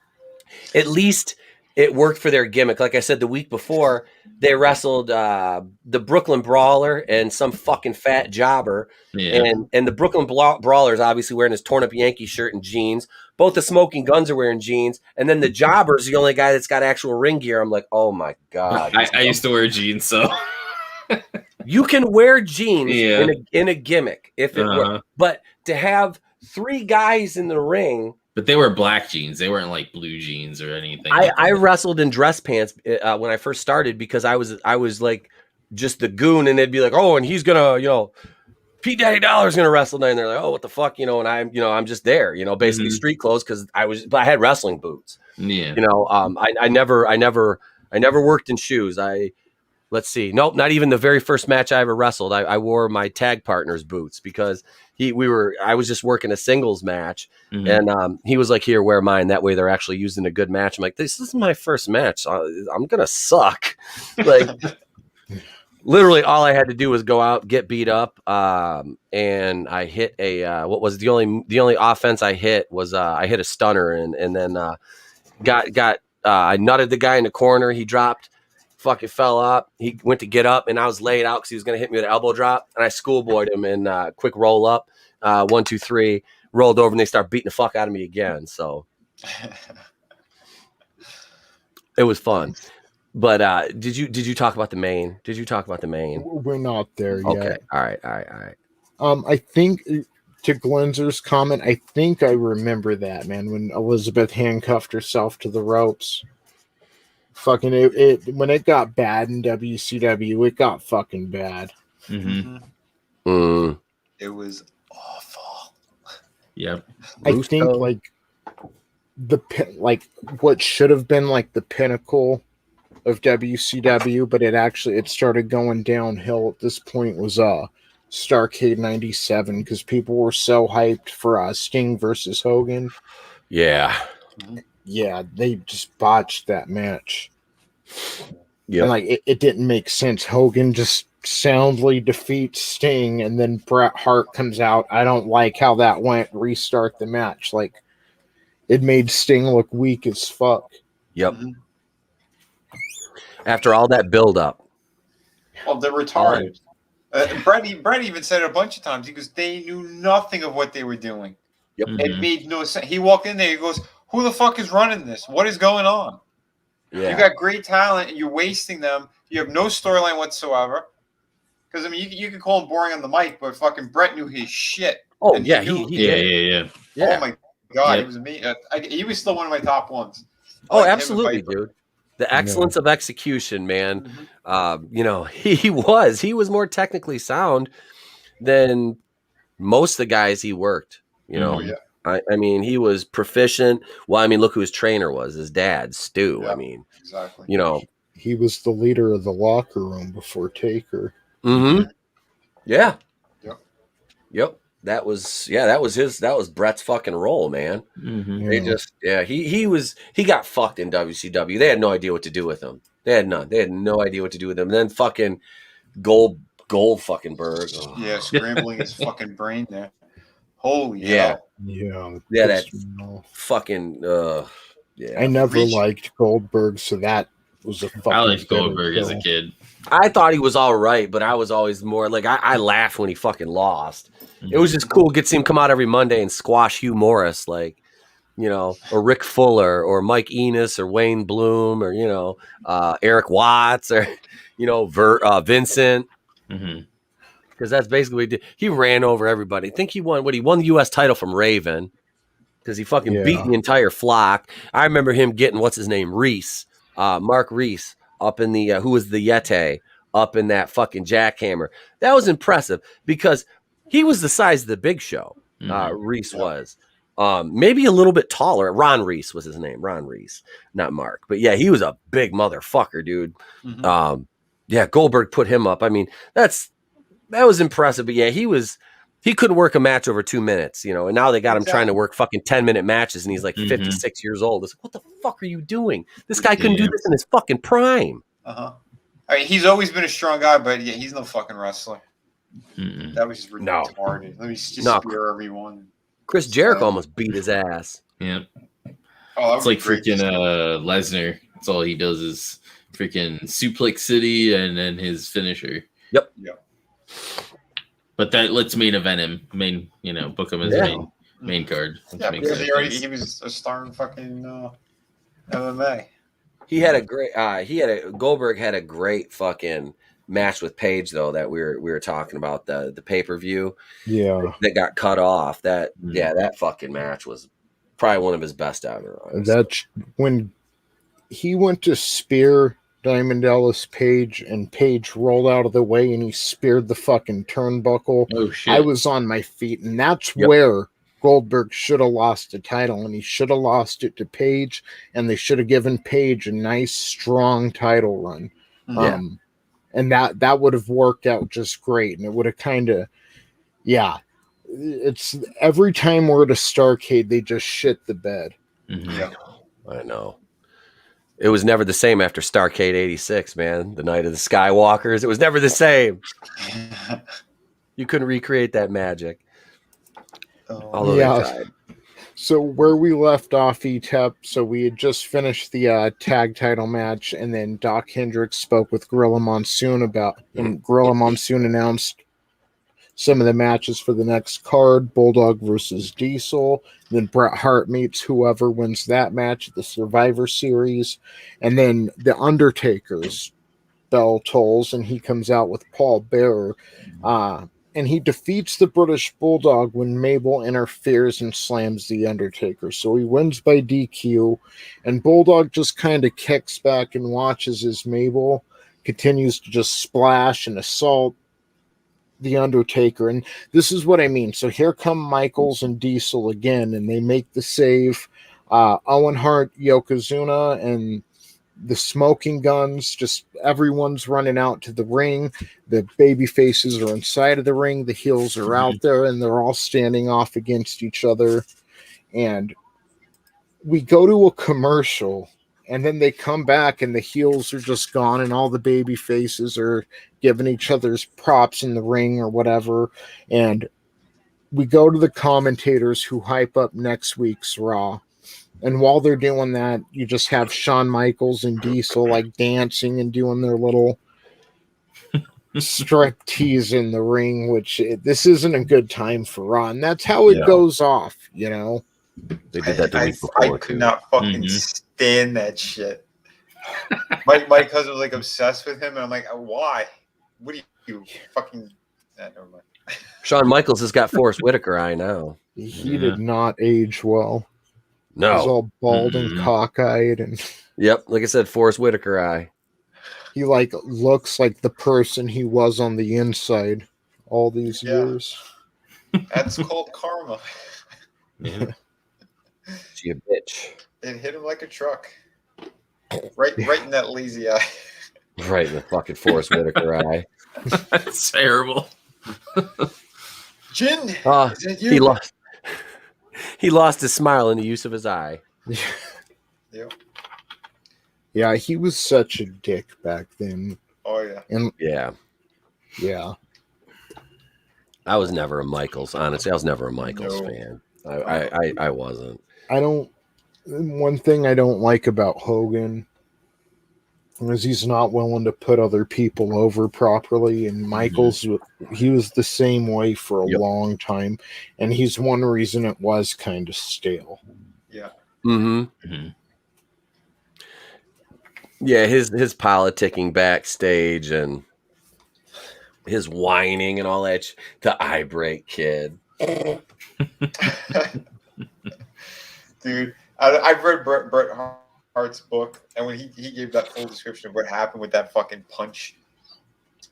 At least it worked for their gimmick. Like I said, the week before, they wrestled the Brooklyn Brawler and some fucking fat jobber. Yeah. And the Brooklyn Brawler is obviously wearing his torn up Yankee shirt and jeans. Both the Smoking Guns are wearing jeans. And then the jobber is the only guy that's got actual ring gear. I'm like, oh my God. I used to wear jeans, so. You can wear jeans in a gimmick if it works. But to have three guys in the ring. But they were black jeans. They weren't like blue jeans or anything. I wrestled in dress pants when I first started because I was like just the goon, and they'd be like, oh, and he's gonna, Pete Daddy Dollar's gonna wrestle tonight. And they're like, oh, what the fuck, and I'm just there, basically street clothes because but I had wrestling boots. Yeah. I never worked in shoes. Let's see. Nope, not even the very first match I ever wrestled. I wore my tag partner's boots because I was just working a singles match, and he was like, "Here, wear mine. That way, they're actually using a good match." I'm like, "This is my first match. I'm gonna suck." Like, literally, all I had to do was go out, get beat up, and I hit a what was the only offense I hit was I hit a stunner, and then I nutted the guy in the corner. He dropped. Fucking fell up. He went to get up, and I was laid out because he was going to hit me with an elbow drop, and I schoolboyed him in quick roll up, 1, 2, 3, rolled over, and they start beating the fuck out of me again. So it was fun. But did you talk about the main? Did you talk about the main? We're not there yet. Okay. All right. I think to Glenzer's comment, I think I remember that, man, when Elizabeth handcuffed herself to the ropes. Fucking it when it got bad in WCW, it got fucking bad. Mm-hmm. It was awful. Yep. I think like what should have been like the pinnacle of WCW, but it started going downhill at this point was Starrcade 97 because people were so hyped for Sting versus Hogan. Yeah. Yeah, they just botched that match. Yeah. And like it didn't make sense. Hogan just soundly defeats Sting, and then Bret Hart comes out. I don't like how that went. Restart the match. Like it made Sting look weak as fuck. Yep. After all that build up. Well, they're retarded. Brett even said it a bunch of times. He goes, they knew nothing of what they were doing. Yep. It made no sense. He walked in there. He goes, who the fuck is running this? What is going on? Yeah. You got great talent, and you're wasting them. You have no storyline whatsoever. Because, I mean, you could call him boring on the mic, but fucking Brett knew his shit. Oh, and yeah. Yeah. Oh, my God. It was amazing. He was still one of my top ones. Oh, absolutely, dude. The excellence of execution, man. You know, he was more technically sound than most of the guys he worked. You know, I mean, he was proficient. Well, I mean, look who his trainer was. His dad, Stu. Yeah, I mean, exactly. You know, he was the leader of the locker room before Taker. Mm-hmm. Yeah. Yep. That was Brett's fucking role, man. Mm-hmm. They just, he got fucked in WCW. They had no idea what to do with him. They had no idea what to do with him. And then fucking Gold fucking Berg. Oh. Yeah, scrambling his fucking brain there. Holy hell. Yeah, that fucking, I never liked Goldberg, so that was a fucking. I liked Goldberg as a kid. I thought he was all right, but I was always more like I laughed when he fucking lost. It was just cool. Get to see him come out every Monday and squash Hugh Morris, like, you know, or Rick Fuller, or Mike Enos, or Wayne Bloom, or, you know, Eric Watts, or, you know, Vincent. Because that's basically what he did. He ran over everybody. I think he won the U.S. title from Raven because he fucking beat the entire flock. I remember him getting what's his name, Mark Reese. Up in the who was the Yeti up in that fucking jackhammer. That was impressive because he was the size of the Big Show. Reese was maybe a little bit taller. Ron Reese was his name. Ron Reese, not Mark. But yeah, he was a big motherfucker, dude. Goldberg put him up. I mean, that was impressive. But yeah, he couldn't work a match over 2 minutes, you know, and now they got him trying to work fucking 10-minute matches, and he's like 56 years old. It's like, what the fuck are you doing? This guy couldn't do this in his fucking prime. I mean, he's always been a strong guy, but yeah, he's no fucking wrestler. That was just retarded. Let me just spear everyone. Chris Jericho almost beat his ass. Yeah. Oh, it's like freaking Lesnar. That's all he does is freaking Suplex City and then his finisher. Yep. But that lets main event him, book him as main card. Yeah, because he was a star in fucking MMA. Goldberg had a great fucking match with Paige though that we were talking about the pay-per-view. Yeah, that got cut off. That fucking match was probably one of his best ever. Honestly. That's when he went to spear Diamond Dallas Page, and Page rolled out of the way and he speared the fucking turnbuckle. Oh shit. I was on my feet, and that's where Goldberg should have lost the title, and he should have lost it to Page, and they should have given Page a nice strong title run. And that would have worked out just great, and it would have kind of it's every time we're at a Starrcade they just shit the bed. I know. It was never the same after Starrcade 86, man. The night of the Skywalkers. It was never the same. You couldn't recreate that magic. Although they tried. So where we left off, Etep, so we had just finished the tag title match, and then Doc Hendricks spoke with Gorilla Monsoon and Gorilla Monsoon announced some of the matches for the next card: Bulldog versus Diesel. Then Bret Hart meets whoever wins that match at the Survivor Series. And then the Undertaker's bell tolls, and he comes out with Paul Bearer. And he defeats the British Bulldog when Mabel interferes and slams the Undertaker. So he wins by DQ, and Bulldog just kind of kicks back and watches as Mabel continues to just splash and assault the Undertaker. And this is what I mean. So here come Michaels and Diesel again, and they make the save. Owen, Hart, Yokozuna, and the smoking guns, just everyone's running out to the ring. The baby faces are inside of the ring. The heels are out there, and they're all standing off against each other. And we go to a commercial, and then they come back, and the heels are just gone, and all the baby faces are giving each other's props in the ring or whatever. And we go to the commentators who hype up next week's Raw. And while they're doing that, you just have Shawn Michaels and Diesel like dancing and doing their little strip tease in the ring, this isn't a good time for Raw. And that's how it goes off, you know? They did that the week before. I could not fucking stand that shit. My cousin was like obsessed with him, and I'm like, why? What do you fucking... never mind. Shawn Michaels has got Forrest Whitaker eye now. He did not age well. No. He's all bald and cockeyed, and yep, like I said, Forrest Whitaker eye. He like looks like the person he was on the inside all these years. That's called karma. Yeah. She a bitch. It hit him like a truck. Right in that lazy eye. Right in the fucking Forrest Whitaker eye. That's terrible. Jin, is it you? He lost his smile in the use of his eye. Yeah, he was such a dick back then. Oh yeah. And yeah. I was never a Michaels. Honestly, I was never a Michaels fan. I wasn't. One thing I don't like about Hogan is he's not willing to put other people over properly. And Michaels, he was the same way for a long time. And he's one reason it was kind of stale. Yeah. Yeah, his politicking backstage and his whining and all that. The eye break kid. Dude, I've read Bret Hart's book, and when he gave that full description of what happened with that fucking punch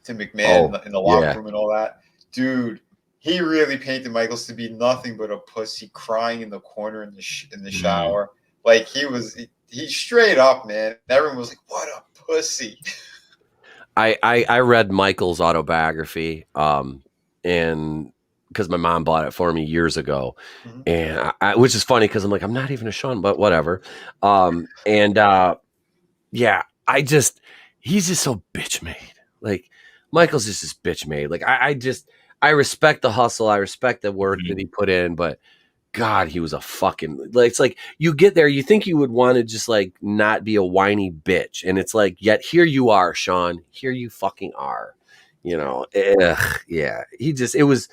to McMahon in the locker room and all that, dude, he really painted Michaels to be nothing but a pussy crying in the corner in the shower. Like he straight up, man. Everyone was like, "What a pussy." I read Michael's autobiography, and because my mom bought it for me years ago, and which is funny because I'm like, I'm not even a Shawn, but whatever. He's just so bitch made. Like Michael's just this bitch made. Like I respect the hustle, I respect the work that he put in, but God, he was a fucking like. It's like you get there, you think you would want to just like not be a whiny bitch, and it's like, yet here you are, Shawn. Here you fucking are. You know, yeah. It was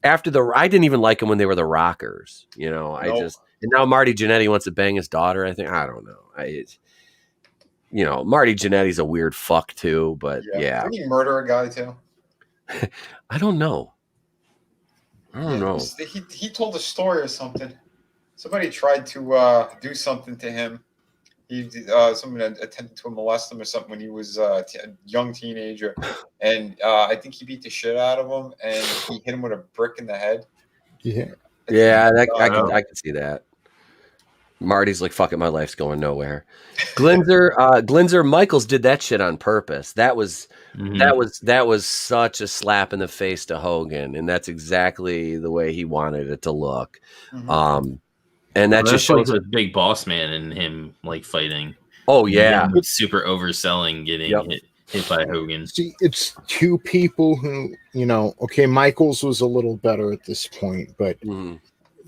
after I didn't even like him when they were the Rockers. You know, and now Marty Jannetty wants to bang his daughter. I don't know. Marty Jannetty's a weird fuck too, but yeah. Didn't he murder a guy too? I don't know. He told a story or something. Somebody tried to do something to him. Someone attempted to molest him or something when he was a young teenager, and I think he beat the shit out of him, and he hit him with a brick in the head. Yeah, I can see that. Marty's like, fuck it, my life's going nowhere. Glinzer Michaels did that shit on purpose. That was such a slap in the face to Hogan, and that's exactly the way he wanted it to look. And that just shows the big boss man and him like fighting. Oh yeah, super overselling, getting hit by Hogan. See, it's two people who, Michaels was a little better at this point, but the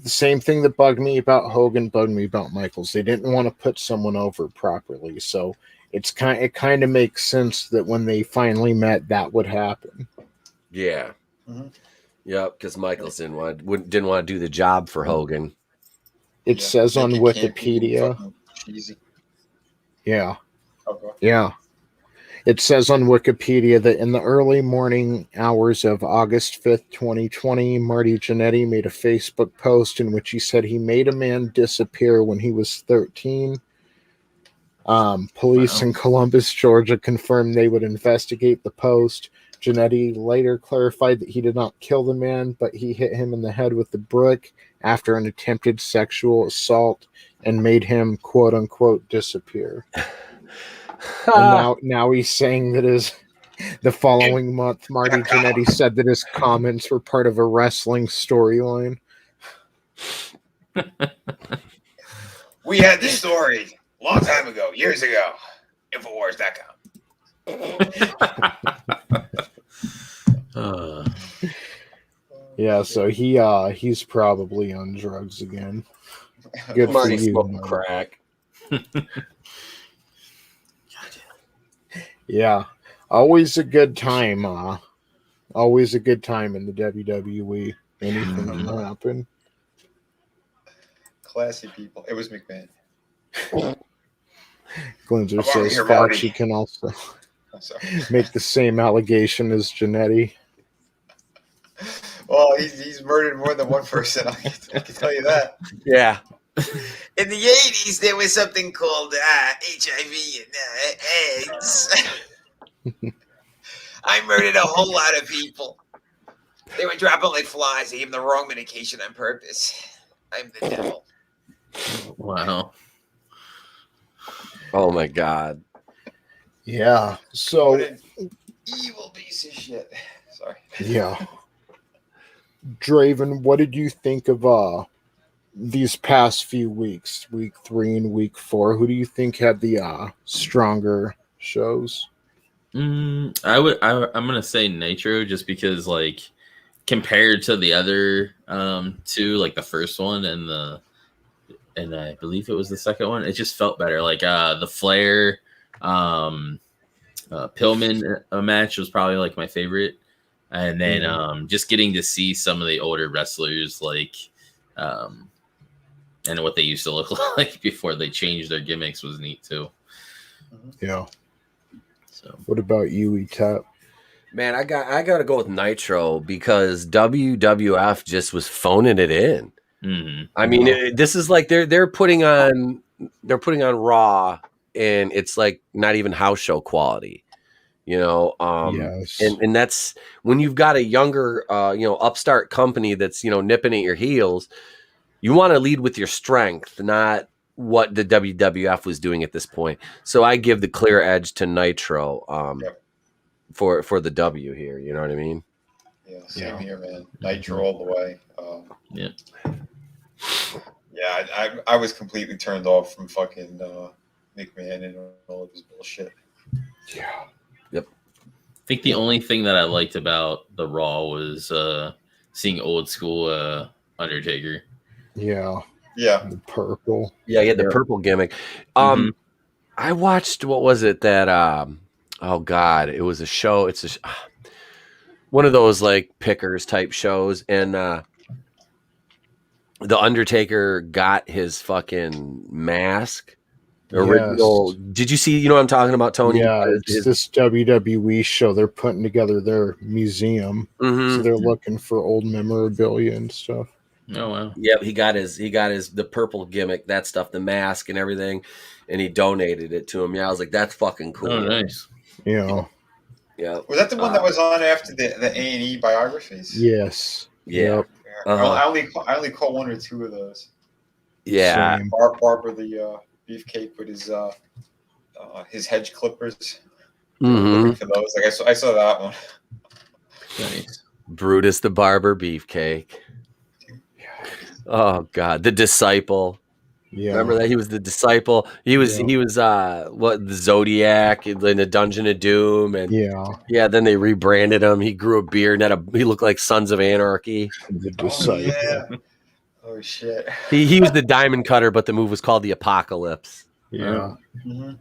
same thing that bugged me about Hogan bugged me about Michaels. They didn't want to put someone over properly, so it kind of makes sense that when they finally met, that would happen. Yeah. Yep, because Michaels didn't want to do the job for Hogan. It says on Wikipedia. Yeah. Okay. Yeah. It says on Wikipedia that in the early morning hours of August 5th, 2020, Marty Jannetty made a Facebook post in which he said he made a man disappear when he was 13. Police in Columbus, Georgia confirmed they would investigate the post. Jannetty later clarified that he did not kill the man, but he hit him in the head with a brick after an attempted sexual assault and made him, quote unquote, disappear. And now he's saying that the following month, Marty Jannetty said that his comments were part of a wrestling storyline. We had the story a long time ago, years ago. Infowars.com. Yeah, so he's probably on drugs again. Good Marty for you, smoking Marty. crack. Yeah, always a good time. Always a good time in the WWE. Anything can happen. Classy people. It was McMahon. Glenzer I'm says already here, Marty. Fauci can also I'm sorry. make the same allegation as Jannetty. Well, he's murdered more than one person. I can tell you that. Yeah. In the 80s, there was something called HIV and AIDS. I murdered a whole lot of people. They were dropping like flies. They gave them the wrong medication on purpose. I'm the devil. Wow. Oh my God. Yeah. So What an evil piece of shit. Sorry. yeah. Draven, what did you think of these past few weeks, week 3 and week 4? Who do you think had the stronger shows? I'm gonna say Nitro just because, like, compared to the other two, like the first one and I believe it was the second one, it just felt better. Like the Flair Pillman match was probably like my favorite, and then just getting to see some of the older wrestlers, like and what they used to look like before they changed their gimmicks was neat too. Yeah. So What about you, Etep? Man, I got to go with Nitro because WWF just was phoning it in. I mean, this is like they're putting on Raw, and it's like not even house show quality, you know. Yes. And that's when you've got a younger, upstart company that's nipping at your heels. You want to lead with your strength, not what the WWF was doing at this point. So I give the clear edge to Nitro for the W here. You know what I mean? Yeah, same here, man. Nitro all the way. yeah. Yeah, I was completely turned off from fucking McMahon and all of his bullshit. Yeah. I think the only thing that I liked about the Raw was seeing old school Undertaker. Yeah. Yeah. The purple. Yeah, he had the purple gimmick. I watched, what was it that, oh God, it was a show. It's one of those like pickers type shows. And the Undertaker got his fucking mask. Original. Yes. Did you see, what I'm talking about, Tony? Yeah, it's this WWE show. They're putting together their museum. So they're looking for old memorabilia and stuff. Oh wow. Yep, he got his the purple gimmick, that stuff, the mask and everything, and he donated it to him. Yeah, I was like, that's fucking cool. Oh, nice. Yeah. Yeah. Was that the one that was on after the A&E biographies? Yes. Yeah. Yep. I only caught one or two of those. Yeah. Same. Barber the beefcake with his hedge clippers. Mm-hmm. For those, like I saw that one. Nice. Brutus the Barber beefcake. Oh God, the disciple. Yeah. Remember that he was the disciple. He was the Zodiac in the Dungeon of Doom, and then they rebranded him. He grew a beard and he looked like Sons of Anarchy. The disciple. Yeah. Oh shit. He was the Diamond Cutter, but the move was called the Apocalypse. Yeah. Mm-hmm.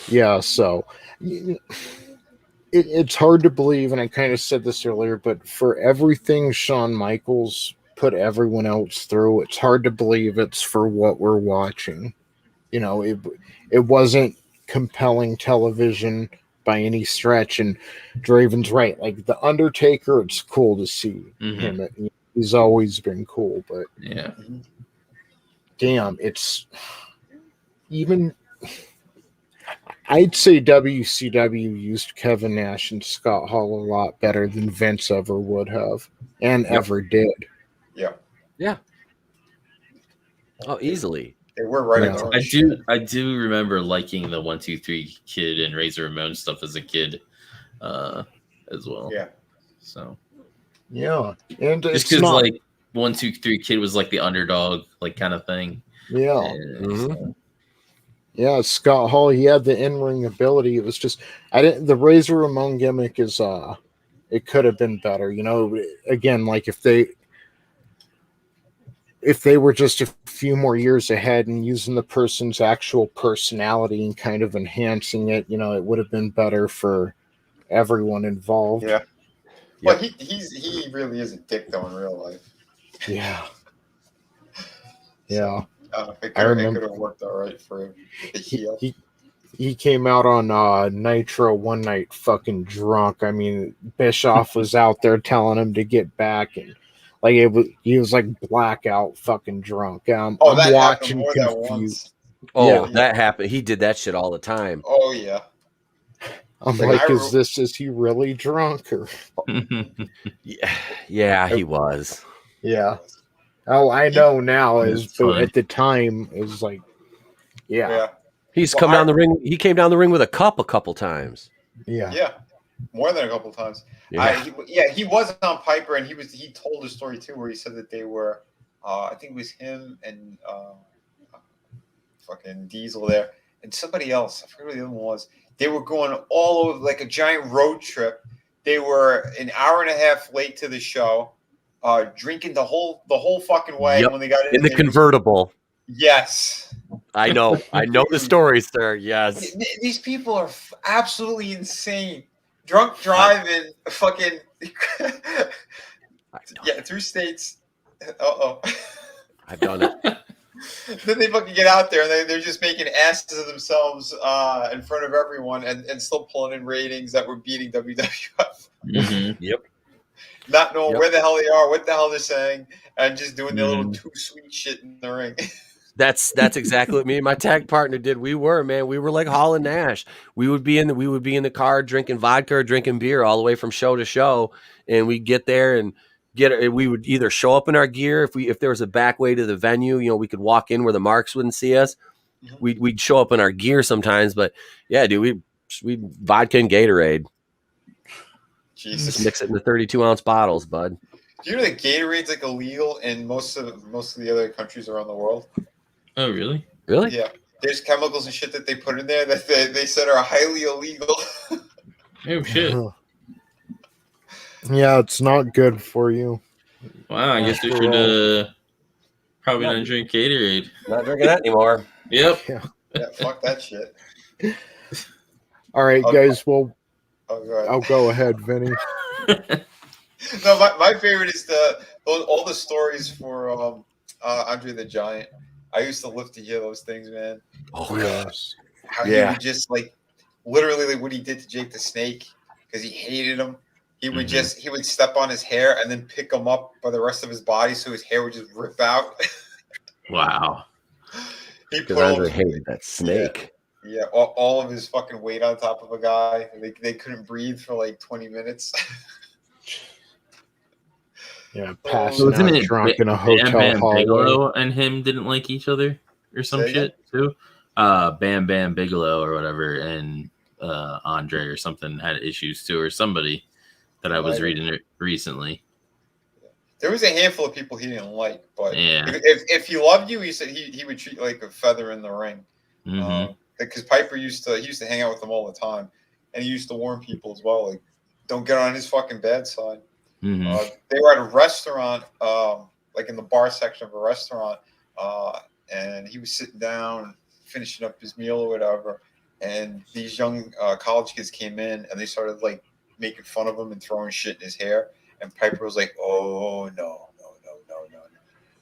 Yeah, so it's hard to believe, and I kind of said this earlier, but for everything Shawn Michaels put everyone else through, it's hard to believe it's for what we're watching. You know, it wasn't compelling television by any stretch, and Draven's right. Like The Undertaker, it's cool to see him. He's always been cool, but yeah, damn, it's even. I'd say WCW used Kevin Nash and Scott Hall a lot better than Vince ever would have and ever did. Yeah. Yeah. Oh, easily. They were right. Yeah. I do remember liking the 1-2-3 Kid and Razor Ramon stuff as a kid, as well. Yeah. So. Yeah, and just because like 1-2-3 Kid was like the underdog, like kind of thing. Yeah. So. Yeah, Scott Hall, he had the in-ring ability. It was just the Razor Ramon gimmick is it could have been better. You know, again, like if they were just a few more years ahead and using the person's actual personality and kind of enhancing it, you know, it would have been better for everyone involved. Yeah. Well, he really is a dick though in real life. Yeah. Yeah. It could have worked all right for him. He came out on Nitro one night fucking drunk. I mean, Bischoff was out there telling him to get back, and like he was like blackout fucking drunk. I'm watching confused. Oh, yeah. That happened. He did that shit all the time. Oh yeah. I'm like, is he really drunk or? Yeah, he was. Yeah. Oh, I know now. But at the time, it was like, yeah. He's come down the ring. He came down the ring with a cup a couple times. Yeah. Yeah. More than a couple times. Yeah. He was on Piper, and he told a story too where he said that they were, I think it was him and fucking Diesel there and somebody else. I forget what the other one was. They were going all over like a giant road trip. They were an hour and a half late to the show, drinking the whole fucking way. Yep. When they got in the convertible. Yes. I know the story, sir. Yes. These people are absolutely insane. Drunk driving, fucking through states. I've done it. Then they fucking get out there and they're just making asses of themselves in front of everyone and still pulling in ratings that were beating WWF. Yep. Not knowing where the hell they are, what the hell they're saying, and just doing their little too sweet shit in the ring. That's exactly what me and my tag partner did. We were like Hall and Nash. We would be in the car drinking vodka or drinking beer all the way from show to show, and we'd get there and we would either show up in our gear if there was a back way to the venue, you know, we could walk in where the marks wouldn't see us. We'd show up in our gear sometimes, but yeah, dude, we vodka and Gatorade. Jesus. Just mix it in the 32-ounce bottles, bud. Do you know that Gatorade's like illegal in most of the other countries around the world? Oh, really? Really? Yeah. There's chemicals and shit that they put in there that they said are highly illegal. Oh, shit. Yeah, it's not good for you. Wow, I guess we should probably not drink Gatorade. Not drinking that anymore. Yep. Yeah, fuck that shit. All right, guys. Well, go I'll go ahead, Vinny. No, my favorite is all the stories for Andre the Giant. I used to live to hear those things, man. Oh yes. How he would just like literally like what he did to Jake the Snake because he hated him. He would he would step on his hair and then pick him up by the rest of his body so his hair would just rip out. Wow. Because Andre hated that snake. Yeah, all of his fucking weight on top of a guy. They couldn't breathe for like 20 minutes. Yeah, passing out drunk in a hotel hallway. Bigelow and him didn't like each other or some shit too. Bam Bam Bigelow or whatever, and Andre or something had issues too, or somebody that I was reading recently. There was a handful of people he didn't like, but yeah. if he loved you, he said he would treat you like a feather in the ring. Because Piper used to hang out with him all the time, and he used to warn people as well, like don't get on his fucking bad side. They were at a restaurant, like in the bar section of a restaurant, and he was sitting down, finishing up his meal or whatever, and these young college kids came in and they started like making fun of him and throwing shit in his hair. And Piper was like, "Oh no,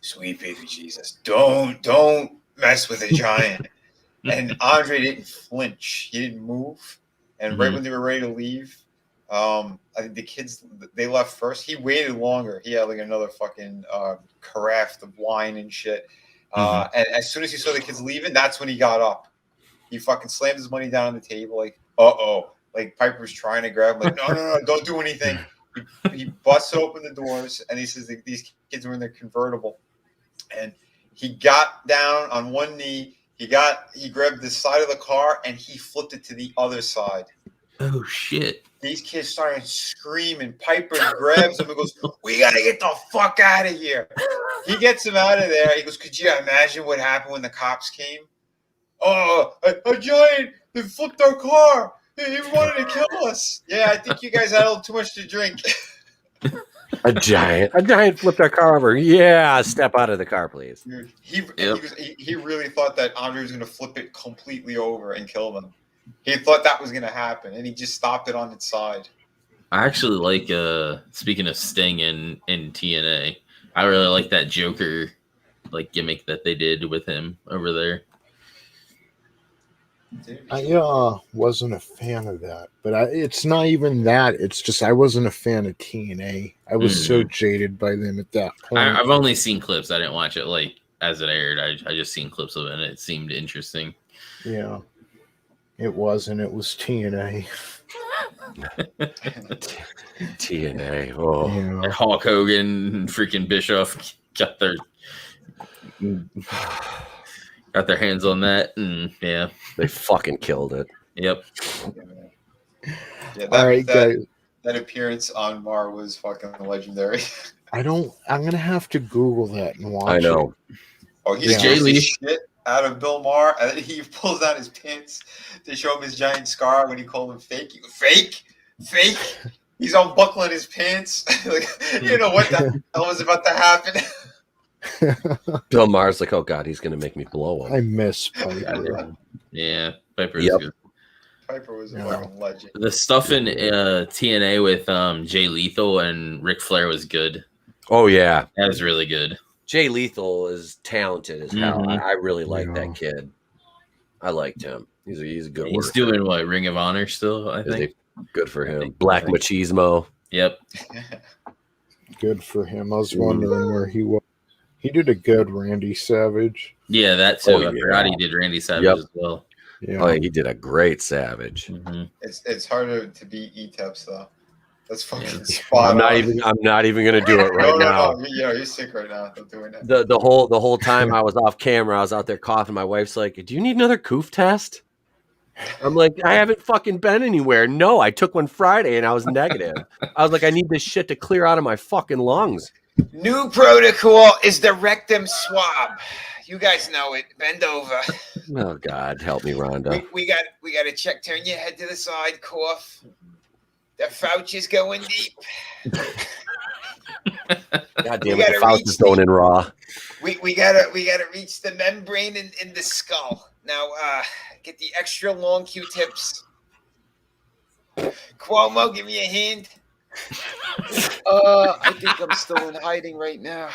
sweet baby Jesus, don't mess with a giant." And Andre didn't flinch; he didn't move. And right when they were ready to leave, I think the kids they left first. He waited longer. He had like another fucking carafe of wine and shit. And as soon as he saw the kids leaving, that's when he got up. He fucking slammed his money down on the table, like, like Piper's trying to grab him, like, no, don't do anything. He busted open the doors, and he says that these kids were in their convertible, and he got down on one knee. He grabbed the side of the car, and he flipped it to the other side. Oh shit! These kids started screaming. Piper grabs him and goes, "We gotta get the fuck out of here." He gets him out of there. He goes, "Could you imagine what happened when the cops came? Oh, a giant! They flipped our car. He wanted to kill us." Yeah, I think you guys had a little too much to drink. A giant flipped our car over. Yeah, step out of the car, please. Dude, he really thought that Andre was going to flip it completely over and kill them. He thought that was going to happen, and he just stopped it on its side. I actually like, speaking of Sting in TNA, I really like that Joker like gimmick that they did with him over there. I wasn't a fan of that, but it's not even that. It's just I wasn't a fan of TNA. I was so jaded by them at that point. I've only seen clips. I didn't watch it like as it aired. I just seen clips of it, and it seemed interesting. Yeah, it wasn't. It was TNA. TNA. Oh, Yeah. Hulk Hogan and freaking Bischoff got their hands on that, and yeah, they fucking killed it. Yep. Yeah, All right, guys. That appearance on Mar was fucking legendary. I'm gonna have to Google that and watch. I know. Oh, he's Jay the Lee shit out of Bill Maher, and then he pulls down his pants to show him his giant scar when he called him fake. He goes, fake. He's unbuckling his pants. Like, you know what the hell was about to happen. Bill Maher's like, oh god, he's gonna make me blow him. I miss Piper. Yeah, Piper is Yep. good. Piper was a fucking legend. The stuff in TNA with Jay Lethal and Ric Flair was good. Oh yeah, That was really good. Jay Lethal is talented as hell. I really like that kid. I liked him. He's a good. He's worker. doing what, Ring of Honor still, I think. Good for him. Black Machismo. Yep. Good for him. I was wondering where he was. He did a good Randy Savage. Yeah, that too. Oh, I forgot he did Randy Savage as well. Yeah. Oh, he did a great Savage. It's harder to beat Etep though. That's fucking spot I'm on. not even gonna do it right now. No. Yeah, you're sick right now. Don't do it. The whole time I was off camera, I was out there coughing. My wife's like, "Do you need another coof test?" I'm like, "I haven't fucking been anywhere." No, I took one Friday and I was negative. I was like, "I need this shit to clear out of my fucking lungs." New protocol is the rectum swab. You guys know it. Bend over. Oh God, help me, Rhonda. We got to check. Turn your head to the side. Cough. The Fouch is going deep. God damn it, the Fouch is going in raw. We gotta reach the membrane in the skull. Now get the extra long Q-tips. Cuomo, give me a hand. I think I'm still in hiding right now.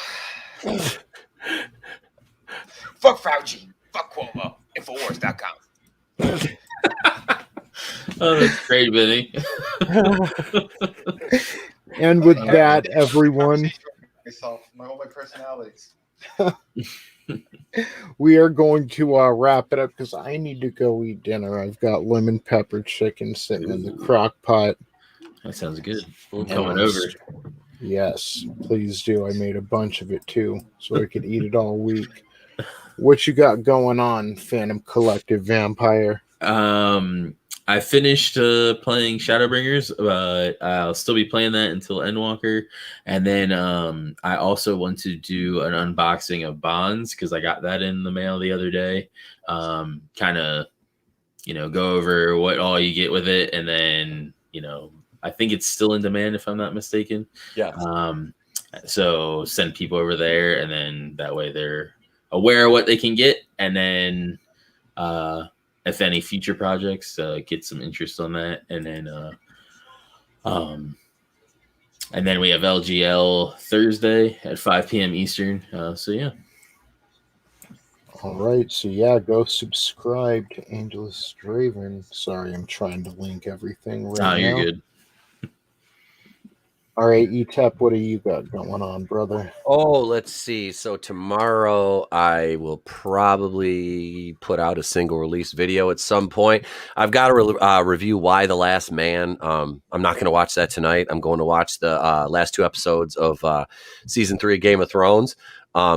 Fuck Fauci. Fuck Cuomo. Infowars.com. Oh, that's great, Vinny. And with that, everyone, All my personalities. we are going to wrap it up because I need to go eat dinner. I've got lemon pepper chicken sitting in the crock pot. That sounds good. I'm coming over. Yes, please do. I made a bunch of it too, so I could eat it all week. What you got going on, Phantom Collective Vampire? I finished playing Shadowbringers, but I'll still be playing that until Endwalker. And then I also want to do an unboxing of Bonds because I got that in the mail the other day. Kind of, go over what all you get with it. And then, I think it's still in demand if I'm not mistaken. Yeah. So send people over there, and then that way they're aware of what they can get. And then if any future projects, get some interest on that. And then And then we have LGL Thursday at 5 p.m. Eastern. So yeah. All right, so yeah, go subscribe to Angelous Draven. Sorry, I'm trying to link everything right now. You're good. All right, Etep, what do you got going on, brother? Oh, let's see. So tomorrow I will probably put out a single release video at some point. I've got to review Why the Last Man. I'm not going to watch that tonight. I'm going to watch the last 2 episodes of season 3 of Game of Thrones.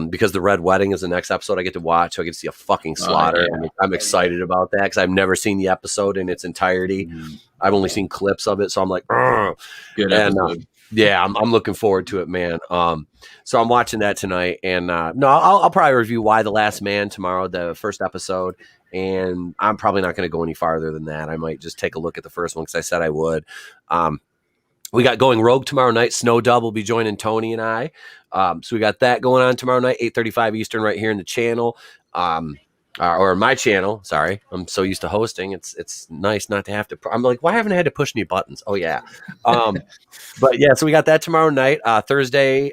Because the Red Wedding is the next episode I get to watch, so I get to see a fucking slaughter. Yeah. I'm excited about that because I've never seen the episode in its entirety. I've only seen clips of it, so I'm like, ugh. Good And episode. yeah, I'm looking forward to it, man. So I'm watching that tonight, and no, I'll probably review Why the Last Man tomorrow, the first episode, and I'm probably not going to go any farther than that. I might just take a look at the first one because I said I would. We got Going Rogue tomorrow night. Snow Dub will be joining Tony and I. So we got that going on tomorrow night, 8:35 Eastern, right here in the channel, or my channel. Sorry, I'm so used to hosting. It's nice not to have to. I'm like, why haven't I had to push any buttons? Oh yeah, but yeah. So we got that tomorrow night. Thursday.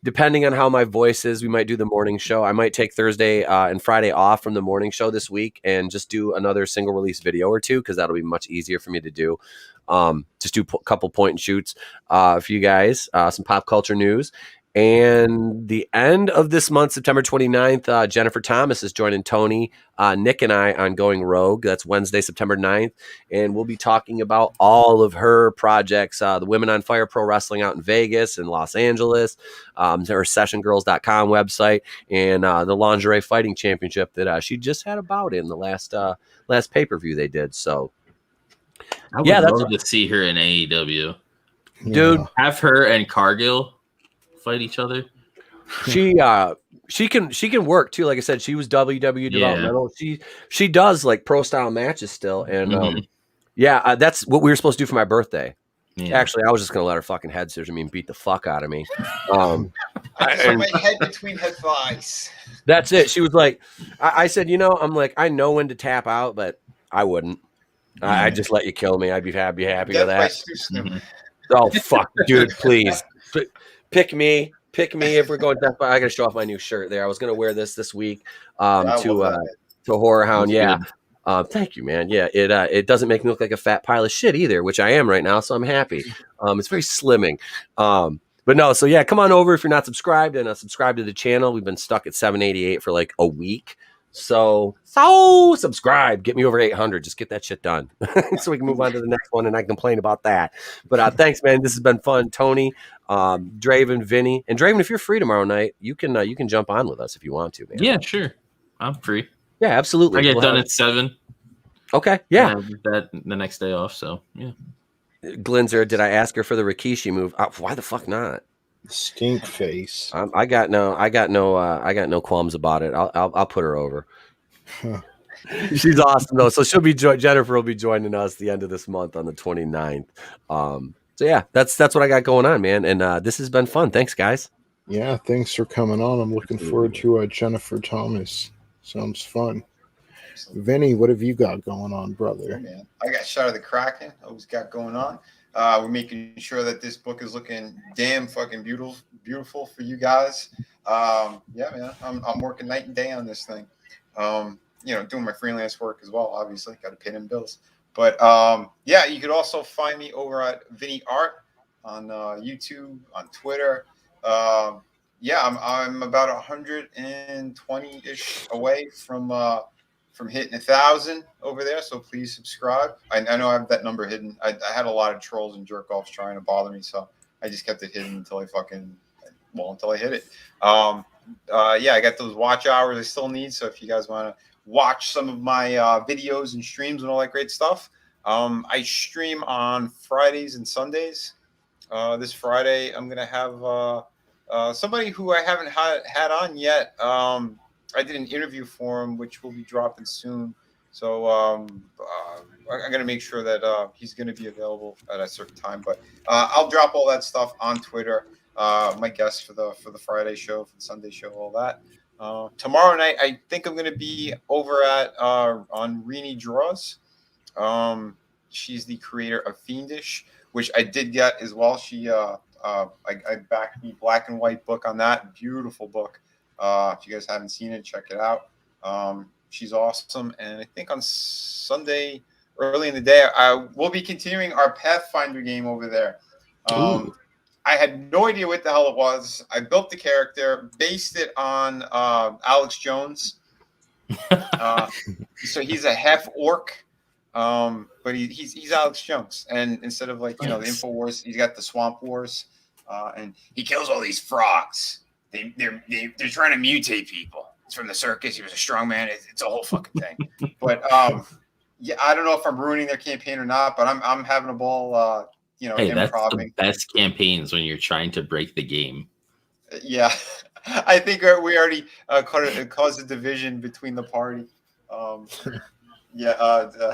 Depending on how my voice is, we might do the morning show. I might take Thursday and Friday off from the morning show this week and just do another single release video or 2 because that'll be much easier for me to do. Just do a couple point and shoots for you guys, some pop culture news. And the end of this month, September 29th, Jennifer Thomas is joining Tony, Nick, and I on Going Rogue. That's Wednesday, September 9th. And we'll be talking about all of her projects, the Women on Fire Pro Wrestling out in Vegas and Los Angeles, her SessionGirls.com website, and the Lingerie Fighting Championship that she just had a bout in the last pay-per-view they did. So, I would love to see her in AEW. Dude, have her and Cargill fight each other. She can work too. Like I said, she was WWE developmental. She does like pro style matches still, and that's what we were supposed to do for my birthday. Yeah. Actually, I was just gonna let her fucking head scissors me and beat the fuck out of me. I put my head between her thighs. That's it. She was like, I said, I'm like, I know when to tap out, but I wouldn't. I'd just let you kill me. I'd be happy with that. Oh fuck, dude, please. Pick me if we're going down. I gotta show off my new shirt there. I was gonna wear this week to Horror Hound. Yeah. Thank you, man. Yeah, it doesn't make me look like a fat pile of shit either, which I am right now, so I'm happy. It's very slimming. But no, so yeah, come on over if you're not subscribed and subscribe to the channel. We've been stuck at 788 for like a week. So subscribe, get me over 800. Just get that shit done so we can move on to the next one and I complain about that. But thanks, man. This has been fun. Tony, Draven, Vinny, and Draven, if you're free tomorrow night, you can jump on with us if you want to, man. Yeah, sure. I'm free. Yeah, absolutely. I get done at 7. Okay. Yeah. That the next day off. So yeah. Glinzer, did I ask her for the Rikishi move? Why the fuck not? Stink face. I got no qualms about it. I'll put her over. She's awesome though. So Jennifer will be joining us the end of this month on the 29th. So yeah, that's what I got going on, man. And this has been fun. Thanks, guys. Yeah, thanks for coming on. I'm looking forward to Jennifer Thomas. Sounds fun. Vinny, what have you got going on, brother? Man, I got Shot of the Kraken. Always got going on. We're making sure that this book is looking damn fucking beautiful for you guys. Yeah, man, I'm working night and day on this thing. Doing my freelance work as well. Obviously, got to pay them bills. But yeah, you could also find me over at VinnieArt on YouTube, on Twitter. Yeah, I'm about 120-ish away from hitting 1,000 over there, so please subscribe. I know I have that number hidden. I had a lot of trolls and jerk offs trying to bother me, so I just kept it hidden until I hit it. Yeah, I got those watch hours I still need, so if you guys want to watch some of my videos and streams and all that great stuff, I stream on Fridays and Sundays. This Friday, I'm going to have somebody who I haven't had on yet. I did an interview for him, which will be dropping soon. So I'm going to make sure that he's going to be available at a certain time. But I'll drop all that stuff on Twitter. My guests for the Friday show, for the Sunday show, all that. Tomorrow night, I think I'm going to be over at on Rini Draws. She's the creator of Fiendish. which I did get as well. She I backed the black and white book on that. Beautiful book. If you guys haven't seen it, check it out. She's awesome. And I think on Sunday, early in the day, I will be continuing our Pathfinder game over there. I had no idea what the hell it was. I built the character, based it on Alex Jones. So he's a half orc, but he's Alex Jones. And instead of like, the InfoWars, he's got the Swamp Wars, and he kills all these frogs. They're trying to mutate people. It's from the circus. He was a strong man. It's a whole fucking thing. But yeah, I don't know if I'm ruining their campaign or not, but I'm having a ball. Hey, that's the best campaigns when you're trying to break the game. Yeah, I think we already caused a division between the party.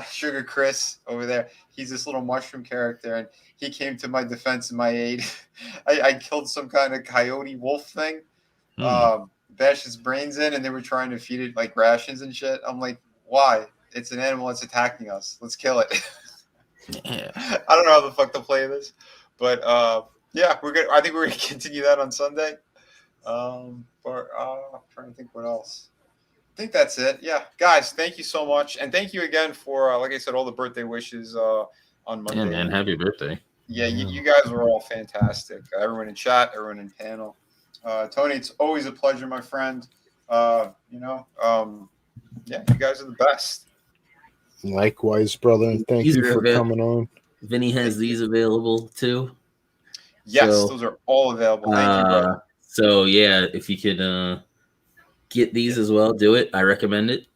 Sugar Chris over there, he's this little mushroom character, and he came to my defense and my aid. I killed some kind of coyote wolf thing, bashed his brains in, and they were trying to feed it like rations and shit. I'm like, why? It's an animal that's attacking us. Let's kill it. Yeah. I don't know how the fuck to play this, but yeah, I think we're gonna continue that on Sunday. I'm trying to think what else. I think that's it. Yeah, guys, thank you so much, and thank you again for, like I said, all the birthday wishes on Monday. Yeah, man, happy birthday. Yeah, you guys were all fantastic. Everyone in chat, everyone in panel. Tony, it's always a pleasure, my friend. Yeah, you guys are the best. Likewise, brother, and thank you for coming on. Vinny has these available too. Yes, those are all available. Thank you, brother. So yeah, if you could get these as well, do it. I recommend it.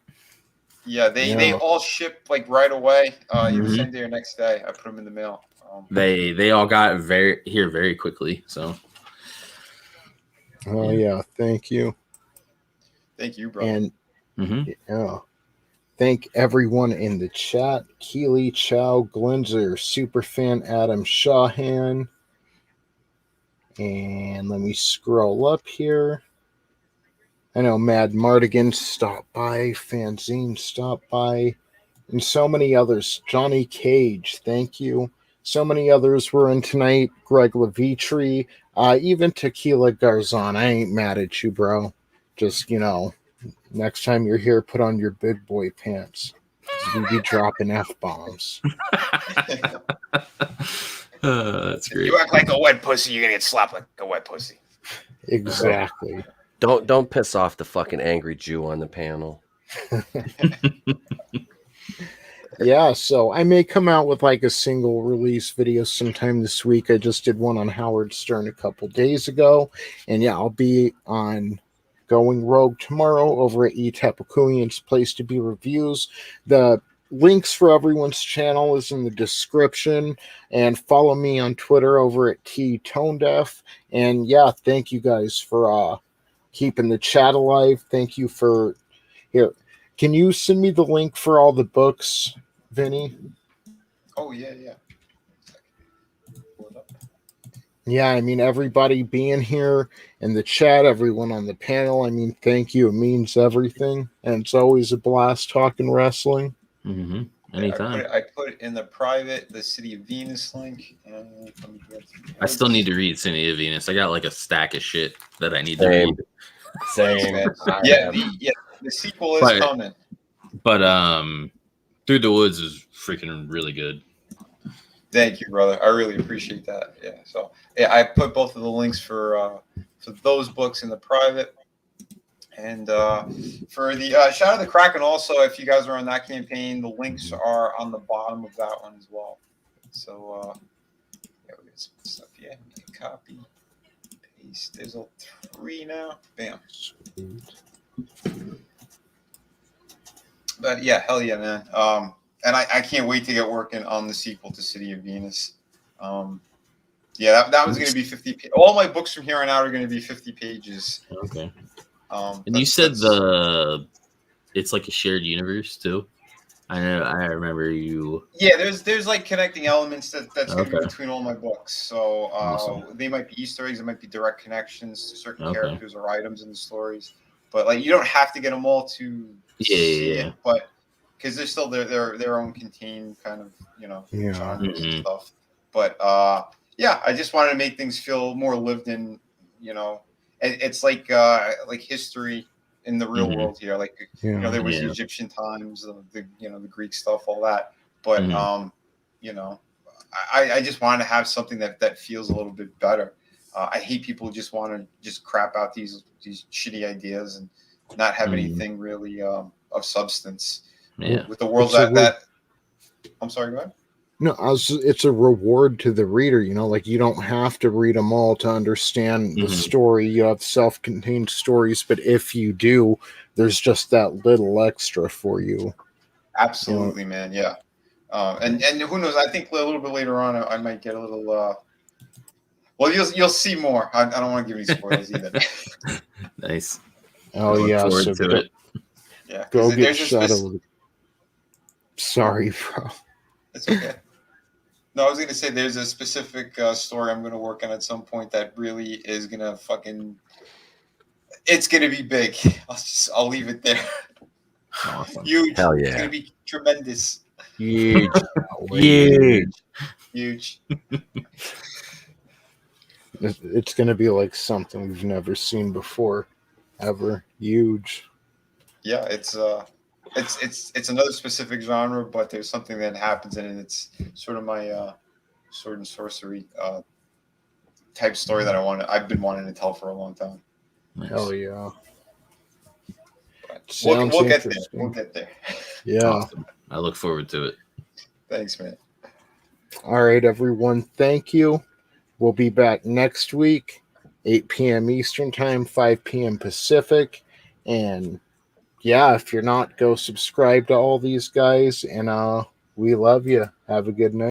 Yeah, they all ship like right away. Either same day or next day. I put them in the mail. They all got very quickly. So. Oh yeah, thank you. Thank you, bro. And yeah. Thank everyone in the chat. Keely, Chow, Glenzer, Superfan, Adam Shawhan. And let me scroll up here. I know Mad Mardigan stopped by. Fanzine stopped by. And so many others. Johnny Cage, thank you. So many others were in tonight. Greg Levitri. Even Tequila Garzon. I ain't mad at you, bro. Just, next time you're here, put on your big boy pants. We'll be dropping F-bombs. That's great. If you act like a wet pussy, you're going to get slapped like a wet pussy. Exactly. Don't piss off the fucking angry Jew on the panel. Yeah, so I may come out with like a single release video sometime this week. I just did one on Howard Stern a couple days ago. And yeah, I'll be on Going Rogue tomorrow over at Etep Wokuian's Place to Be Reviews. The links for everyone's channel is in the description, and follow me on Twitter over at TToneDeaf. And yeah, thank you guys for keeping the chat alive. Thank you for here. Can you send me the link for all the books, Vinny? Oh yeah. Yeah, I mean, everybody being here in the chat, everyone on the panel, I mean, thank you. It means everything. And it's always a blast talking wrestling. Anytime. I put in the private the City of Venus link. I still need to read City of Venus. I got like a stack of shit that I need to read. Same. The sequel is coming. But Through the Woods is freaking really good. Thank you, brother. I really appreciate that. Yeah. So yeah, I put both of the links for those books in the private, and for the Shadow of the Kraken. Also, if you guys are on that campaign, the links are on the bottom of that one as well. So yeah, we got some stuff. Yeah, copy, paste. There's all 3 now. Bam. But yeah, hell yeah, man. And I can't wait to get working on the sequel to City of Venus. Yeah, that was going to be 50. All my books from here on out are going to be 50 pages. Okay. And you said it's like a shared universe too. I know. I remember you. Yeah, there's like connecting elements that's going to be between all my books. So they might be Easter eggs, it might be direct connections to certain characters or items in the stories. But like, you don't have to get them all to see it, but because they're still their own contained kind of genres and stuff. But yeah, I just wanted to make things feel more lived in. You know, it's like history in the real world here. Like you know, there was the Egyptian times, the Greek stuff, all that. But you know, I just wanted to have something that feels a little bit better. I hate people who just want to just crap out these shitty ideas and not have anything really of substance. With the world that I'm sorry, go ahead. No, it's a reward to the reader, you know, like you don't have to read them all to understand the story. You have self-contained stories, but if you do, there's just that little extra for you. Absolutely, man. Yeah. And who knows? I think a little bit later on, I might get a little. Well, you'll see more. I don't want to give any spoilers either. Nice. Oh yeah, so to it. Yeah. Go get Shadow. Sorry, bro. It's okay. No, I was going to say there's a specific story I'm going to work on at some point that really is going to it's going to be big. I'll leave it there. Awesome. Huge. Hell yeah. It's going to be tremendous. Huge. Huge. Huge. It's going to be like something we've never seen before, ever. Huge. Yeah, it's another specific genre, but there's something that happens in it. It's sort of my sword and sorcery type story that I've been wanting to tell for a long time. Nice. Hell yeah. We'll get there. We'll get there. Yeah. Awesome. I look forward to it. Thanks, man. All right, everyone. Thank you. We'll be back next week, 8 p.m. Eastern Time, 5 p.m. Pacific. And yeah, if you're not, go subscribe to all these guys. And we love you. Have a good night.